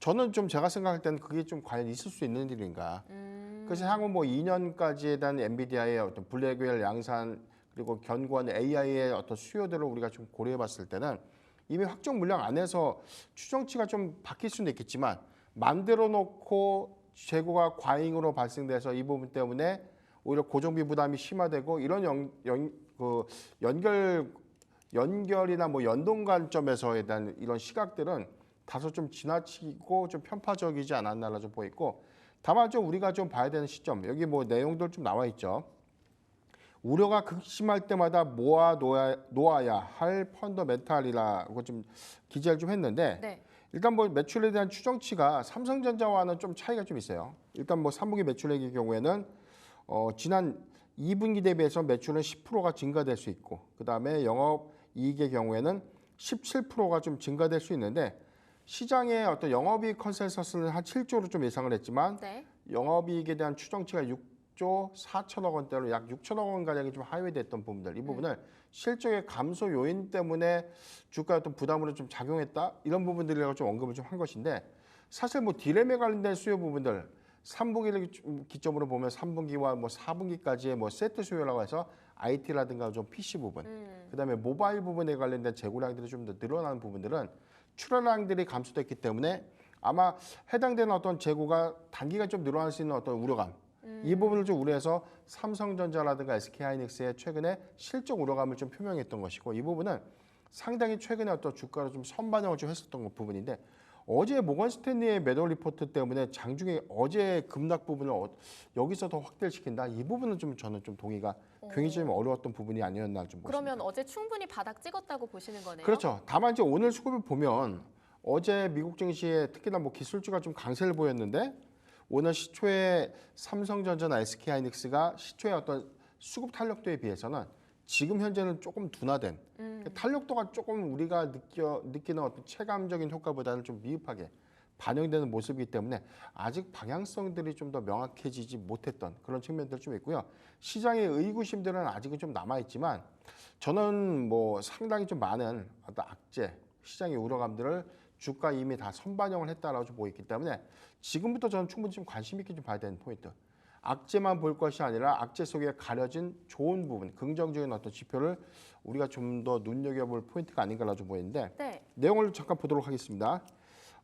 저는 좀 제가 생각할 때는 그게 좀 과연 있을 수 있는 일인가. 그래서 향후 뭐 2년까지에 대한 엔비디아의 어떤 블랙웰 양산 그리고 견고한 AI의 어떤 수요들을 우리가 좀 고려해 봤을 때는 이미 확정 물량 안에서 추정치가 좀 바뀔 수는 있겠지만 만들어 놓고 재고가 과잉으로 발생돼서 이 부분 때문에 오히려 고정비 부담이 심화되고 이런 연결이나 뭐 연동 관점에서에 대한 이런 시각들은 다소 좀 지나치고 좀 편파적이지 않았나라 좀 보이고 다만 좀 우리가 좀 봐야 되는 시점 여기 뭐 내용들 좀 나와 있죠. 우려가 극심할 때마다 모아 놓아야 할 펀더멘탈이라고 좀 기재를 좀 했는데 네. 일단 뭐 매출에 대한 추정치가 삼성전자와는 좀 차이가 좀 있어요. 일단 뭐 3분기 매출액의 경우에는 지난 2분기 대비해서 매출은 10%가 증가될 수 있고 그다음에 영업이익의 경우에는 17%가 좀 증가될 수 있는데 시장의 어떤 영업이익 컨센서스는 한 7조로 좀 예상을 했지만 네. 영업이익에 대한 추정치가 6조 4천억 원대로 약 6천억 원 가량이 좀 하회됐던 부분들 이 부분을 실적의 감소 요인 때문에 주가 어떤 부담으로 좀 작용했다 이런 부분들이라고 좀 언급을 좀 한 것인데 사실 뭐 디램에 관련된 수요 부분들 3분기를 기점으로 보면 3분기와 뭐 4분기까지의 뭐 세트 수요라고 해서 IT라든가 좀 PC 부분, 그다음에 모바일 부분에 관련된 재고량들이 좀 더 늘어나는 부분들은 출하량들이 감소됐기 때문에 아마 해당되는 어떤 재고가 단기간 좀 늘어날 수 있는 어떤 우려감, 이 부분을 좀 우려해서 삼성전자라든가 SK하이닉스의 최근에 실적 우려감을 좀 표명했던 것이고 이 부분은 상당히 최근에 어떤 주가로 좀 선반영을 좀 했었던 부분인데. 어제 모건 스탠리의 매도 리포트 때문에 장중에 어제 급락 부분을 여기서 더 확대를 시킨다. 이 부분은 좀 저는 좀 동의가 굉장히 좀 어려웠던 부분이 아니었나 좀 보십니다. 그러면 어제 충분히 바닥 찍었다고 보시는 거네요. 그렇죠. 다만 이제 오늘 수급을 보면 어제 미국 증시에 특히나 뭐 기술주가 좀 강세를 보였는데 오늘 시초에 삼성전자나 SK하이닉스가 시초의 어떤 수급 탄력도에 비해서는 지금 현재는 조금 둔화된 탄력도가 조금 우리가 느끼는 어떤 체감적인 효과보다는 좀 미흡하게 반영되는 모습이기 때문에 아직 방향성들이 좀 더 명확해지지 못했던 그런 측면들 좀 있고요. 시장의 의구심들은 아직은 좀 남아 있지만 저는 뭐 상당히 좀 많은 어떤 악재, 시장의 우려감들을 주가 이미 다 선반영을 했다라고 좀 보이기 때문에 지금부터 저는 충분히 좀 관심 있게 좀 봐야 되는 포인트. 악재만 볼 것이 아니라 악재 속에 가려진 좋은 부분, 긍정적인 어떤 지표를 우리가 좀 더 눈여겨볼 포인트가 아닌가라고 좀 보이는데 네. 내용을 잠깐 보도록 하겠습니다.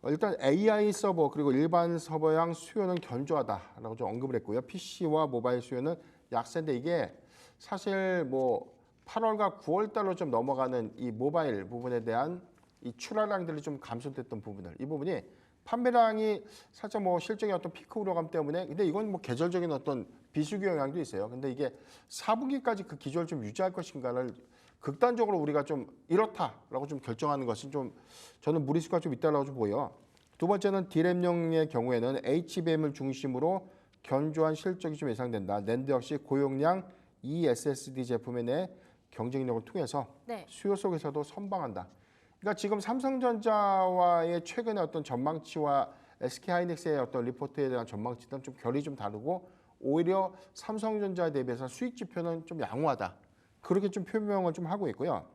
일단 AI 서버 그리고 일반 서버형 수요는 견조하다라고 좀 언급을 했고요. PC와 모바일 수요는 약세인데 이게 사실 뭐 8월과 9월 달로 좀 넘어가는 이 모바일 부분에 대한 이 출하량들이 좀 감소됐던 부분들, 이 부분이 판매량이 살짝 뭐 실적의 어떤 피크 우려감 때문에, 근데 이건 뭐 계절적인 어떤 비수기 영향도 있어요. 근데 이게 4분기까지 그 기조를 좀 유지할 것인가를 극단적으로 우리가 좀 이렇다라고 좀 결정하는 것은 좀 저는 무리수가 좀 있다라고 좀 보여요. 두 번째는 D램용의 경우에는 HBM을 중심으로 견조한 실적이 좀 예상된다. 낸드 역시 고용량 ESSD 제품의 내 경쟁력을 통해서 네. 수요 속에서도 선방한다. 그러니까 지금 삼성전자와의 최근의 어떤 전망치와 SK하이닉스의 어떤 리포트에 대한 전망치는 좀 결이 좀 다르고 오히려 삼성전자에 대비해서 수익 지표는 좀 양호하다. 그렇게 좀 표명을 좀 하고 있고요.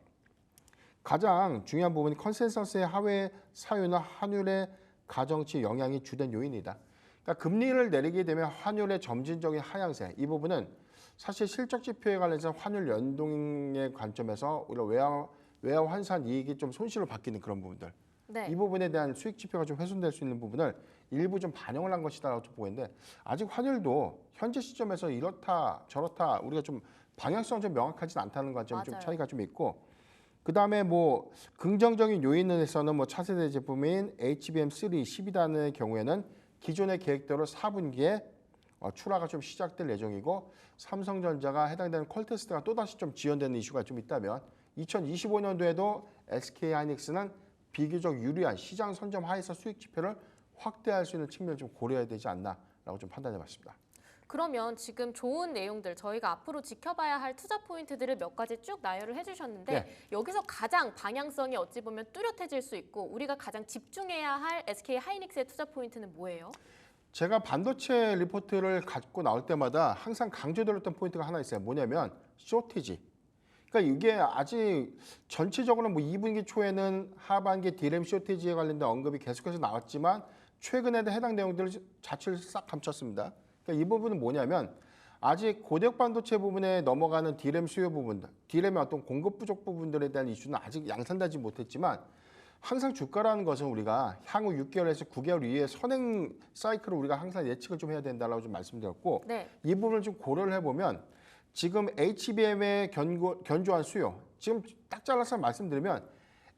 가장 중요한 부분이 컨센서스의 하회 사유나 환율의 가정치 영향이 주된 요인이다. 그러니까 금리를 내리게 되면 환율의 점진적인 하향세, 이 부분은 사실 실적 지표에 관해서 환율 연동의 관점에서 오히려 외화 환산 이익이 좀 손실로 바뀌는 그런 부분들. 네. 이 부분에 대한 수익 지표가 좀 훼손될 수 있는 부분을 일부 좀 반영을 한 것이다라고 좀 보이는데 아직 환율도 현재 시점에서 이렇다 저렇다 우리가 좀 방향성 좀 명확하진 않다는 관점이 좀 맞아요. 차이가 좀 있고, 그 다음에 뭐 긍정적인 요인에서는 뭐 차세대 제품인 HBM3 12단의 경우에는 기존의 계획대로 4분기에 출하가 좀 시작될 예정이고, 삼성전자가 해당되는 퀄테스트가 또다시 좀 지연되는 이슈가 좀 있다면 2025년도에도 SK하이닉스는 비교적 유리한 시장 선점 하에서 수익 지표를 확대할 수 있는 측면을 좀 고려해야 되지 않나라고 좀 판단해봤습니다. 그러면 지금 좋은 내용들 저희가 앞으로 지켜봐야 할 투자 포인트들을 몇 가지 쭉 나열을 해주셨는데 네. 여기서 가장 방향성이 어찌 보면 뚜렷해질 수 있고 우리가 가장 집중해야 할 SK 하이닉스의 투자 포인트는 뭐예요? 제가 반도체 리포트를 갖고 나올 때마다 항상 강조드렸던 포인트가 하나 있어요. 뭐냐면 쇼티지. 그러니까 이게 아직 전체적으로 뭐 2분기 초에는 하반기 디램 쇼티지에 관련된 언급이 계속해서 나왔지만 최근에도 해당 내용들을 자취를 싹 감췄습니다. 그러니까 이 부분은 뭐냐면 아직 고대역 반도체 부분에 넘어가는 디램 수요 부분들, 디램의 어떤 공급 부족 부분들에 대한 이슈는 아직 양산되지 못했지만 항상 주가라는 것은 우리가 향후 6개월에서 9개월 이후의 선행 사이클을 우리가 항상 예측을 좀 해야 된다고 좀 말씀드렸고, 네. 이 부분을 좀 고려를 해보면 지금 HBM의 견조한 수요, 지금 딱 잘라서 말씀드리면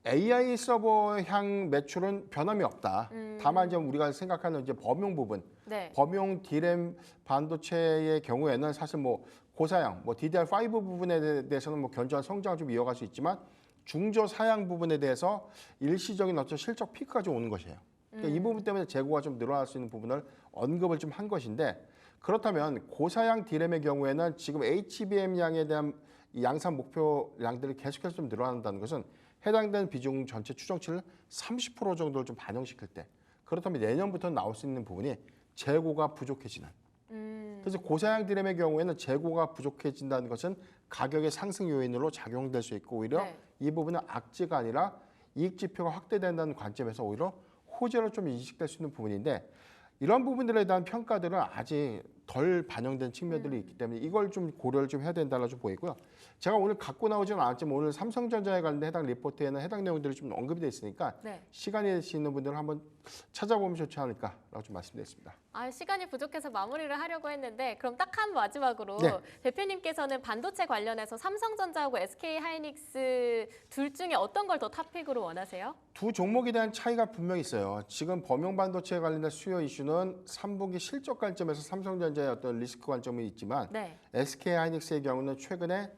AI 서버향 매출은 변함이 없다. 다만 이제 우리가 생각하는 이제 범용 부분, 네. 범용 D램 반도체의 경우에는 사실 뭐 고사양, 뭐 DDR5 부분에 대해서는 뭐 견조한 성장을 좀 이어갈 수 있지만 중저 사양 부분에 대해서 일시적인 어떤 실적 피크가 좀 오는 것이에요. 그러니까 이 부분 때문에 재고가 좀 늘어날 수 있는 부분을 언급을 좀 한 것인데, 그렇다면 고사양 D램의 경우에는 지금 HBM 양에 대한 이 양산 목표량들이 계속해서 좀 늘어난다는 것은 해당되는 비중 전체 추정치를 30% 정도를 좀 반영시킬 때, 그렇다면 내년부터 나올 수 있는 부분이 재고가 부족해지는. 그래서 고사양 D램의 경우에는 재고가 부족해진다는 것은 가격의 상승 요인으로 작용될 수 있고 오히려 네. 이 부분은 악재가 아니라 이익 지표가 확대된다는 관점에서 오히려 호재로 좀 인식될 수 있는 부분인데, 이런 부분들에 대한 평가들은 아직 덜 반영된 측면들이 있기 때문에 이걸 좀 고려를 좀 해야 된다고 좀 보이고요. 제가 오늘 갖고 나오지는 않았지만 오늘 삼성전자에 관련된 해당 리포트에는 해당 내용들이 좀 언급이 되어 있으니까 네. 시간이 되시는 분들은 한번 찾아보면 좋지 않을까라고 좀 말씀드렸습니다. 시간이 부족해서 마무리를 하려고 했는데 그럼 딱 한 마지막으로 네. 대표님께서는 반도체 관련해서 삼성전자하고 SK 하이닉스 둘 중에 어떤 걸 더 탑픽으로 원하세요? 두 종목에 대한 차이가 분명히 있어요. 지금 범용 반도체에 관련된 수요 이슈는 3분기 실적 관점에서 삼성전자의 어떤 리스크 관점이 있지만 네. SK 하이닉스의 경우는 최근에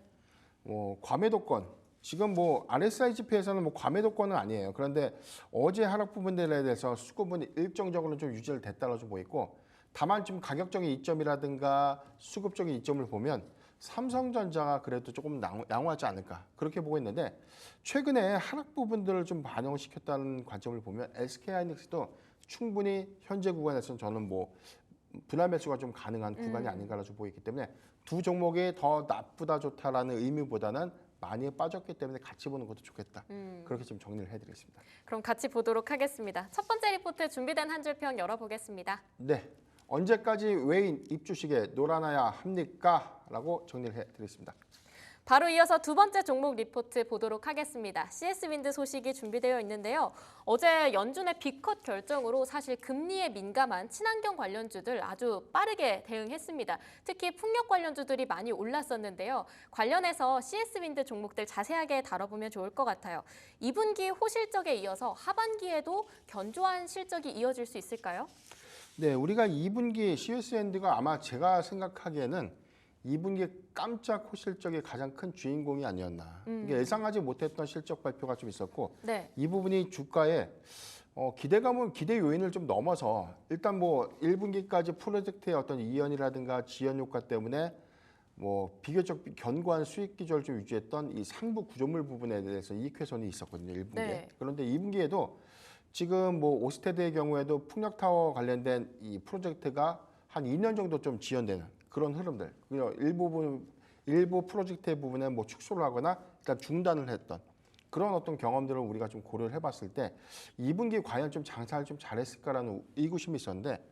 과매도권, 지금 뭐 RSI 지표에서는 뭐 과매도권은 아니에요. 그런데 어제 하락 부분들에 대해서 수급은 일정적으로 좀 유지를 됐다고 좀 보이고, 다만 좀 가격적인 이점이라든가 수급적인 이점을 보면 삼성전자가 그래도 조금 양호하지 않을까 그렇게 보고 있는데, 최근에 하락 부분들을 좀 반영을 시켰다는 관점을 보면 SK 하이닉스도 충분히 현재 구간에서는 저는 뭐 분할 매수가 좀 가능한 구간이 아닌가라 좀 보이기 때문에 두 종목이 더 나쁘다 좋다라는 의미보다는 많이 빠졌기 때문에 같이 보는 것도 좋겠다. 그렇게 좀 정리를 해드리겠습니다. 그럼 같이 보도록 하겠습니다. 첫 번째 리포트 준비된 한 줄 평 열어보겠습니다. 네, 언제까지 외인 입주식에 놀아나야 합니까? 라고 정리를 해드리겠습니다. 바로 이어서 두 번째 종목 리포트 보도록 하겠습니다. CS윈드 소식이 준비되어 있는데요. 어제 연준의 B컷 결정으로 사실 금리에 민감한 친환경 관련주들 아주 빠르게 대응했습니다. 특히 풍력 관련주들이 많이 올랐었는데요. 관련해서 CS윈드 종목들 자세하게 다뤄보면 좋을 것 같아요. 2분기 호실적에 이어서 하반기에도 견조한 실적이 이어질 수 있을까요? 네, 우리가 2분기 CSND가 아마 제가 생각하기에는 2분기 깜짝 호실적의 가장 큰 주인공이 아니었나. 이게 예상하지 못했던 실적 발표가 좀 있었고 네. 이 부분이 주가에 기대 요인을 좀 넘어서 일단 뭐 1분기까지 프로젝트의 어떤 이연이라든가 지연 효과 때문에 뭐 비교적 견고한 수익 기조를 좀 유지했던 이 상부 구조물 부분에 대해서 이익 훼손이 있었거든요. 1분기에. 네. 그런데 2분기에도 지금 뭐 오스테드의 경우에도 풍력타워 관련된 이 프로젝트가 한 2년 정도 좀 지연되는 그런 흐름들. 일부 프로젝트의 부분에 뭐 축소를 하거나 일단 중단을 했던 그런 어떤 경험들을 우리가 좀 고려를 해봤을 때 2분기 과연 좀 장사를 좀 잘했을까라는 의구심이 있었는데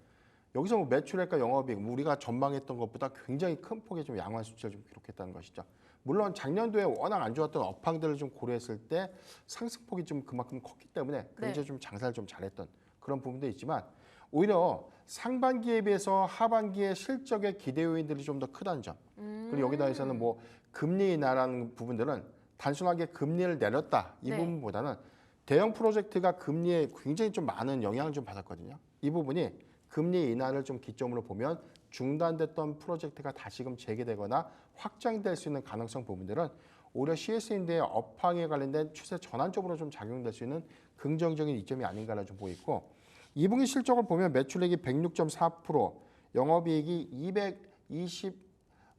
여기서 뭐 매출액과 영업이익 우리가 전망했던 것보다 굉장히 큰 폭의 좀 양호한 수치를 좀 기록했다는 것이죠. 물론 작년도에 워낙 안 좋았던 업황들을 좀 고려했을 때 상승폭이 좀 그만큼 컸기 때문에 굉장히 좀 장사를 좀 잘했던 그런 부분도 있지만 오히려 상반기에 비해서 하반기의 실적의 기대 요인들이 좀 더 크다는 점. 그리고 여기다 해서는 뭐 금리 인하라는 부분들은 단순하게 금리를 내렸다 이 네. 부분보다는 대형 프로젝트가 금리에 굉장히 좀 많은 영향을 좀 받았거든요. 이 부분이 금리 인하를 좀 기점으로 보면 중단됐던 프로젝트가 다시금 재개되거나 확장될 수 있는 가능성 부분들은 오히려 CS인데의 업황에 관련된 추세 전환적으로 좀 작용될 수 있는 긍정적인 이점이 아닌가라 좀 보이고 2분기 실적을 보면 매출액이 106.4%, 영업이익이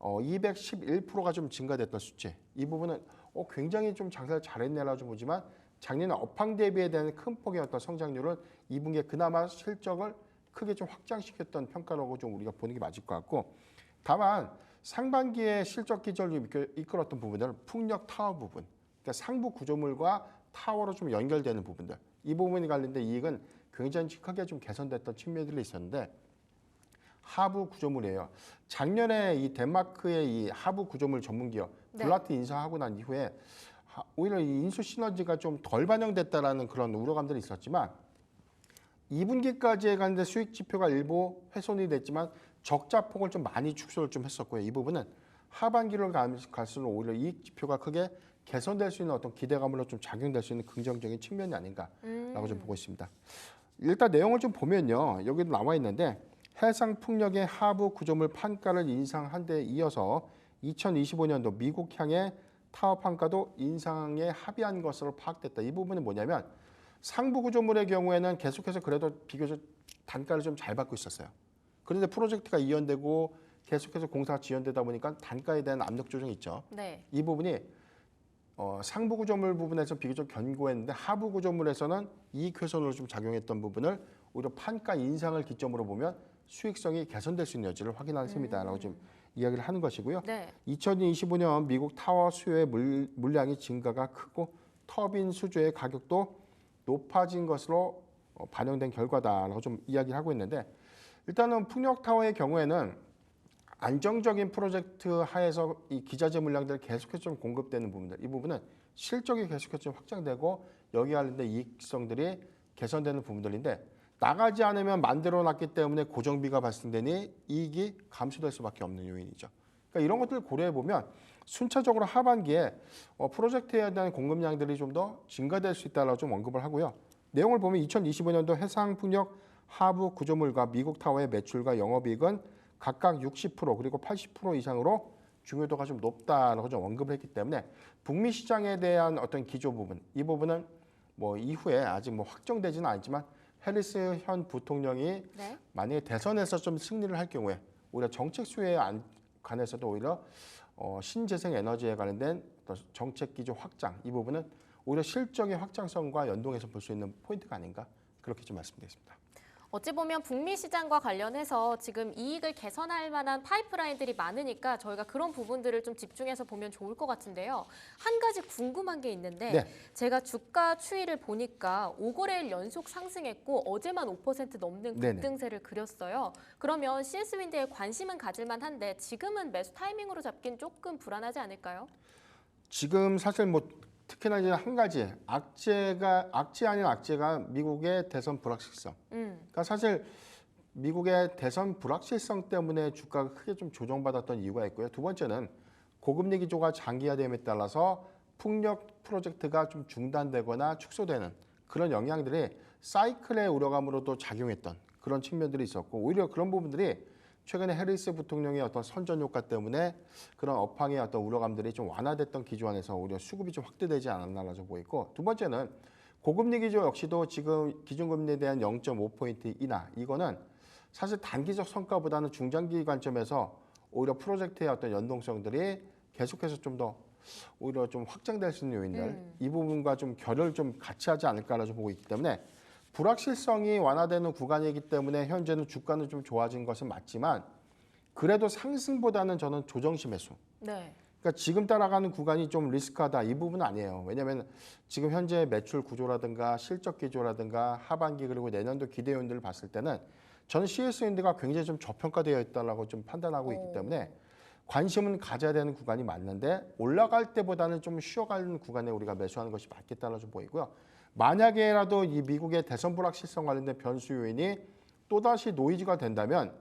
211%가 좀 증가됐던 수치. 이 부분은 굉장히 좀 장사를 잘했네라 좀 보지만 작년 업황 대비에 대한 큰 폭의 어떤 성장률은 2분기에 그나마 실적을 크게 좀 확장시켰던 평가라고 좀 우리가 보는 게 맞을 것 같고 다만 상반기에 실적 기조를 이끌었던 부분들은 풍력 타워 부분, 그러니까 상부 구조물과 타워로 좀 연결되는 부분들 이 부분이 관련된 이익은 굉장히 크게 좀 개선됐던 측면들이 있었는데 하부 구조물이에요. 작년에 이 덴마크의 이 하부 구조물 전문 기업 블라트 인수하고 난 이후에 오히려 이 인수 시너지가 좀 덜 반영됐다라는 그런 우려감들이 있었지만 2분기까지에 관련된 수익 지표가 일부 훼손이 됐지만 적자 폭을 좀 많이 축소를 좀 했었고요. 이 부분은 하반기로 갈수록 오히려 이익 지표가 크게 개선될 수 있는 어떤 기대감으로 좀 작용될 수 있는 긍정적인 측면이 아닌가라고 좀 보고 있습니다. 일단 내용을 좀 보면요. 여기도 나와 있는데 해상풍력의 하부 구조물 판가를 인상한 데 이어서 2025년도 미국향의 타워 판가도 인상에 합의한 것으로 파악됐다. 이 부분은 뭐냐면 상부 구조물의 경우에는 계속해서 그래도 비교적 단가를 좀 잘 받고 있었어요. 그런데 프로젝트가 이연되고 계속해서 공사가 지연되다 보니까 단가에 대한 압력 조정이 있죠. 네. 이 부분이 상부 구조물 부분에서 비교적 견고했는데 하부 구조물에서는 이익 훼손으로 좀 작용했던 부분을 오히려 판가 인상을 기점으로 보면 수익성이 개선될 수 있는 여지를 확인하는 셈이다라고 좀 이야기를 하는 것이고요. 네. 2025년 미국 타워 수요의 물량이 증가가 크고 터빈 수주의 가격도 높아진 것으로 반영된 결과다라고 좀 이야기를 하고 있는데 일단은 풍력 타워의 경우에는 안정적인 프로젝트 하에서 이 기자재 물량들이 계속해서 좀 공급되는 부분들 이 부분은 실적이 계속해서 좀 확장되고 여기 관련된 이익성들이 개선되는 부분들인데 나가지 않으면 만들어놨기 때문에 고정비가 발생되니 이익이 감소될 수밖에 없는 요인이죠. 그러니까 이런 것들을 고려해 보면 순차적으로 하반기에 프로젝트에 대한 공급량들이 좀 더 증가될 수 있다라고 좀 언급을 하고요. 내용을 보면 2025년도 해상풍력 하부 구조물과 미국 타워의 매출과 영업이익은 각각 60% 그리고 80% 이상으로 중요도가 좀 높다라고 좀 언급을 했기 때문에 북미 시장에 대한 어떤 기조 부분 이 부분은 뭐 이후에 아직 뭐 확정되지는 않지만 해리스 현 부통령이 네. 만약에 대선에서 좀 승리를 할 경우에 오히려 정책 수혜에 관해서도 오히려 신재생 에너지에 관련된 어떤 정책 기조 확장 이 부분은 오히려 실적의 확장성과 연동해서 볼 수 있는 포인트가 아닌가 그렇게 좀 말씀드리겠습니다. 어찌 보면 북미 시장과 관련해서 지금 이익을 개선할 만한 파이프라인들이 많으니까 저희가 그런 부분들을 좀 집중해서 보면 좋을 것 같은데요. 한 가지 궁금한 게 있는데 네. 제가 주가 추이를 보니까 5거래일 연속 상승했고 어제만 5% 넘는 네네. 급등세를 그렸어요. 그러면 CS윈드에 관심은 가질만 한데 지금은 매수 타이밍으로 잡긴 조금 불안하지 않을까요? 지금 사실 뭐 특히나 이제 한 가지 악재 아닌 악재가 미국의 대선 불확실성. 그러니까 사실 미국의 대선 불확실성 때문에 주가가 크게 좀 조정받았던 이유가 있고요. 두 번째는 고금리 기조가 장기화됨에 따라서 풍력 프로젝트가 좀 중단되거나 축소되는 그런 영향들이 사이클의 우려감으로도 작용했던 그런 측면들이 있었고 오히려 그런 부분들이 최근에 해리스 부통령의 어떤 선전 효과 때문에 그런 업황의 어떤 우려감들이 좀 완화됐던 기조 안에서 오히려 수급이 좀 확대되지 않았나라고 보이고 두 번째는 고금리 기조 역시도 지금 기준금리에 대한 0.5포인트 인하 이거는 사실 단기적 성과보다는 중장기 관점에서 오히려 프로젝트의 어떤 연동성들이 계속해서 좀 더 오히려 좀 확장될 수 있는 요인들 이 부분과 좀 결을 좀 같이 하지 않을까라고 보고 있기 때문에 불확실성이 완화되는 구간이기 때문에 현재는 주가는 좀 좋아진 것은 맞지만 그래도 상승보다는 저는 조정시 매수. 네. 그러니까 지금 따라가는 구간이 좀 리스크하다 이 부분은 아니에요. 왜냐하면 지금 현재 매출 구조라든가 실적 기조라든가 하반기 그리고 내년도 기대 요인들을 봤을 때는 저는 CS윈드가 굉장히 좀 저평가되어 있다라고 좀 판단하고 있기 때문에 관심은 가져야 되는 구간이 맞는데 올라갈 때보다는 좀 쉬어가는 구간에 우리가 매수하는 것이 맞겠다라고 좀 보이고요. 만약에라도 이 미국의 대선 불확실성 관련된 변수 요인이 또다시 노이즈가 된다면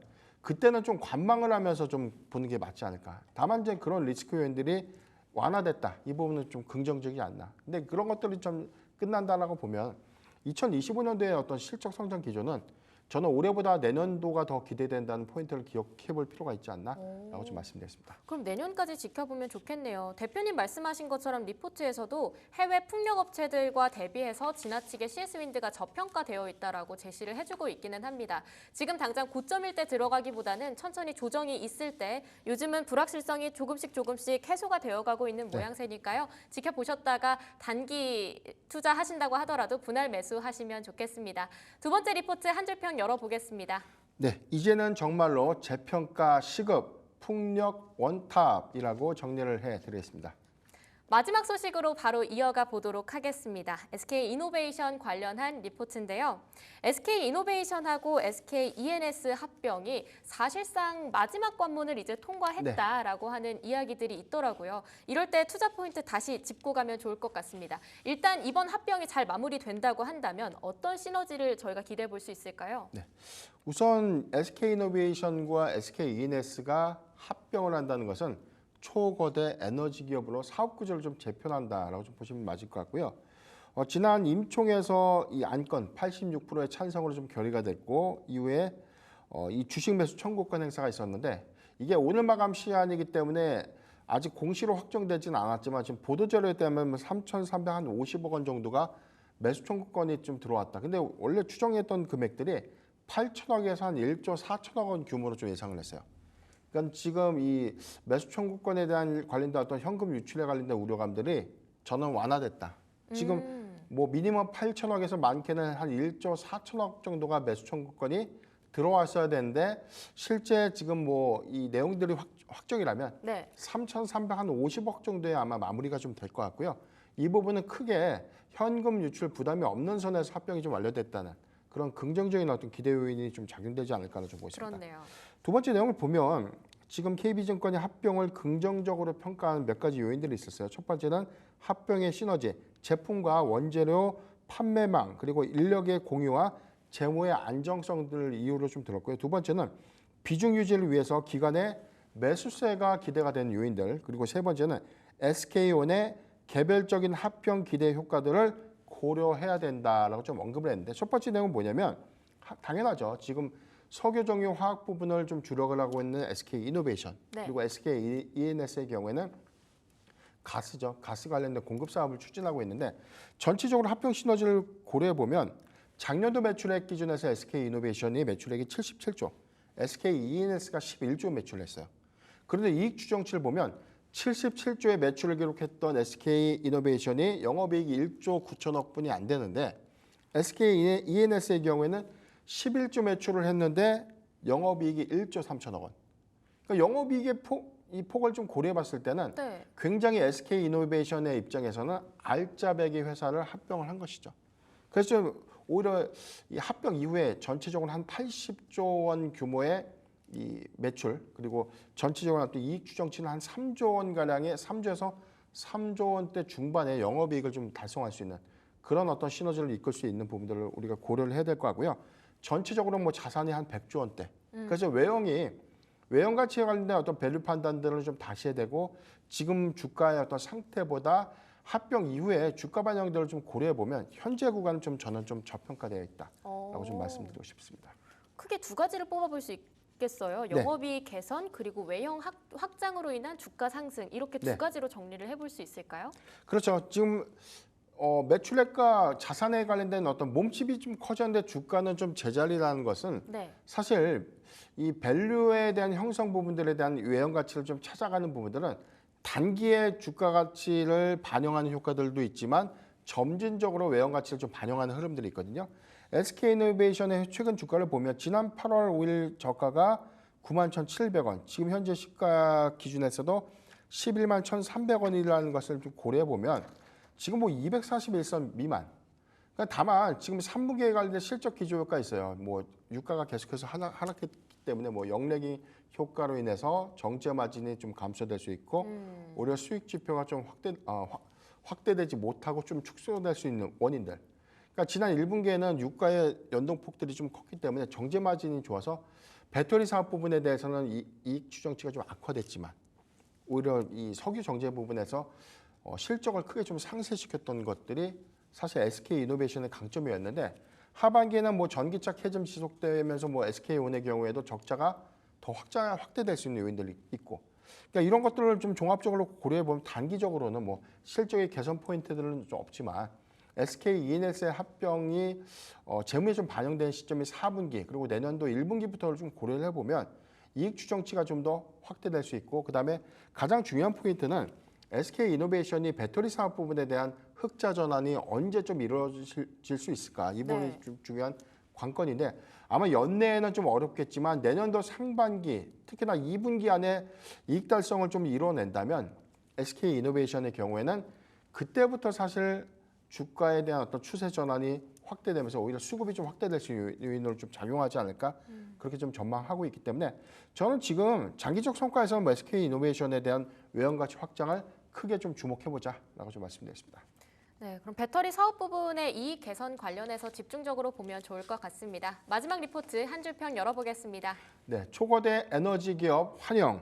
그때는 좀 관망을 하면서 좀 보는 게 맞지 않을까. 다만 이제 그런 리스크 요인들이 완화됐다. 이 부분은 좀 긍정적이지 않나. 근데 그런 것들이 좀 끝난다라고 보면 2025년도의 어떤 실적 성장 기조는 저는 올해보다 내년도가 더 기대된다는 포인트를 기억해 볼 필요가 있지 않나라고 좀 말씀드렸습니다. 그럼 내년까지 지켜보면 좋겠네요. 대표님 말씀하신 것처럼 리포트에서도 해외 풍력업체들과 대비해서 지나치게 CS윈드가 저평가되어 있다라고 제시를 해주고 있기는 합니다. 지금 당장 고점일 때 들어가기보다는 천천히 조정이 있을 때 요즘은 불확실성이 조금씩 해소가 되어가고 있는 모양새니까요. 지켜보셨다가 단기 투자하신다고 하더라도 분할 매수하시면 좋겠습니다. 두 번째 리포트 한 줄 평 열어보겠습니다. 네, 이제는 정말로 재평가 시급 풍력 원탑이라고 정리를 해드리겠습니다. 마지막 소식으로 바로 이어가 보도록 하겠습니다. SK이노베이션 관련한 리포트인데요. SK이노베이션하고 SKENS 합병이 사실상 마지막 관문을 이제 통과했다라고 하는 이야기들이 있더라고요. 이럴 때 투자 포인트 다시 짚고 가면 좋을 것 같습니다. 일단 이번 합병이 잘 마무리된다고 한다면 어떤 시너지를 저희가 기대해 볼 수 있을까요? 네, 우선 SK이노베이션과 SKENS가 합병을 한다는 것은 초거대 에너지 기업으로 사업 구조를 좀 재편한다라고 좀 보시면 맞을 것 같고요. 지난 임총에서 이 안건 86%의 찬성으로 좀 결의가 됐고 이후에 이 주식 매수 청구권 행사가 있었는데 이게 오늘 마감 시한이기 때문에 아직 공시로 확정되지는 않았지만 지금 보도 자료에 따르면 3,350억 원 정도가 매수 청구권이 좀 들어왔다. 근데 원래 추정했던 금액들이 8천억에서 한 1조 4천억 원 규모로 좀 예상을 했어요. 그러니까 지금 이 매수 청구권에 대한 관련된 어떤 현금 유출에 관련된 우려감들이 저는 완화됐다. 지금 뭐 미니멈 8천억에서 많게는 한 1조 4천억 정도가 매수 청구권이 들어왔어야 되는데 실제 지금 뭐 이 내용들이 확정이라면 네. 3,350억 정도에 아마 마무리가 좀 될 것 같고요. 이 부분은 크게 현금 유출 부담이 없는 선에서 합병이 좀 완료됐다는 그런 긍정적인 어떤 기대 요인이 좀 작용되지 않을까라고 좀 보겠습니다. 그렇네요. 두 번째 내용을 보면 지금 KB증권이 합병을 긍정적으로 평가하는 몇 가지 요인들이 있었어요. 첫 번째는 합병의 시너지, 제품과 원재료 판매망 그리고 인력의 공유와 재무의 안정성들을 이유로 좀 들었고요. 두 번째는 비중 유지를 위해서 기관의 매수세가 기대가 되는 요인들 그리고 세 번째는 SK온의 개별적인 합병 기대 효과들을 고려해야 된다라고 좀 언급을 했는데 첫 번째 내용은 뭐냐면 당연하죠. 지금 석유정유 화학 부분을 좀 주력을 하고 있는 SK이노베이션 네. 그리고 SKENS의 경우에는 가스죠. 가스 관련된 공급 사업을 추진하고 있는데 전체적으로 합병 시너지를 고려해 보면 작년도 매출액 기준에서 SK이노베이션이 매출액이 77조, SKENS가 11조 매출했어요. 그런데 이익 추정치를 보면 77조의 매출을 기록했던 SK이노베이션이 영업이익이 1조 9천억 분이 안 되는데 SKENS의 경우에는 11조 매출을 했는데 영업이익이 1조 3천억 원. 그러니까 영업이익의 이 폭을 좀 고려해 봤을 때는 네. 굉장히 SK이노베이션의 입장에서는 알짜배기 회사를 합병을 한 것이죠. 그래서 좀 오히려 이 합병 이후에 전체적으로 한 80조 원 규모의 이 매출 그리고 전체적으로 또 이익 추정치는 한 3조 원 가량의 3조에서 3조 원대 중반의 영업이익을 좀 달성할 수 있는 그런 어떤 시너지를 이끌 수 있는 부분들을 우리가 고려를 해야 될 것 같고요. 전체적으로 뭐 자산이 한 100조 원대. 그래서 외형 가치에 관련된 어떤 밸류 판단들을 좀 다시 해야 되고 지금 주가의 어떤 상태보다 합병 이후에 주가 반영들을 좀 고려해 보면 현재 구간은 좀 저는 좀 저평가되어 있다라고 좀 말씀드리고 싶습니다. 크게 두 가지를 뽑아볼 수 있겠어요. 네. 영업이익 개선 그리고 외형 확장으로 인한 주가 상승 이렇게 두 네. 가지로 정리를 해볼 수 있을까요? 그렇죠. 지금 매출액과 자산에 관련된 어떤 몸집이 좀 커졌는데 주가는 좀 제자리라는 것은 네. 사실 이 밸류에 대한 형성 부분들에 대한 외형 가치를 좀 찾아가는 부분들은 단기의 주가 가치를 반영하는 효과들도 있지만 점진적으로 외형 가치를 좀 반영하는 흐름들이 있거든요. SK이노베이션의 최근 주가를 보면 지난 8월 5일 저가가 91,700원, 지금 현재 시가 기준에서도 111,300원이라는 것을 좀 고려해 보면 지금 뭐 241선 미만. 그러니까 다만 지금 3분기에 관련된 실적 기조 효과가 있어요. 뭐 유가가 계속해서 하락했기 때문에 뭐 영래기 효과로 인해서 정제 마진이 좀 감소될 수 있고 오히려 수익 지표가 좀 확대되지 못하고 좀 축소될 수 있는 원인들. 그러니까 지난 1분기에는 유가의 연동폭들이 좀 컸기 때문에 정제 마진이 좋아서 배터리 사업 부분에 대해서는 이익 추정치가 좀 악화됐지만 오히려 이 석유 정제 부분에서 실적을 크게 좀 상쇄시켰던 것들이 사실 SK이노베이션의 강점이었는데 하반기에는 뭐 전기차 캐즘 지속되면서 뭐 SK온의 경우에도 적자가 더 확대될 수 있는 요인들이 있고 그러니까 이런 것들을 좀 종합적으로 고려해 보면 단기적으로는 뭐 실적의 개선 포인트들은 좀 없지만 SK E&S의 합병이 재무에 좀 반영된 시점이 4분기 그리고 내년도 1분기부터를 좀 고려를 해보면 이익 추정치가 좀 더 확대될 수 있고 그다음에 가장 중요한 포인트는 SK이노베이션이 배터리 사업 부분에 대한 흑자 전환이 언제 좀 이루어질 수 있을까 이 부분이 네. 좀 중요한 관건인데 아마 연내에는 좀 어렵겠지만 내년도 상반기 특히나 2분기 안에 이익 달성을 좀 이뤄낸다면 SK이노베이션의 경우에는 그때부터 사실 주가에 대한 어떤 추세 전환이 확대되면서 오히려 수급이 좀 확대될 수 있는 요인으로 좀 작용하지 않을까 그렇게 좀 전망하고 있기 때문에 저는 지금 장기적 성과에서는 뭐 SK이노베이션에 대한 외형 가치 확장을 크게 좀 주목해보자라고 좀 말씀드렸습니다. 네, 그럼 배터리 사업 부분의 이익 개선 관련해서 집중적으로 보면 좋을 것 같습니다. 마지막 리포트 한 줄 평 열어보겠습니다. 네, 초거대 에너지 기업 환영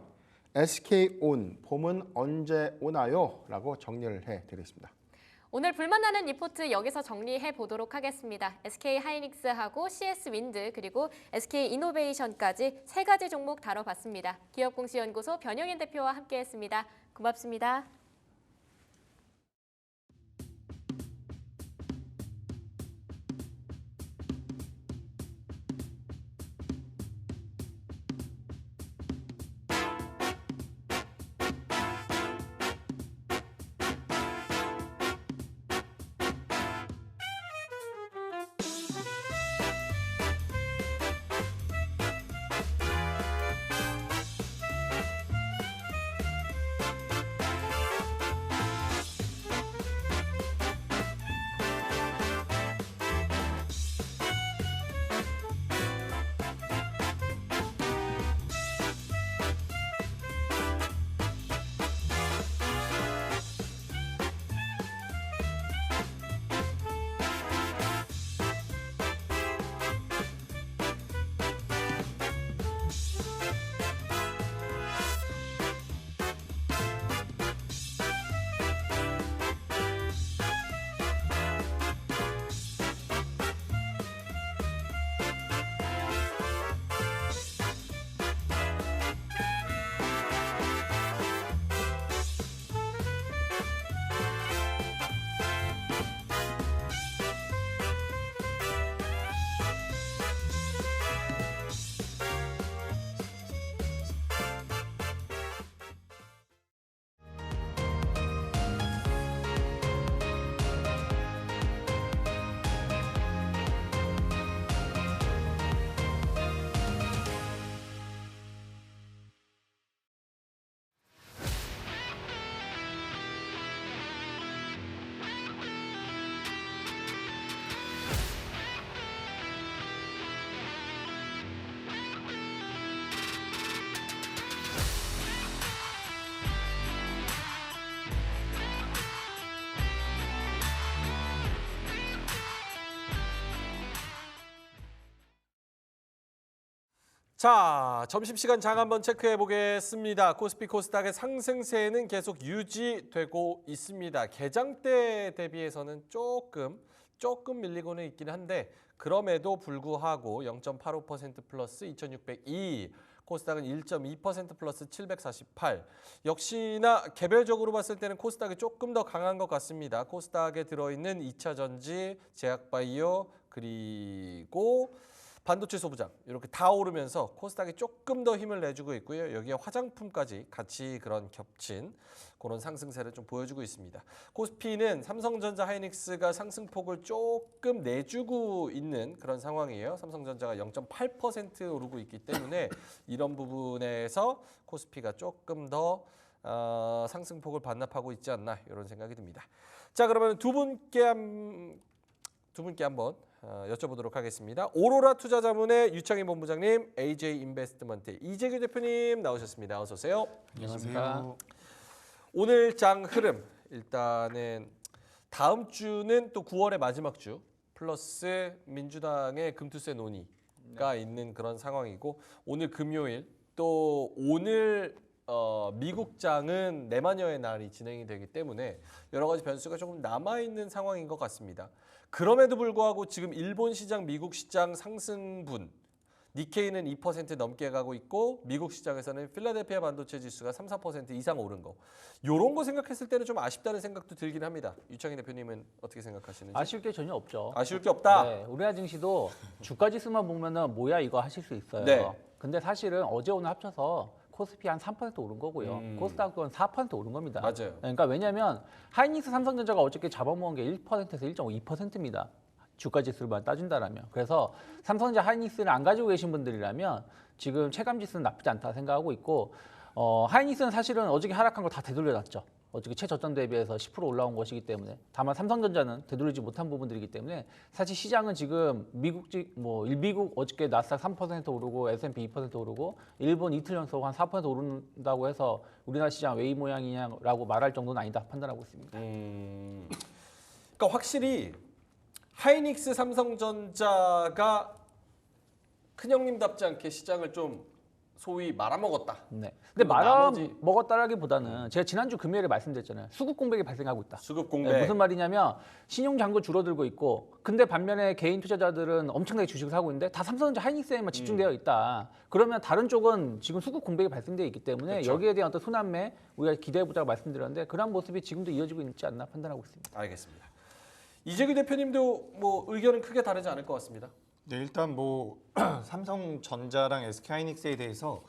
SK온 봄은 언제 오나요? 라고 정리를 해드리겠습니다. 오늘 불만나는 리포트 여기서 정리해 보도록 하겠습니다. SK하이닉스하고 CS윈드 그리고 SK이노베이션까지 세 가지 종목 다뤄봤습니다. 기업공시연구소 변영인 대표와 함께했습니다. 고맙습니다. 자, 점심시간 장 한번 체크해 보겠습니다. 코스피 코스닥의 상승세는 계속 유지되고 있습니다. 개장때 대비해서는 조금 밀리고는 있긴 한데 그럼에도 불구하고 0.85% 플러스 2602, 코스닥은 1.2% 플러스 748. 역시나 개별적으로 봤을 때는 코스닥이 조금 더 강한 것 같습니다. 코스닥에 들어있는 2차 전지, 제약바이오, 그리고 반도체 소부장 이렇게 다 오르면서 코스닥이 조금 더 힘을 내주고 있고요. 여기에 화장품까지 같이 그런 겹친 그런 상승세를 좀 보여주고 있습니다. 코스피는 삼성전자 하이닉스가 상승폭을 조금 내주고 있는 그런 상황이에요. 삼성전자가 0.8% 오르고 있기 때문에 이런 부분에서 코스피가 조금 더 상승폭을 반납하고 있지 않나 이런 생각이 듭니다. 자, 그러면 두 분께 한번 여쭤보도록 하겠습니다. 오로라 투자자문의 유창희 본부장님, AJ 인베스트먼트 이재규 대표님 나오셨습니다. 어서 오세요. 안녕하십니까. 오늘 장 흐름 일단은 다음 주는 또 9월의 마지막 주 플러스 민주당의 금투세 논의가 있는 그런 상황이고 오늘 금요일 또 오늘 미국장은 내마녀의 날이 진행이 되기 때문에 여러 가지 변수가 조금 남아있는 상황인 것 같습니다. 그럼에도 불구하고 지금 일본 시장, 미국 시장 상승분 니케이는 2% 넘게 가고 있고 미국 시장에서는 필라델피아 반도체 지수가 3, 4% 이상 오른 거. 이런 거 생각했을 때는 좀 아쉽다는 생각도 들긴 합니다. 유창희 대표님은 어떻게 생각하시는지? 아쉬울 게 전혀 없죠. 아쉬울 게 없다. 네, 우리나라 증시도 주가 지수만 보면은 뭐야 이거 하실 수 있어요. 네. 근데 사실은 어제 오늘 합쳐서 코스피 한 3% 오른 거고요. 코스닥은 4% 오른 겁니다. 맞아요. 그러니까 왜냐하면 하이닉스 삼성전자가 어저께 잡아먹은 게 1%에서 1.2%입니다. 주가 지수만 따진다라면. 그래서 삼성전자 하이닉스를 안 가지고 계신 분들이라면 지금 체감 지수는 나쁘지 않다 생각하고 있고 하이닉스는 사실은 어저께 하락한 거 다 되돌려놨죠. 어저께 최저점 대비해서 10% 올라온 것이기 때문에 다만 삼성전자는 되돌리지 못한 부분들이기 때문에 사실 시장은 지금 미국 어저께 나스닥 3% 오르고 S&P 2% 오르고 일본 이틀 연속 한 4% 오른다고 해서 우리나라 시장 왜 이 모양이냐라고 말할 정도는 아니다 판단하고 있습니다. 그러니까 확실히 하이닉스 삼성전자가 큰형님답지 않게 시장을 좀 소위 말아먹었다. 네. 그리고 근데 나머지- 먹었다라기보다는 제가 지난주 금요일에 말씀드렸잖아요. 수급 공백이 발생하고 있다. 수급 공백. 네, 무슨 말이냐면 신용 잔고 줄어들고 있고 근데 반면에 개인 투자자들은 엄청나게 주식을 사고 있는데 다 삼성전자 하이닉스에만 집중되어 있다. 그러면 다른 쪽은 지금 수급 공백이 발생되어 있기 때문에 그렇죠. 여기에 대한 어떤 순환매 우리가 기대해보자고 말씀드렸는데 그런 모습이 지금도 이어지고 있지 않나 판단하고 있습니다. 알겠습니다. 이재규 대표님도 뭐 의견은 크게 다르지 않을 것 같습니다. 네, 일단 뭐 삼성전자랑 SK하이닉스에 대해서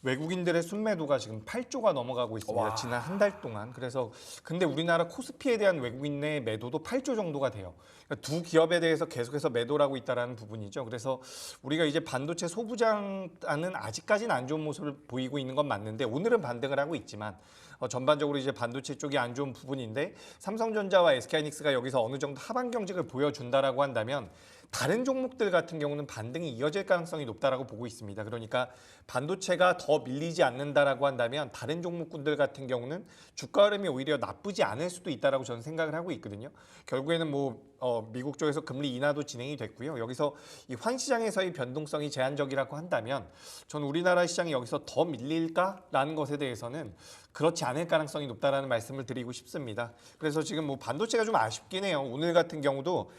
외국인들의 순매도가 지금 8조가 넘어가고 있습니다. 와. 지난 한 달 동안. 그래서 근데 우리나라 코스피에 대한 외국인의 매도도 8조 정도가 돼요. 그러니까 두 기업에 대해서 계속해서 매도를 하고 있다라는 부분이죠. 그래서 우리가 이제 반도체 소부장은 아직까지는 안 좋은 모습을 보이고 있는 건 맞는데 오늘은 반등을 하고 있지만 전반적으로 이제 반도체 쪽이 안 좋은 부분인데 삼성전자와 SK하이닉스가 여기서 어느 정도 하반 경직을 보여준다라고 한다면 다른 종목들 같은 경우는 반등이 이어질 가능성이 높다라고 보고 있습니다. 그러니까 반도체가 더 밀리지 않는다라고 한다면 다른 종목군들 같은 경우는 주가 흐름이 오히려 나쁘지 않을 수도 있다라고 저는 생각을 하고 있거든요. 결국에는 미국 쪽에서 금리 인하도 진행이 됐고요. 여기서 이 환시장에서의 변동성이 제한적이라고 한다면 저는 우리나라 시장이 여기서 더 밀릴까라는 것에 대해서는 그렇지 않을 가능성이 높다라는 말씀을 드리고 싶습니다. 그래서 지금 반도체가 좀 아쉽긴 해요. 오늘 같은 경우도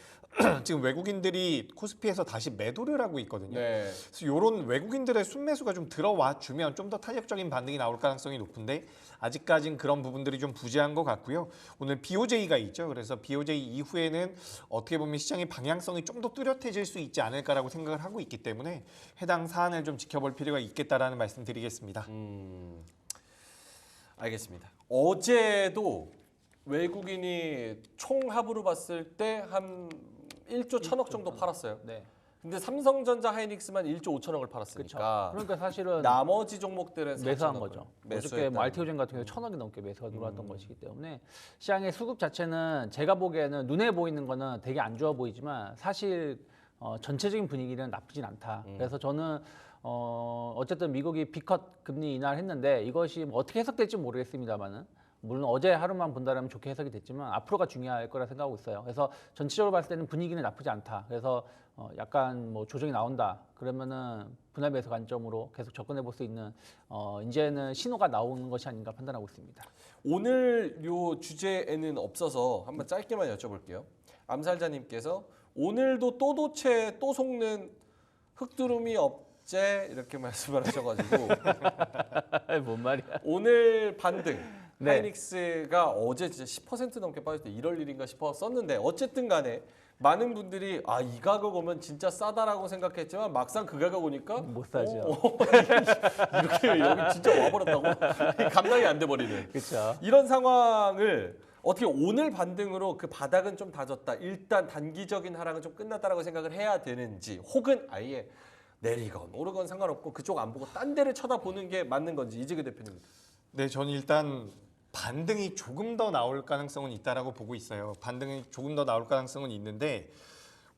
지금 외국인들이 코스피에서 다시 매도를 하고 있거든요. 네. 그래서 이런 외국인들의 순매수가 좀 들어와 주면 좀 더 탄력적인 반등이 나올 가능성이 높은데 아직까지는 그런 부분들이 좀 부재한 것 같고요. 오늘 BOJ가 있죠. 그래서 BOJ 이후에는 어떻게 보면 시장의 방향성이 좀 더 뚜렷해질 수 있지 않을까라고 생각을 하고 있기 때문에 해당 사안을 좀 지켜볼 필요가 있겠다라는 말씀 드리겠습니다. 알겠습니다. 어제도 외국인이 총 합으로 봤을 때 한 1조 1천억 정도 팔았어요. 네. 근데 삼성전자 하이닉스만 1조 5천억을 그렇죠. 팔았으니까 그러니까 사실은 나머지 종목들은 매수한 4천억을 거죠. 어저께 매수했다는 알티오젠 같은 경우 1,000억이 넘게 매수가 들어왔던 것이기 때문에 시장의 수급 자체는 제가 보기에는 눈에 보이는 거는 되게 안 좋아 보이지만 사실 전체적인 분위기는 나쁘진 않다. 그래서 저는 어쨌든 미국이 B컷 금리 인하를 했는데 이것이 어떻게 해석될지 모르겠습니다만은 물론 어제 하루만 본다면 좋게 해석이 됐지만 앞으로가 중요할 거라 생각하고 있어요. 그래서 전체적으로 봤을 때는 분위기는 나쁘지 않다. 그래서 약간 뭐 조정이 나온다. 그러면은 분할 매수 관점으로 계속 접근해 볼 수 있는 이제는 신호가 나오는 것이 아닌가 판단하고 있습니다. 오늘 요 주제에는 없어서 한번 짧게만 여쭤볼게요. 암살자님께서 오늘도 또 도체 또 속는 흑두름이 없제 이렇게 말씀을 하셔가지고 뭔 말이야? 오늘 반등 네. 하이닉스가 어제 진짜 10% 넘게 빠질 때 이럴 일인가 싶었었는데 어쨌든 간에 많은 분들이 이 가격 오면 진짜 싸다라고 생각했지만 막상 그 가격 오니까 못 사죠. 이렇게 여기 진짜 와버렸다고 감당이 안 돼 버리는 그렇죠. 이런 상황을 어떻게 오늘 반등으로 그 바닥은 좀 다졌다. 일단 단기적인 하락은 좀 끝났다라고 생각을 해야 되는지 혹은 아예 내리건 오르건 상관없고 그쪽 안 보고 딴 데를 쳐다보는 게 맞는 건지 이재규 대표님. 네, 저는 일단 반등이 조금 더 나올 가능성은 있다라고 보고 있어요. 반등이 조금 더 나올 가능성은 있는데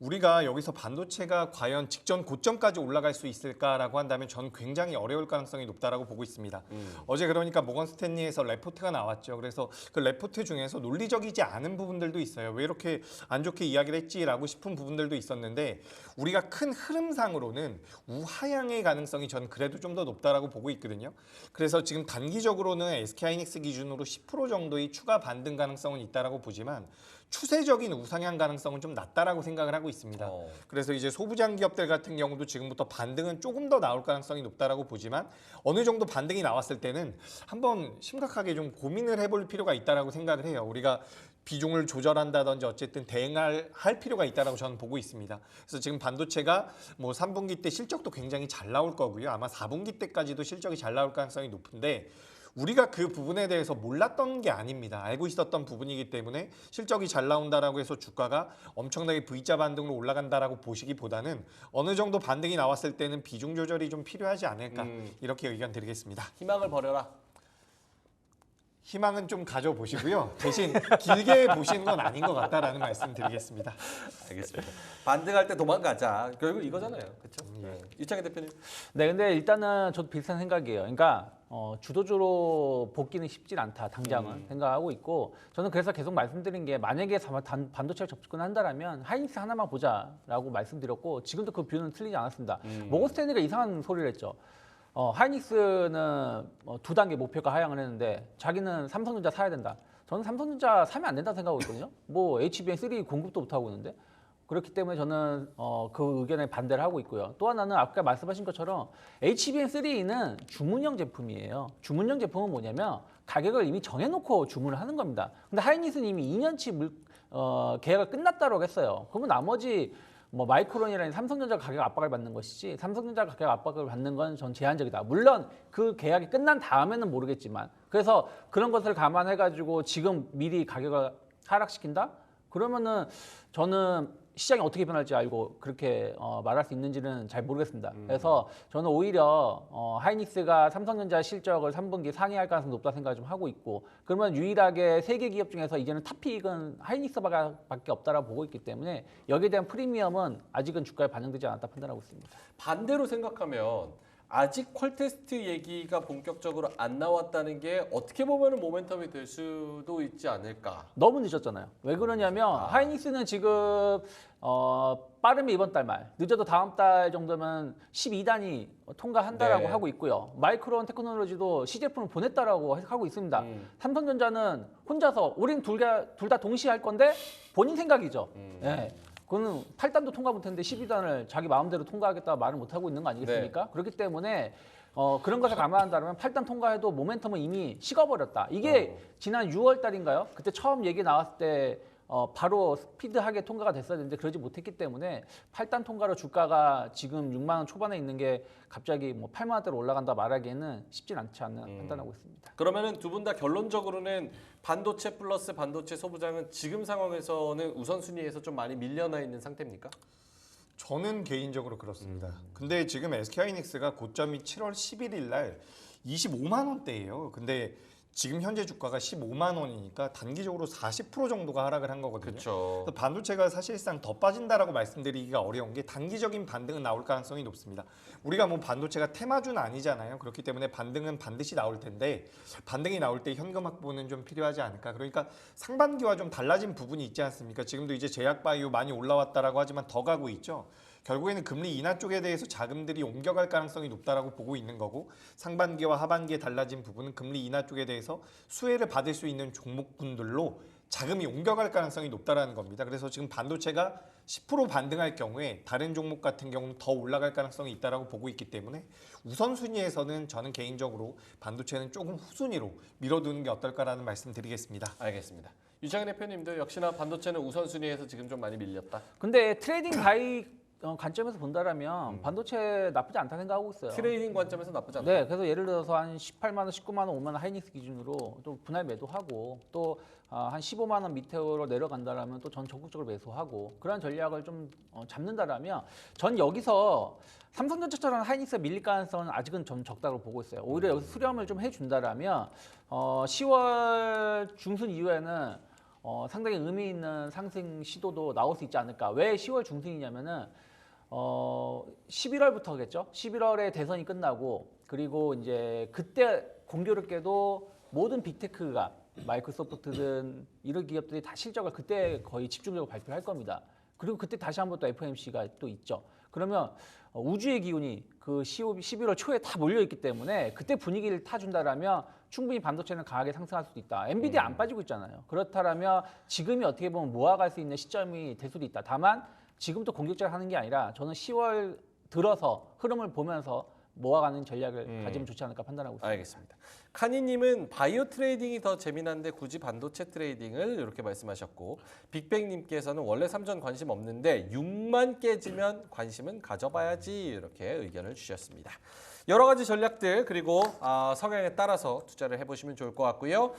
우리가 여기서 반도체가 과연 직전 고점까지 올라갈 수 있을까라고 한다면 전 굉장히 어려울 가능성이 높다라고 보고 있습니다. 어제 그러니까 모건 스탠리에서 레포트가 나왔죠. 그래서 그 레포트 중에서 논리적이지 않은 부분들도 있어요. 왜 이렇게 안 좋게 이야기를 했지라고 싶은 부분들도 있었는데 우리가 큰 흐름상으로는 우하향의 가능성이 전 그래도 좀 더 높다라고 보고 있거든요. 그래서 지금 단기적으로는 SK하이닉스 기준으로 10% 정도의 추가 반등 가능성은 있다라고 보지만 추세적인 우상향 가능성은 좀 낮다라고 생각을 하고 있습니다. 그래서 이제 소부장 기업들 같은 경우도 지금부터 반등은 조금 더 나올 가능성이 높다라고 보지만 어느 정도 반등이 나왔을 때는 한번 심각하게 좀 고민을 해볼 필요가 있다라고 생각을 해요. 우리가 비중을 조절한다든지 어쨌든 대응할 필요가 있다라고 저는 보고 있습니다. 그래서 지금 반도체가 뭐 3분기 때 실적도 굉장히 잘 나올 거고요. 아마 4분기 때까지도 실적이 잘 나올 가능성이 높은데 우리가 그 부분에 대해서 몰랐던 게 아닙니다. 알고 있었던 부분이기 때문에 실적이 잘 나온다라고 해서 주가가 엄청나게 V자 반등으로 올라간다라고 보시기보다는 어느 정도 반등이 나왔을 때는 비중 조절이 좀 필요하지 않을까 이렇게 의견 드리겠습니다. 희망을 버려라. 희망은 좀 가져보시고요. 대신 길게 보시는 건 아닌 것 같다라는 말씀 드리겠습니다. 알겠습니다. 반등할 때 도망가자. 결국 이거잖아요. 그렇죠? 유창희 대표님. 네, 근데 일단은 저도 비슷한 생각이에요. 그러니까 주도주로 복귀는 쉽진 않다, 당장은 생각하고 있고 저는 그래서 계속 말씀드린 게 만약에 반도체를 접근한다라면 하이닉스 하나만 보자라고 말씀드렸고 지금도 그 뷰는 틀리지 않았습니다. 모건 스탠리가 이상한 소리를 했죠. 하이닉스는 2단계 목표가 하향을 했는데 자기는 삼성전자 사야 된다. 저는 삼성전자 사면 안 된다고 생각하고 있거든요. 뭐 HBM3 공급도 못하고 있는데 그렇기 때문에 저는 그 의견에 반대를 하고 있고요. 또 하나는 아까 말씀하신 것처럼 HBM3는 주문형 제품이에요. 주문형 제품은 뭐냐면 가격을 이미 정해놓고 주문을 하는 겁니다. 근데 하이닉스는 이미 2년치 계약을 끝났다고 했어요. 그러면 나머지 뭐 마이크론이라는 삼성전자 가격 압박을 받는 것이지 삼성전자 가격 압박을 받는 건 전 제한적이다. 물론 그 계약이 끝난 다음에는 모르겠지만 그래서 그런 것을 감안해가지고 지금 미리 가격을 하락시킨다? 그러면은 저는 시장이 어떻게 변할지 알고 그렇게 말할 수 있는지는 잘 모르겠습니다. 그래서 저는 오히려 하이닉스가 삼성전자 실적을 3분기 상회할 가능성이 높다 생각을 좀 하고 있고 그러면 유일하게 세계 기업 중에서 이제는 탑픽은 하이닉스밖에 없다라고 보고 있기 때문에 여기에 대한 프리미엄은 아직은 주가에 반영되지 않았다 판단하고 있습니다. 반대로 생각하면 아직 퀄테스트 얘기가 본격적으로 안 나왔다는 게 어떻게 보면 모멘텀이 될 수도 있지 않을까. 너무 늦었잖아요. 왜 그러냐면 하이닉스는 지금 빠르면 이번 달 말, 늦어도 다음 달 정도면 12단이 통과한다라고 네. 하고 있고요. 마이크론 테크놀로지도 시제품을 보냈다라고 하고 있습니다. 삼성전자는 혼자서 우린 둘 다 동시에 할 건데 본인 생각이죠. 예. 그거는 8단도 통과 못했는데 12단을 자기 마음대로 통과하겠다 말을 못하고 있는 거 아니겠습니까? 그렇기 때문에 그런 것을 감안한다면 8단 통과해도 모멘텀은 이미 식어버렸다. 이게 지난 6월 달인가요? 그때 처음 얘기 나왔을 때 바로 스피드하게 통과가 됐어야 되는데 그러지 못했기 때문에 8단 통과로 주가가 지금 6만 원 초반에 있는 게 갑자기 뭐 8만 원대로 올라간다 말하기에는 쉽진 않지 않나 판단하고 있습니다. 그러면은 두 분 다 결론적으로는 반도체 플러스 반도체 소부장은 지금 상황에서는 우선순위에서 좀 많이 밀려나 있는 상태입니까? 저는 개인적으로 그렇습니다. 근데 지금 SK하이닉스가 고점이 7월 11일 날 25만 원대예요. 근데 지금 현재 주가가 15만 원이니까 단기적으로 40% 정도가 하락을 한 거거든요. 그렇죠. 그래서 반도체가 사실상 더 빠진다라고 말씀드리기가 어려운 게 단기적인 반등은 나올 가능성이 높습니다. 우리가 뭐 반도체가 테마주는 아니잖아요. 그렇기 때문에 반등은 반드시 나올 텐데 반등이 나올 때 현금 확보는 좀 필요하지 않을까. 그러니까 상반기와 좀 달라진 부분이 있지 않습니까? 지금도 이제 제약바이오 많이 올라왔다라고 하지만 더 가고 있죠. 결국에는 금리 인하 쪽에 대해서 자금들이 옮겨갈 가능성이 높다라고 보고 있는 거고 상반기와 하반기에 달라진 부분은 금리 인하 쪽에 대해서 수혜를 받을 수 있는 종목군들로 자금이 옮겨갈 가능성이 높다라는 겁니다. 그래서 지금 반도체가 10% 반등할 경우에 다른 종목 같은 경우는 더 올라갈 가능성이 있다라고 보고 있기 때문에 우선순위에서는 저는 개인적으로 반도체는 조금 후순위로 밀어두는 게 어떨까라는 말씀 드리겠습니다. 알겠습니다. 유창현 대표님도 역시나 반도체는 우선순위에서 지금 좀 많이 밀렸다. 근데 트레이딩 바이 관점에서 본다라면 반도체 나쁘지 않다 생각하고 있어요. 트레이딩 관점에서 나쁘지 않다. 네, 그래서 예를 들어서 한 18만 원, 19만 원, 5만 원 하이닉스 기준으로 또 분할 매도하고 또 한 15만 원 밑으로 내려간다라면 또 전 적극적으로 매수하고 그런 전략을 좀 잡는다라면 전 여기서 삼성전자처럼 하이닉스가 밀릴 가능성은 아직은 좀 적다고 보고 있어요. 오히려 여기서 수렴을 좀 해준다라면 10월 중순 이후에는 상당히 의미 있는 상승 시도도 나올 수 있지 않을까. 왜 10월 중순이냐면은 11월부터겠죠. 11월에 대선이 끝나고 그리고 이제 그때 공교롭게도 모든 빅테크가 마이크로소프트든 이런 기업들이 다 실적을 그때 거의 집중적으로 발표를 할 겁니다. 그리고 그때 다시 한번 또 FOMC가 또 있죠. 그러면 우주의 기운이 그 11월 초에 다 몰려있기 때문에 그때 분위기를 타준다라면 충분히 반도체는 강하게 상승할 수도 있다. 엔비디아 안 빠지고 있잖아요. 그렇다면 지금이 어떻게 보면 모아갈 수 있는 시점이 될 수도 있다. 다만 지금부터 공격적으로 하는 게 아니라 저는 10월 들어서 흐름을 보면서 모아가는 전략을 가지면 좋지 않을까 판단하고 있습니다. 알겠습니다. 카니님은 바이오 트레이딩이 더 재미난데 굳이 반도체 트레이딩을 이렇게 말씀하셨고 빅뱅님께서는 원래 삼전 관심 없는데 6만 깨지면 관심은 가져봐야지 이렇게 의견을 주셨습니다. 여러 가지 전략들 그리고 성향에 따라서 투자를 해보시면 좋을 것 같고요.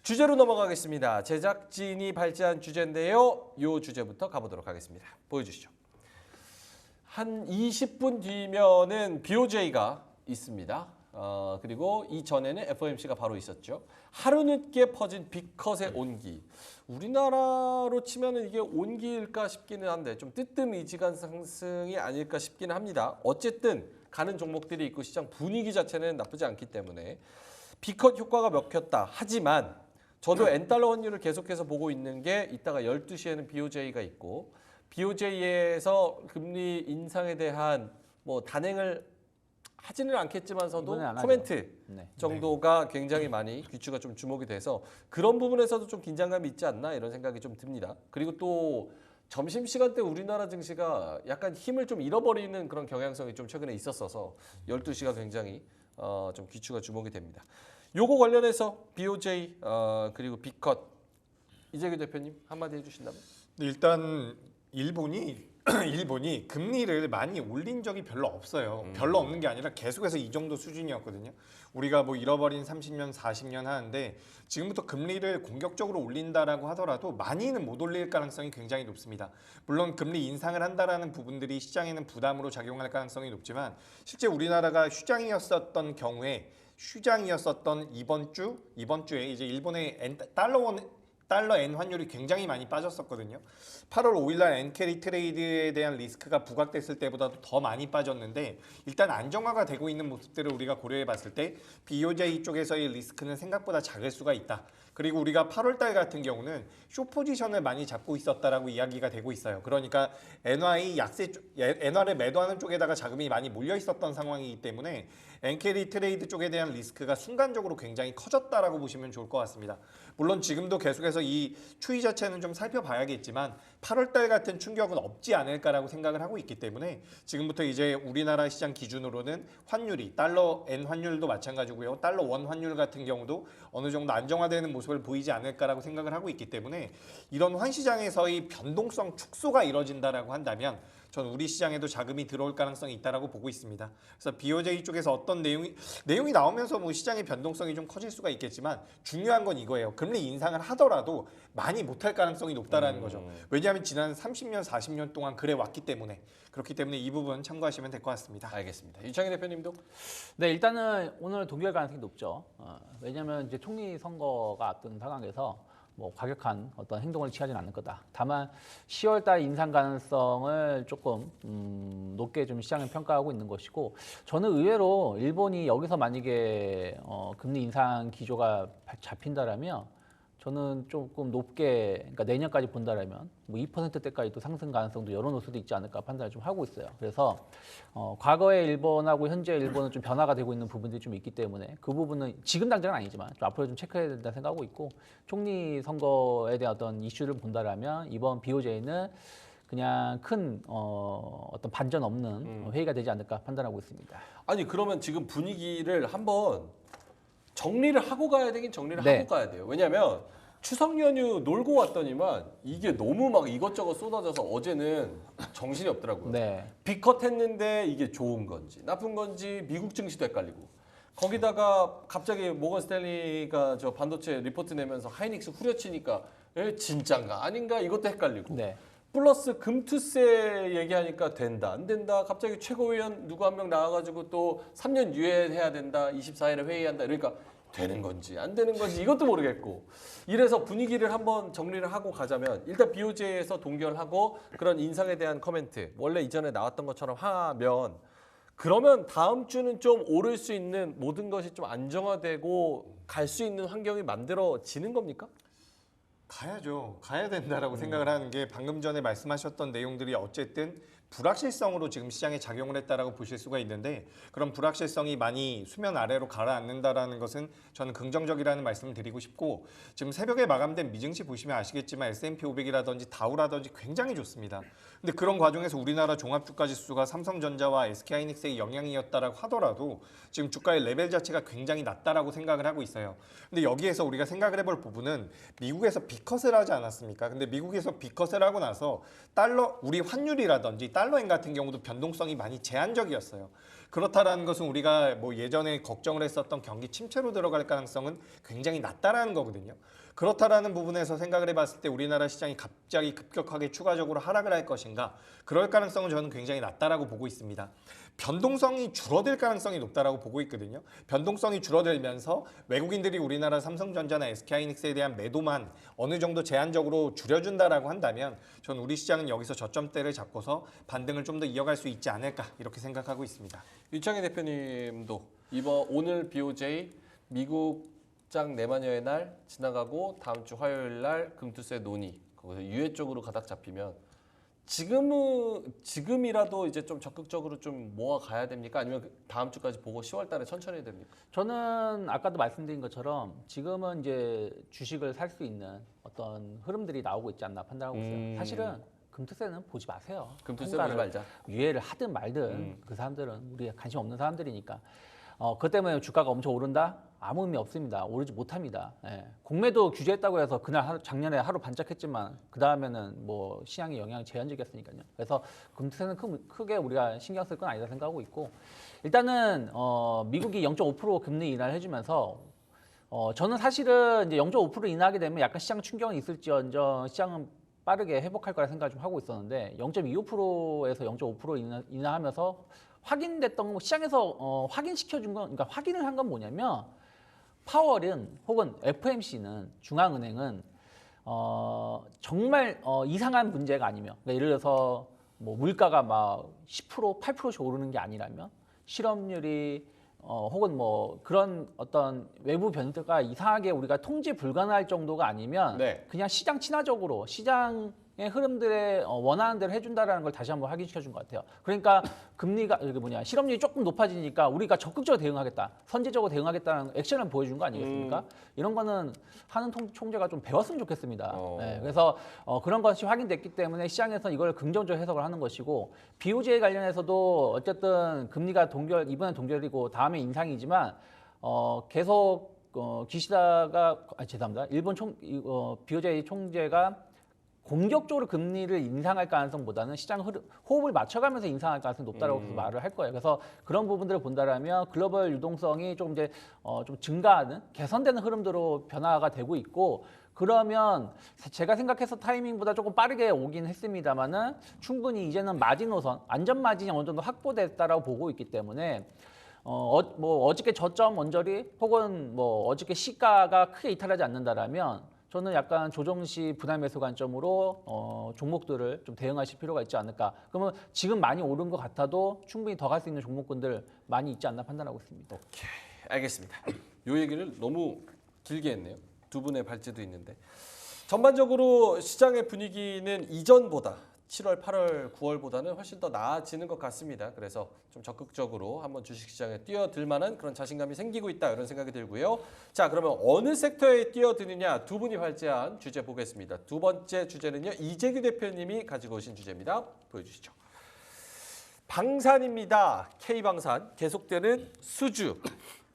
주제로 넘어가겠습니다. 제작진이 발제한 주제인데요. 이 주제부터 가보도록 하겠습니다. 보여주시죠. 한 20분 뒤면은 BOJ가 있습니다. 그리고 이전에는 FOMC가 바로 있었죠. 하루 늦게 퍼진 빅컷의 온기. 우리나라로 치면은 이게 온기일까 싶기는 한데 좀 뜨뜻미지간 상승이 아닐까 싶기는 합니다. 어쨌든 가는 종목들이 있고 시장 분위기 자체는 나쁘지 않기 때문에 빅컷 효과가 먹혔다. 하지만 저도 N달러 환율을 계속해서 보고 있는 게 이따가 12시에는 BOJ가 있고 BOJ에서 금리 인상에 대한 뭐 단행을 하지는 않겠지만서도 이번엔 안 하죠. 코멘트 네. 정도가 굉장히 많이 귀추가 좀 주목이 돼서 그런 부분에서도 좀 긴장감이 있지 않나 이런 생각이 좀 듭니다. 그리고 또 점심시간 때 우리나라 증시가 약간 힘을 좀 잃어버리는 그런 경향성이 좀 최근에 있었어서 12시가 굉장히 좀 귀추가 주목이 됩니다. 요거 관련해서 BOJ 그리고 빅컷 이재규 대표님 한마디 해주신다면? 일단 일본이 금리를 많이 올린 적이 별로 없어요. 별로 없는 게 아니라 계속해서 이 정도 수준이었거든요. 우리가 뭐 잃어버린 30년, 40년 하는데 지금부터 금리를 공격적으로 올린다라고 하더라도 많이는 못 올릴 가능성이 굉장히 높습니다. 물론 금리 인상을 한다라는 부분들이 시장에는 부담으로 작용할 가능성이 높지만 실제 우리나라가 휴장이었었던 경우에 이번 주에 이제 일본의 달러 엔 환율이 굉장히 많이 빠졌었거든요. 8월 5일 날 엔캐리 트레이드에 대한 리스크가 부각됐을 때보다도 더 많이 빠졌는데 일단 안정화가 되고 있는 모습들을 우리가 고려해 봤을 때 BOJ 쪽에서의 리스크는 생각보다 작을 수가 있다. 그리고 우리가 8월 달 같은 경우는 쇼 포지션을 많이 잡고 있었다라고 이야기가 되고 있어요. 그러니까 엔화를 매도하는 쪽에다가 자금이 많이 몰려 있었던 상황이기 때문에 엔캐리 트레이드 쪽에 대한 리스크가 순간적으로 굉장히 커졌다라고 보시면 좋을 것 같습니다. 물론 지금도 계속해서 이 추이 자체는 좀 살펴봐야겠지만 8월 달 같은 충격은 없지 않을까라고 생각을 하고 있기 때문에 지금부터 이제 우리나라 시장 기준으로는 환율이 달러 엔 환율도 마찬가지고요. 달러 원 환율 같은 경우도 어느 정도 안정화되는 모습을 보이지 않을까라고 생각을 하고 있기 때문에 이런 환시장에서의 변동성 축소가 이뤄진다라고 한다면 저는 우리 시장에도 자금이 들어올 가능성이 있다라고 보고 있습니다. 그래서 BOJ 쪽에서 어떤 내용이 나오면서 뭐 시장의 변동성이 좀 커질 수가 있겠지만 중요한 건 이거예요. 금리 인상을 하더라도 많이 못할 가능성이 높다라는 거죠. 왜냐하면 지난 30년, 40년 동안 그래 왔기 때문에 그렇기 때문에 이 부분 참고하시면 될 것 같습니다. 알겠습니다. 유창희 대표님도 네, 일단은 오늘 동결 가능성이 높죠. 왜냐하면 이제 총리 선거가 앞둔 상황에서 뭐 과격한 어떤 행동을 취하지는 않을 거다. 다만 10월달 인상 가능성을 조금 높게 좀 시장은 평가하고 있는 것이고, 저는 의외로 일본이 여기서 만약에 금리 인상 기조가 잡힌다라면 저는 조금 높게, 그러니까 내년까지 본다라면 뭐 2%대까지 또 상승 가능성도 열어놓을 수도 있지 않을까 판단을 좀 하고 있어요. 그래서 과거의 일본하고 현재 일본은 좀 변화가 되고 있는 부분들이 좀 있기 때문에 그 부분은 지금 당장은 아니지만 좀 앞으로 좀 체크해야 된다 생각하고 있고, 총리 선거에 대한 어떤 이슈를 본다라면 이번 BOJ는 그냥 큰 어떤 반전 없는 회의가 되지 않을까 판단하고 있습니다. 아니 그러면 지금 분위기를 한번 정리를 하고 가야 되긴 정리를 네. 하고 가야 돼요. 왜냐하면 추석 연휴 놀고 왔더니만 이게 너무 막 이것저것 쏟아져서 어제는 정신이 없더라고요. 네. 비컷 했는데 이게 좋은 건지 나쁜 건지 미국 증시도 헷갈리고 거기다가 갑자기 모건 스탠리가 저 반도체 리포트 내면서 하이닉스 후려치니까 진짠가 아닌가 이것도 헷갈리고 네. 플러스 금투세 얘기하니까 된다 안 된다 갑자기 최고위원 누구 한 명 나와가지고 또 3년 유예해야 된다 24일에 회의한다 이러니까 되는 건지 안 되는 건지 이것도 모르겠고 이래서 분위기를 한번 정리를 하고 가자면 일단 BOJ에서 동결하고 그런 인상에 대한 커멘트 원래 이전에 나왔던 것처럼 하면 그러면 다음 주는 좀 오를 수 있는 모든 것이 좀 안정화되고 갈 수 있는 환경이 만들어지는 겁니까? 가야죠. 가야 된다라고 생각을 하는 게 방금 전에 말씀하셨던 내용들이 어쨌든 불확실성으로 지금 시장에 작용을 했다라고 보실 수가 있는데 그런 불확실성이 많이 수면 아래로 가라앉는다라는 것은 저는 긍정적이라는 말씀을 드리고 싶고 지금 새벽에 마감된 미증시 보시면 아시겠지만 S&P 500이라든지 다우라든지 굉장히 좋습니다. 근데 그런 과정에서 우리나라 종합주가지수가 삼성전자와 SK하이닉스의 영향이었다라고 하더라도 지금 주가의 레벨 자체가 굉장히 낮다라고 생각을 하고 있어요. 근데 여기에서 우리가 생각을 해볼 부분은 미국에서 비컷을 하지 않았습니까? 근데 미국에서 비컷을 하고 나서 우리 환율이라든지 달러엔 같은 경우도 변동성이 많이 제한적이었어요. 그렇다라는 것은 우리가 뭐 예전에 걱정을 했었던 경기 침체로 들어갈 가능성은 굉장히 낮다라는 거거든요. 그렇다라는 부분에서 생각을 해봤을 때 우리나라 시장이 갑자기 급격하게 추가적으로 하락을 할 것인가? 그럴 가능성은 저는 굉장히 낮다라고 보고 있습니다. 변동성이 줄어들 가능성이 높다라고 보고 있거든요. 변동성이 줄어들면서 외국인들이 우리나라 삼성전자나 SK하이닉스에 대한 매도만 어느 정도 제한적으로 줄여준다라고 한다면 저는 우리 시장은 여기서 저점대를 잡고서 반등을 좀 더 이어갈 수 있지 않을까 이렇게 생각하고 있습니다. 유창희 대표님도 오늘 BOJ 미국장 내만여의 날 지나가고 다음 주 화요일 날 금투세 논의 거기서 유예 쪽으로 가닥 잡히면 지금이라도 이제 좀 적극적으로 좀 모아 가야 됩니까? 아니면 다음 주까지 보고 10월 달에 천천히 해야 됩니까? 저는 아까도 말씀드린 것처럼 지금은 이제 주식을 살 수 있는 어떤 흐름들이 나오고 있지 않나 판단하고 있어요. 사실은 금투세는 보지 마세요. 금투세 보지 말자. 유예를 하든 말든 그 사람들은 우리가 관심 없는 사람들이니까. 그것 때문에 주가가 엄청 오른다? 아무 의미 없습니다. 오르지 못합니다. 예. 공매도 규제했다고 해서 그날 작년에 하루 반짝했지만 그 다음에는 뭐 시장의 영향이 제한적이었으니까요. 그래서 금투세는 크게 우리가 신경 쓸 건 아니다 생각하고 있고 일단은 미국이 0.5% 금리 인하를 해주면서 저는 사실은 이제 0.5% 인하하게 되면 약간 시장 충격이 있을지언정 시장은 빠르게 회복할 거라 생각을 좀 하고 있었는데 0.25%에서 0.5% 인하하면서 확인됐던 거 시장에서 확인시켜준 건 그러니까 확인을 한 건 뭐냐면 파월은 혹은 FMC는 중앙은행은 정말 이상한 문제가 아니면 그러니까 예를 들어서 뭐 물가가 막 10% 8%씩 오르는 게 아니라면 실업률이 혹은 뭐 그런 어떤 외부 변수가 이상하게 우리가 통제 불가능할 정도가 아니면 네. 그냥 시장 친화적으로 시장의 흐름들에 원하는 대로 해준다라는 걸 다시 한번 확인시켜 준 것 같아요. 그러니까 금리가 이게 실업률이 조금 높아지니까 우리가 적극적으로 대응하겠다, 선제적으로 대응하겠다는 액션을 보여준 거 아니겠습니까? 이런 거는 하는 총재가 좀 배웠으면 좋겠습니다. 네, 그래서 그런 것이 확인됐기 때문에 시장에서 이걸 긍정적 해석을 하는 것이고 BOJ 관련해서도 어쨌든 금리가 이번엔 동결이고 다음에 인상이지만 계속 기시다가 죄송합니다. 일본 BOJ 총재가 공격적으로 금리를 인상할 가능성보다는 시장 호흡을 맞춰가면서 인상할 가능성이 높다라고 계속 말을 할 거예요. 그래서 그런 부분들을 본다라면 글로벌 유동성이 조금 이제 좀 증가하는 개선되는 흐름대로 변화가 되고 있고 그러면 제가 생각해서 타이밍보다 조금 빠르게 오긴 했습니다만은 충분히 이제는 마지노선 안전 마진이 어느 정도 확보됐다라고 보고 있기 때문에 뭐 어저께 저점 언저리 혹은 뭐 어저께 시가가 크게 이탈하지 않는다라면 저는 약간 조정 시 분할 매수 관점으로 종목들을 좀 대응하실 필요가 있지 않을까. 그러면 지금 많이 오른 것 같아도 충분히 더 갈 수 있는 종목군들 많이 있지 않나 판단하고 있습니다. 오케이, 알겠습니다. 요 얘기를 너무 길게 했네요. 두 분의 발제도 있는데 전반적으로 시장의 분위기는 이전보다 7월, 8월, 9월보다는 훨씬 더 나아지는 것 같습니다. 그래서 좀 적극적으로 한번 주식시장에 뛰어들 만한 그런 자신감이 생기고 있다 이런 생각이 들고요. 자, 그러면 어느 섹터에 뛰어드느냐 두 분이 발제한 주제 보겠습니다. 두 번째 주제는요. 이재규 대표님이 가지고 오신 주제입니다. 보여주시죠. 방산입니다. K방산 계속되는 수주.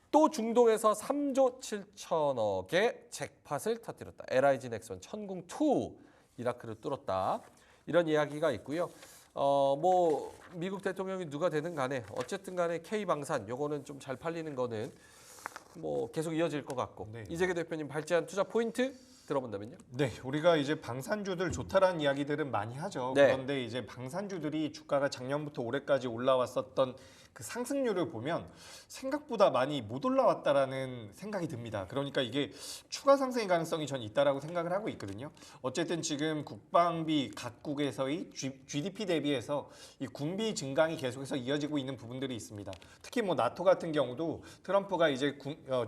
또 중동에서 3조 7천억의 잭팟을 터뜨렸다. LIG 넥선 천궁2 이라크를 뚫었다. 이런 이야기가 있고요. 뭐 미국 대통령이 누가 되든 간에 어쨌든 간에 K방산 요거는 좀 잘 팔리는 거는 뭐 계속 이어질 것 같고. 네. 이재규 대표님 발제한 투자 포인트 들어본다면요? 네, 우리가 이제 방산주들 좋다라는 이야기들은 많이 하죠. 네. 그런데 이제 방산주들이 주가가 작년부터 올해까지 올라왔었던 그 상승률을 보면 생각보다 많이 못 올라왔다라는 생각이 듭니다. 그러니까 이게 추가 상승의 가능성이 전 있다라고 생각을 하고 있거든요. 어쨌든 지금 국방비 각국에서의 GDP 대비해서 이 군비 증강이 계속해서 이어지고 있는 부분들이 있습니다. 특히 뭐 나토 같은 경우도 트럼프가 이제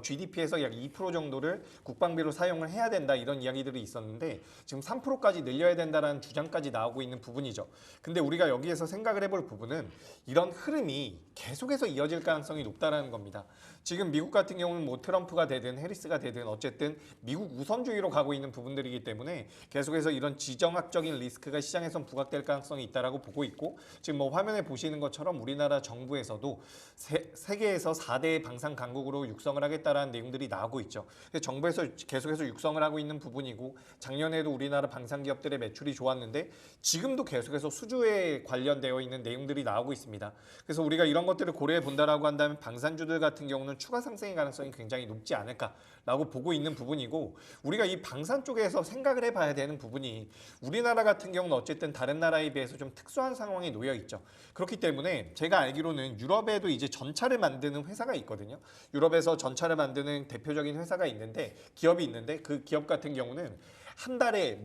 GDP에서 약 2% 정도를 국방비로 사용을 해야 된다 이런 이야기들이 있었는데 지금 3%까지 늘려야 된다라는 주장까지 나오고 있는 부분이죠. 근데 우리가 여기에서 생각을 해볼 부분은 이런 흐름이 계속해서 이어질 가능성이 높다라는 겁니다. 지금 미국 같은 경우는 뭐 트럼프가 되든 해리스가 되든 어쨌든 미국 우선주의로 가고 있는 부분들이기 때문에 계속해서 이런 지정학적인 리스크가 시장에선 부각될 가능성이 있다라고 보고 있고 지금 뭐 화면에 보시는 것처럼 우리나라 정부에서도 세계에서 4대 방산 강국으로 육성을 하겠다라는 내용들이 나오고 있죠. 정부에서 계속해서 육성을 하고 있는 부분이고 작년에도 우리나라 방산 기업들의 매출이 좋았는데 지금도 계속해서 수주에 관련되어 있는 내용들이 나오고 있습니다. 그래서 우리가 이런 것들을 고려해 본다라고 한다면 방산주들 같은 경우는 추가 상승의 가능성이 굉장히 높지 않을까라고 보고 있는 부분이고 우리가 이 방산 쪽에서 생각을 해봐야 되는 부분이 우리나라 같은 경우는 어쨌든 다른 나라에 비해서 좀 특수한 상황에 놓여 있죠. 그렇기 때문에 제가 알기로는 유럽에도 이제 전차를 만드는 회사가 있거든요. 유럽에서 전차를 만드는 대표적인 회사가 있는데 기업이 있는데 그 기업 같은 경우는 한 달에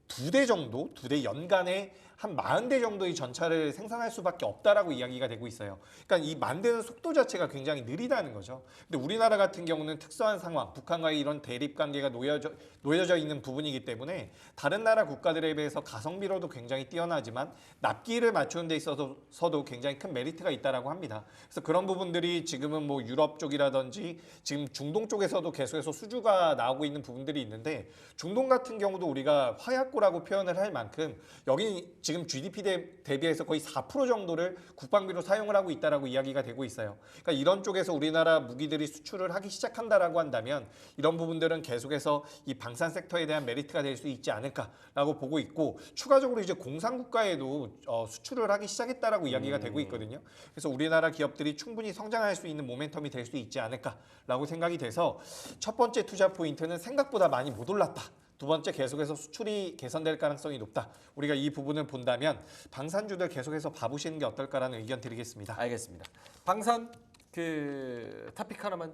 2대 정도, 2대 연간에 한 40대 정도의 전차를 생산할 수밖에 없다라고 이야기가 되고 있어요. 그러니까 이 만드는 속도 자체가 굉장히 느리다는 거죠. 근데 우리나라 같은 경우는 특수한 상황, 북한과의 이런 대립 관계가 놓여져 있는 부분이기 때문에 다른 나라 국가들에 비해서 가성비로도 굉장히 뛰어나지만 납기를 맞추는 데 있어서도 굉장히 큰 메리트가 있다라고 합니다. 그래서 그런 부분들이 지금은 뭐 유럽 쪽이라든지 지금 중동 쪽에서도 계속해서 수주가 나오고 있는 부분들이 있는데 중동 같은 경우도 우리가 화약고라고 표현을 할 만큼 여기 지금 GDP 대비해서 거의 4% 정도를 국방비로 사용을 하고 있다라고 이야기가 되고 있어요. 그러니까 이런 쪽에서 우리나라 무기들이 수출을 하기 시작한다라고 한다면 이런 부분들은 계속해서 이 방산 섹터에 대한 메리트가 될 수 있지 않을까라고 보고 있고 추가적으로 이제 공산국가에도 수출을 하기 시작했다라고 이야기가 되고 있거든요. 그래서 우리나라 기업들이 충분히 성장할 수 있는 모멘텀이 될 수 있지 않을까라고 생각이 돼서 첫 번째 투자 포인트는 생각보다 많이 못 올랐다. 두 번째 계속해서 수출이 개선될 가능성이 높다. 우리가 이 부분을 본다면 방산주들 계속해서 봐보시는 게 어떨까라는 의견 드리겠습니다. 알겠습니다. 방산 그 토픽 하나만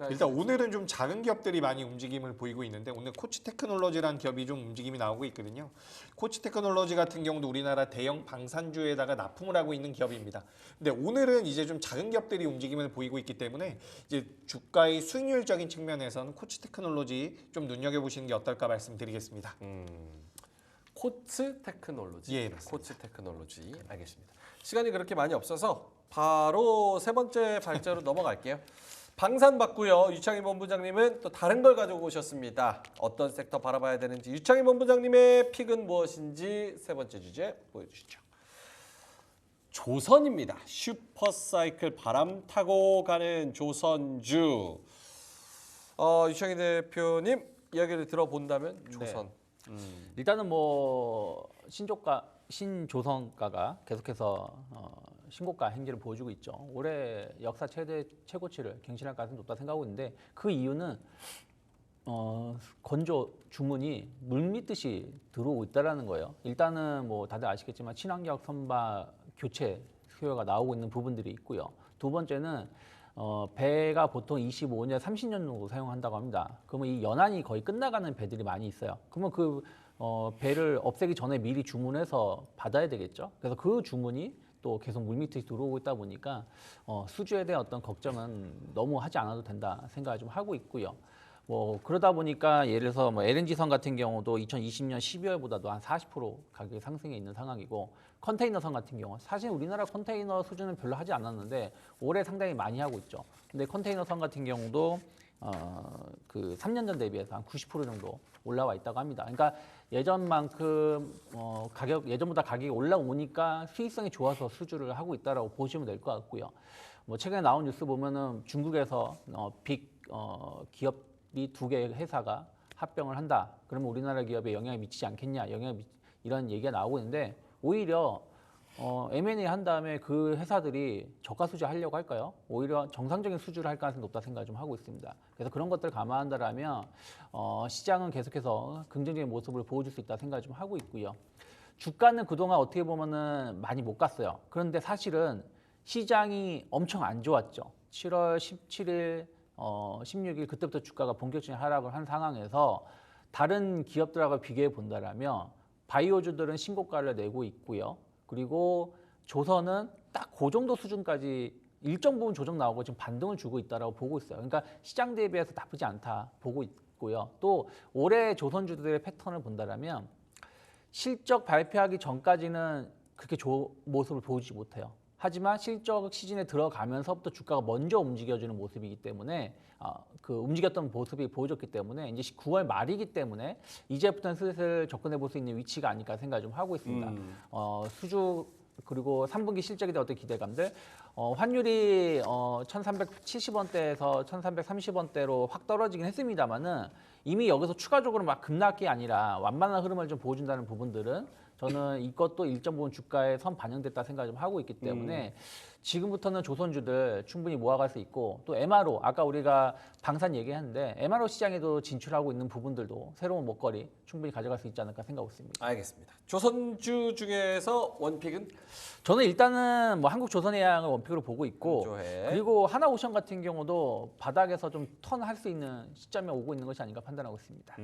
일단 오늘은 좀 작은 기업들이 많이 움직임을 보이고 있는데 오늘 코치 테크놀로지라는 기업이 좀 움직임이 나오고 있거든요. 코치 테크놀로지 같은 경우도 우리나라 대형 방산주에다가 납품을 하고 있는 기업입니다. 근데 오늘은 이제 좀 작은 기업들이 움직임을 보이고 있기 때문에 이제 주가의 수익률적인 측면에서는 코치 테크놀로지 좀 눈여겨보시는 게 어떨까 말씀드리겠습니다. 코츠 테크놀로지. 예, 맞습니다. 코츠 테크놀로지. 알겠습니다. 시간이 그렇게 많이 없어서 바로 세 번째 발제로 넘어갈게요. 방산 봤고요. 유창희 본부장님은 또 다른 걸 가지고 오셨습니다. 어떤 섹터 바라봐야 되는지 유창희 본부장님의 픽은 무엇인지 세 번째 주제 보여주시죠. 조선입니다. 슈퍼사이클 바람 타고 가는 조선주. 유창희 대표님 이야기를 들어본다면 조선. 일단은 뭐 신조선가가 계속해서 신고가 행진을 보여주고 있죠. 올해 역사 최고치를 갱신할 가능성이 높다 생각하고 있는데 그 이유는 건조 주문이 물밀듯이 들어오고 있다라는 거예요. 일단은 뭐 다들 아시겠지만 친환경 선박 교체 수요가 나오고 있는 부분들이 있고요. 두 번째는 배가 보통 25년, 30년 정도 사용한다고 합니다. 그러면 이 연한이 거의 끝나가는 배들이 많이 있어요. 그러면 그 배를 없애기 전에 미리 주문해서 받아야 되겠죠. 그래서 그 주문이 또 계속 물밑에 들어오고 있다 보니까 수주에 대한 어떤 걱정은 너무 하지 않아도 된다 생각을 좀 하고 있고요. 뭐 그러다 보니까 예를 들어서 뭐 LNG선 같은 경우도 2020년 12월보다도 한 40% 가격이 상승해 있는 상황이고 컨테이너선 같은 경우 사실 우리나라 컨테이너 수준은 별로 하지 않았는데 올해 상당히 많이 하고 있죠. 근데 컨테이너선 같은 경우도 그 3년 전 대비해서 한 90% 정도 올라와 있다고 합니다. 그러니까 예전만큼 예전보다 가격이 올라오니까 수익성이 좋아서 수주를 하고 있다라고 보시면 될 것 같고요. 뭐 최근에 나온 뉴스 보면은 중국에서 기업이 2개의 회사가 합병을 한다. 그러면 우리나라 기업에 영향이 미치지 않겠냐? 이런 얘기가 나오고 있는데 오히려 M&A 한 다음에 그 회사들이 저가 수주 하려고 할까요? 오히려 정상적인 수주를 할 가능성이 높다 생각을 좀 하고 있습니다. 그래서 그런 것들을 감안한다라면 시장은 계속해서 긍정적인 모습을 보여줄 수 있다 생각을 좀 하고 있고요. 주가는 그동안 어떻게 보면은 많이 못 갔어요. 그런데 사실은 시장이 엄청 안 좋았죠. 7월 17일, 16일 그때부터 주가가 본격적인 하락을 한 상황에서 다른 기업들하고 비교해 본다라면 바이오주들은 신고가를 내고 있고요. 그리고 조선은 딱 그 정도 수준까지 일정 부분 조정 나오고 지금 반등을 주고 있다라고 보고 있어요. 그러니까 시장 대비해서 나쁘지 않다 보고 있고요. 또 올해 조선주들의 패턴을 본다라면 실적 발표하기 전까지는 그렇게 좋은 모습을 보여주지 못해요. 하지만 실적 시즌에 들어가면서부터 주가가 먼저 움직여주는 모습이기 때문에 그 움직였던 모습이 보여줬기 때문에 이제 9월 말이기 때문에 이제부터는 슬슬 접근해 볼 수 있는 위치가 아닐까 생각을 좀 하고 있습니다. 수주 그리고 3분기 실적에 대한 어떤 기대감들 환율이 1370원대에서 1330원대로 확 떨어지긴 했습니다만은 이미 여기서 추가적으로 막 급락이 게 아니라 완만한 흐름을 좀 보여준다는 부분들은 저는 이것도 일정 부분 주가에 선 반영됐다 생각을 좀 하고 있기 때문에 지금부터는 조선주들 충분히 모아갈 수 있고 또 MRO 아까 우리가 방산 얘기했는데 MRO 시장에도 진출하고 있는 부분들도 새로운 먹거리 충분히 가져갈 수 있지 않을까 생각하고 있습니다. 알겠습니다. 조선주 중에서 원픽은 저는 일단은 뭐 한국조선해양을 원픽으로 보고 있고 조해. 그리고 하나오션 같은 경우도 바닥에서 좀 턴할 수 있는 시점에 오고 있는 것이 아닌가 판단하고 있습니다.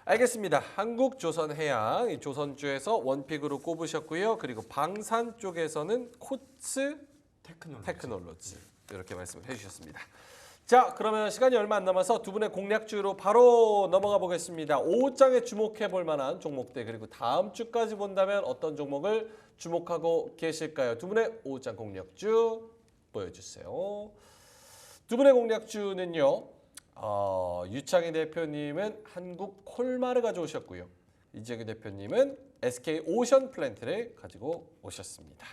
알겠습니다. 한국조선해양 이 조선주에서 원픽으로 꼽으셨고요. 그리고 방산 쪽에서는 코츠 테크놀로지 이렇게 말씀을 해주셨습니다. 자, 그러면 시간이 얼마 안 남아서 두 분의 공략주로 바로 넘어가 보겠습니다. 5장에 주목해 볼 만한 종목들 그리고 다음 주까지 본다면 어떤 종목을 주목하고 계실까요? 두 분의 5장 공략주 보여주세요. 두 분의 공략주는요. 유창희 대표님은 한국 콜마를 가져오셨고요. 이재규 대표님은 SK 오션 플랜트를 가지고 오셨습니다.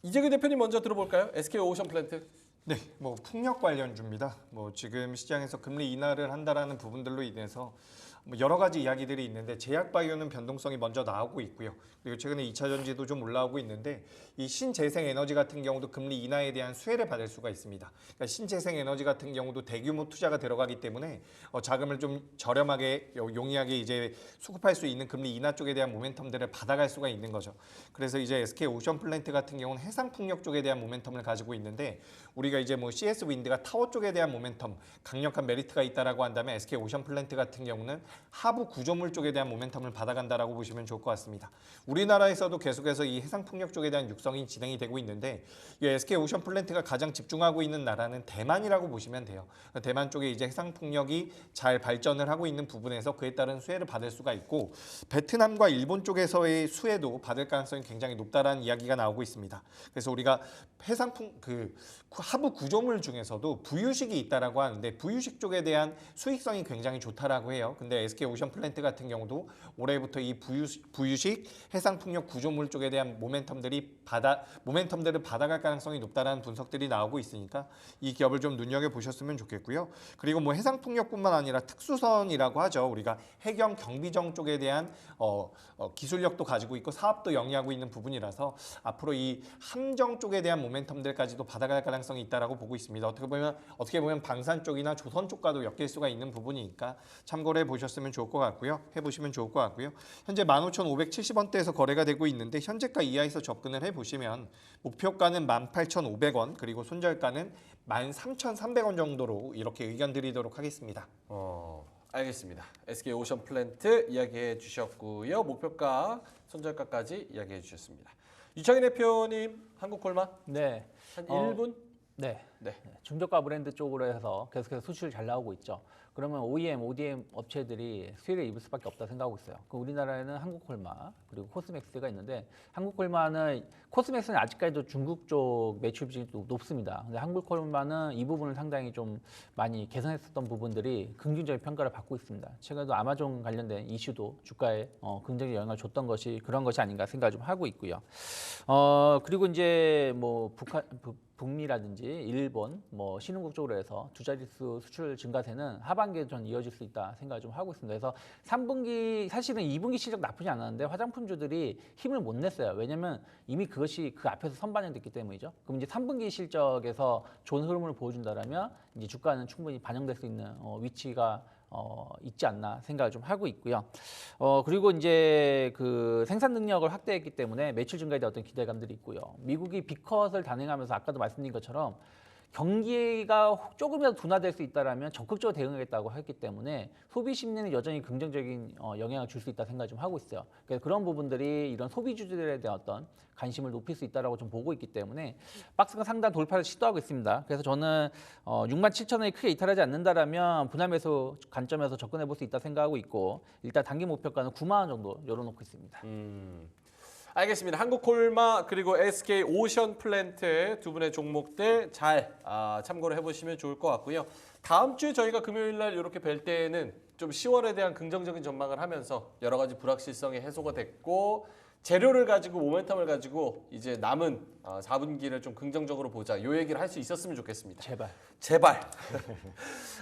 이재규 대표님 먼저 들어볼까요? SK 오션 플랜트. 네, 뭐 풍력 관련주입니다. 뭐 지금 시장에서 금리 인하를 한다라는 부분들로 인해서 뭐 여러 가지 이야기들이 있는데 제약바이오는 변동성이 먼저 나오고 있고요. 그리고 최근에 2차 전지도 좀 올라오고 있는데 이 신재생 에너지 같은 경우도 금리 인하에 대한 수혜를 받을 수가 있습니다. 그러니까 신재생 에너지 같은 경우도 대규모 투자가 들어가기 때문에 자금을 좀 저렴하게 용이하게 이제 수급할 수 있는 금리 인하 쪽에 대한 모멘텀들을 받아갈 수가 있는 거죠. 그래서 이제 SK 오션 플랜트 같은 경우는 해상 풍력 쪽에 대한 모멘텀을 가지고 있는데 우리가 이제 뭐 CS 윈드가 타워 쪽에 대한 모멘텀 강력한 메리트가 있다라고 한다면 SK 오션 플랜트 같은 경우는 하부 구조물 쪽에 대한 모멘텀을 받아간다라고 보시면 좋을 것 같습니다. 우리나라에서도 계속해서 이 해상 풍력 쪽에 대한 육성이 진행이 되고 있는데 이 SK 오션 플랜트가 가장 집중하고 있는 나라는 대만이라고 보시면 돼요. 대만 쪽에 이제 해상 풍력이 잘 발전을 하고 있는 부분에서 그에 따른 수혜를 받을 수가 있고 베트남과 일본 쪽에서의 수혜도 받을 가능성이 굉장히 높다라는 이야기가 나오고 있습니다. 그래서 우리가 하부 구조물 중에서도 부유식이 있다라고 하는데 부유식 쪽에 대한 수익성이 굉장히 좋다라고 해요. 근데 SK 오션플랜트 같은 경우도 올해부터 이 부유식 해상풍력 구조물 쪽에 대한 모멘텀들을 받아갈 가능성이 높다라는 분석들이 나오고 있으니까 이 기업을 좀 눈여겨 보셨으면 좋겠고요. 그리고 뭐 해상풍력뿐만 아니라 특수선이라고 하죠. 우리가 해경 경비정 쪽에 대한 기술력도 가지고 있고 사업도 영위하고 있는 부분이라서 앞으로 이 함정 쪽에 대한 모멘텀들까지도 받아갈 가능성이 있다라고 보고 있습니다. 어떻게 보면 방산 쪽이나 조선 쪽과도 엮일 수가 있는 부분이니까 참고를 해보셨으면 좋을 것 같고요. 해보시면 좋을 것 같고요. 현재 15,570원대에서 거래가 되고 있는데 현재가 이하에서 접근을 해보시면 목표가는 18,500원 그리고 손절가는 13,300원 정도로 이렇게 의견 드리도록 하겠습니다. 알겠습니다. SK 오션플랜트 이야기해 주셨고요. 목표가, 손절가까지 이야기해 주셨습니다. 유창희 대표님, 한국콜마 네. 한 1분? 네. 네. 중저가 브랜드 쪽으로 해서 계속해서 수출 잘 나오고 있죠. 그러면 OEM, ODM 업체들이 수혜를 입을 수밖에 없다 생각하고 있어요. 그 우리나라에는 한국콜마 그리고 코스맥스가 있는데 한국콜마는 코스맥스는 아직까지도 중국 쪽 매출 비중이 높습니다. 근데 한국콜마는 이 부분을 상당히 좀 많이 개선했었던 부분들이 긍정적인 평가를 받고 있습니다. 최근에도 아마존 관련된 이슈도 주가에 긍정적 영향을 줬던 것이 그런 것이 아닌가 생각을 좀 하고 있고요. 그리고 이제 뭐 북미라든지 일본, 뭐 신흥국 쪽으로 해서 두 자릿수 수출 증가세는 하반기에 전 이어질 수 있다 생각을 좀 하고 있습니다. 그래서 3분기 사실은 2분기 실적 나쁘지 않았는데 화장품주들이 힘을 못 냈어요. 왜냐하면 이미 그것이 그 앞에서 선반영됐기 때문이죠. 그럼 이제 3분기 실적에서 좋은 흐름을 보여준다라면 이제 주가는 충분히 반영될 수 있는 위치가 있지 않나 생각을 좀 하고 있고요. 그리고 이제 그 생산 능력을 확대했기 때문에 매출 증가에 대한 어떤 기대감들이 있고요. 미국이 빅컷을 단행하면서 아까도 말씀드린 것처럼 경기가 조금이라도 둔화될 수 있다라면 적극적으로 대응하겠다고 했기 때문에 소비 심리는 여전히 긍정적인 영향을 줄 수 있다 생각을 좀 하고 있어요. 그래서 그런 부분들이 이런 소비주들에 대한 어떤 관심을 높일 수 있다라고 좀 보고 있기 때문에 박스가 상당 돌파를 시도하고 있습니다. 그래서 저는 67,000원이 크게 이탈하지 않는다라면 분할매수 관점에서 접근해 볼 수 있다 생각하고 있고 일단 단기 목표가는 9만 원 정도 열어놓고 있습니다. 알겠습니다. 한국콜마 그리고 SK 오션플랜트 두 분의 종목들 잘 참고를 해보시면 좋을 것 같고요. 다음 주에 저희가 금요일 날 이렇게 뵐 때에는 좀 10월에 대한 긍정적인 전망을 하면서 여러 가지 불확실성이 해소가 됐고 재료를 가지고 모멘텀을 가지고 이제 남은 4분기를 좀 긍정적으로 보자. 요 얘기를 할 수 있었으면 좋겠습니다. 제발.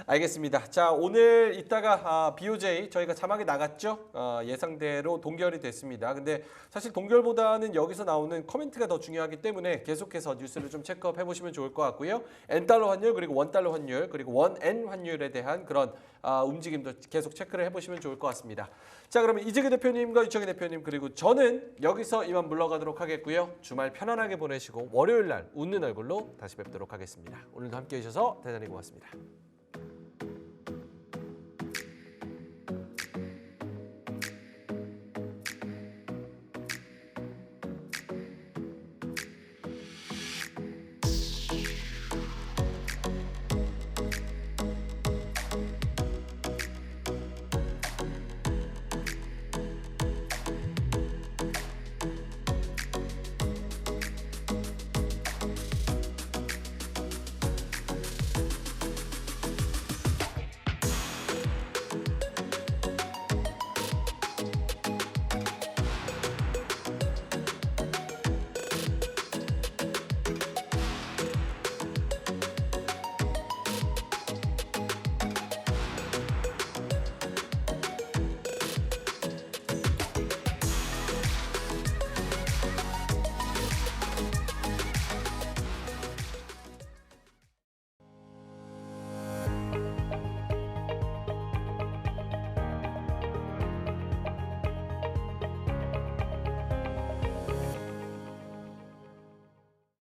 알겠습니다. 자, 오늘 이따가 BOJ 저희가 자막이 나갔죠? 예상대로 동결이 됐습니다. 근데 사실 동결보다는 여기서 나오는 코멘트가 더 중요하기 때문에 계속해서 뉴스를 좀 체크업 해보시면 좋을 것 같고요. N달러 환율 그리고 원달러 환율 그리고 원엔 환율에 대한 그런 움직임도 계속 체크를 해보시면 좋을 것 같습니다. 자, 그러면 이재규 대표님과 유창희 대표님 그리고 저는 여기서 이만 물러가도록 하겠고요. 주말 편안하게 보내시고 월요일 날 웃는 얼굴로 다시 뵙도록 하겠습니다. 오늘도 함께해 주셔서 대단히 고맙습니다.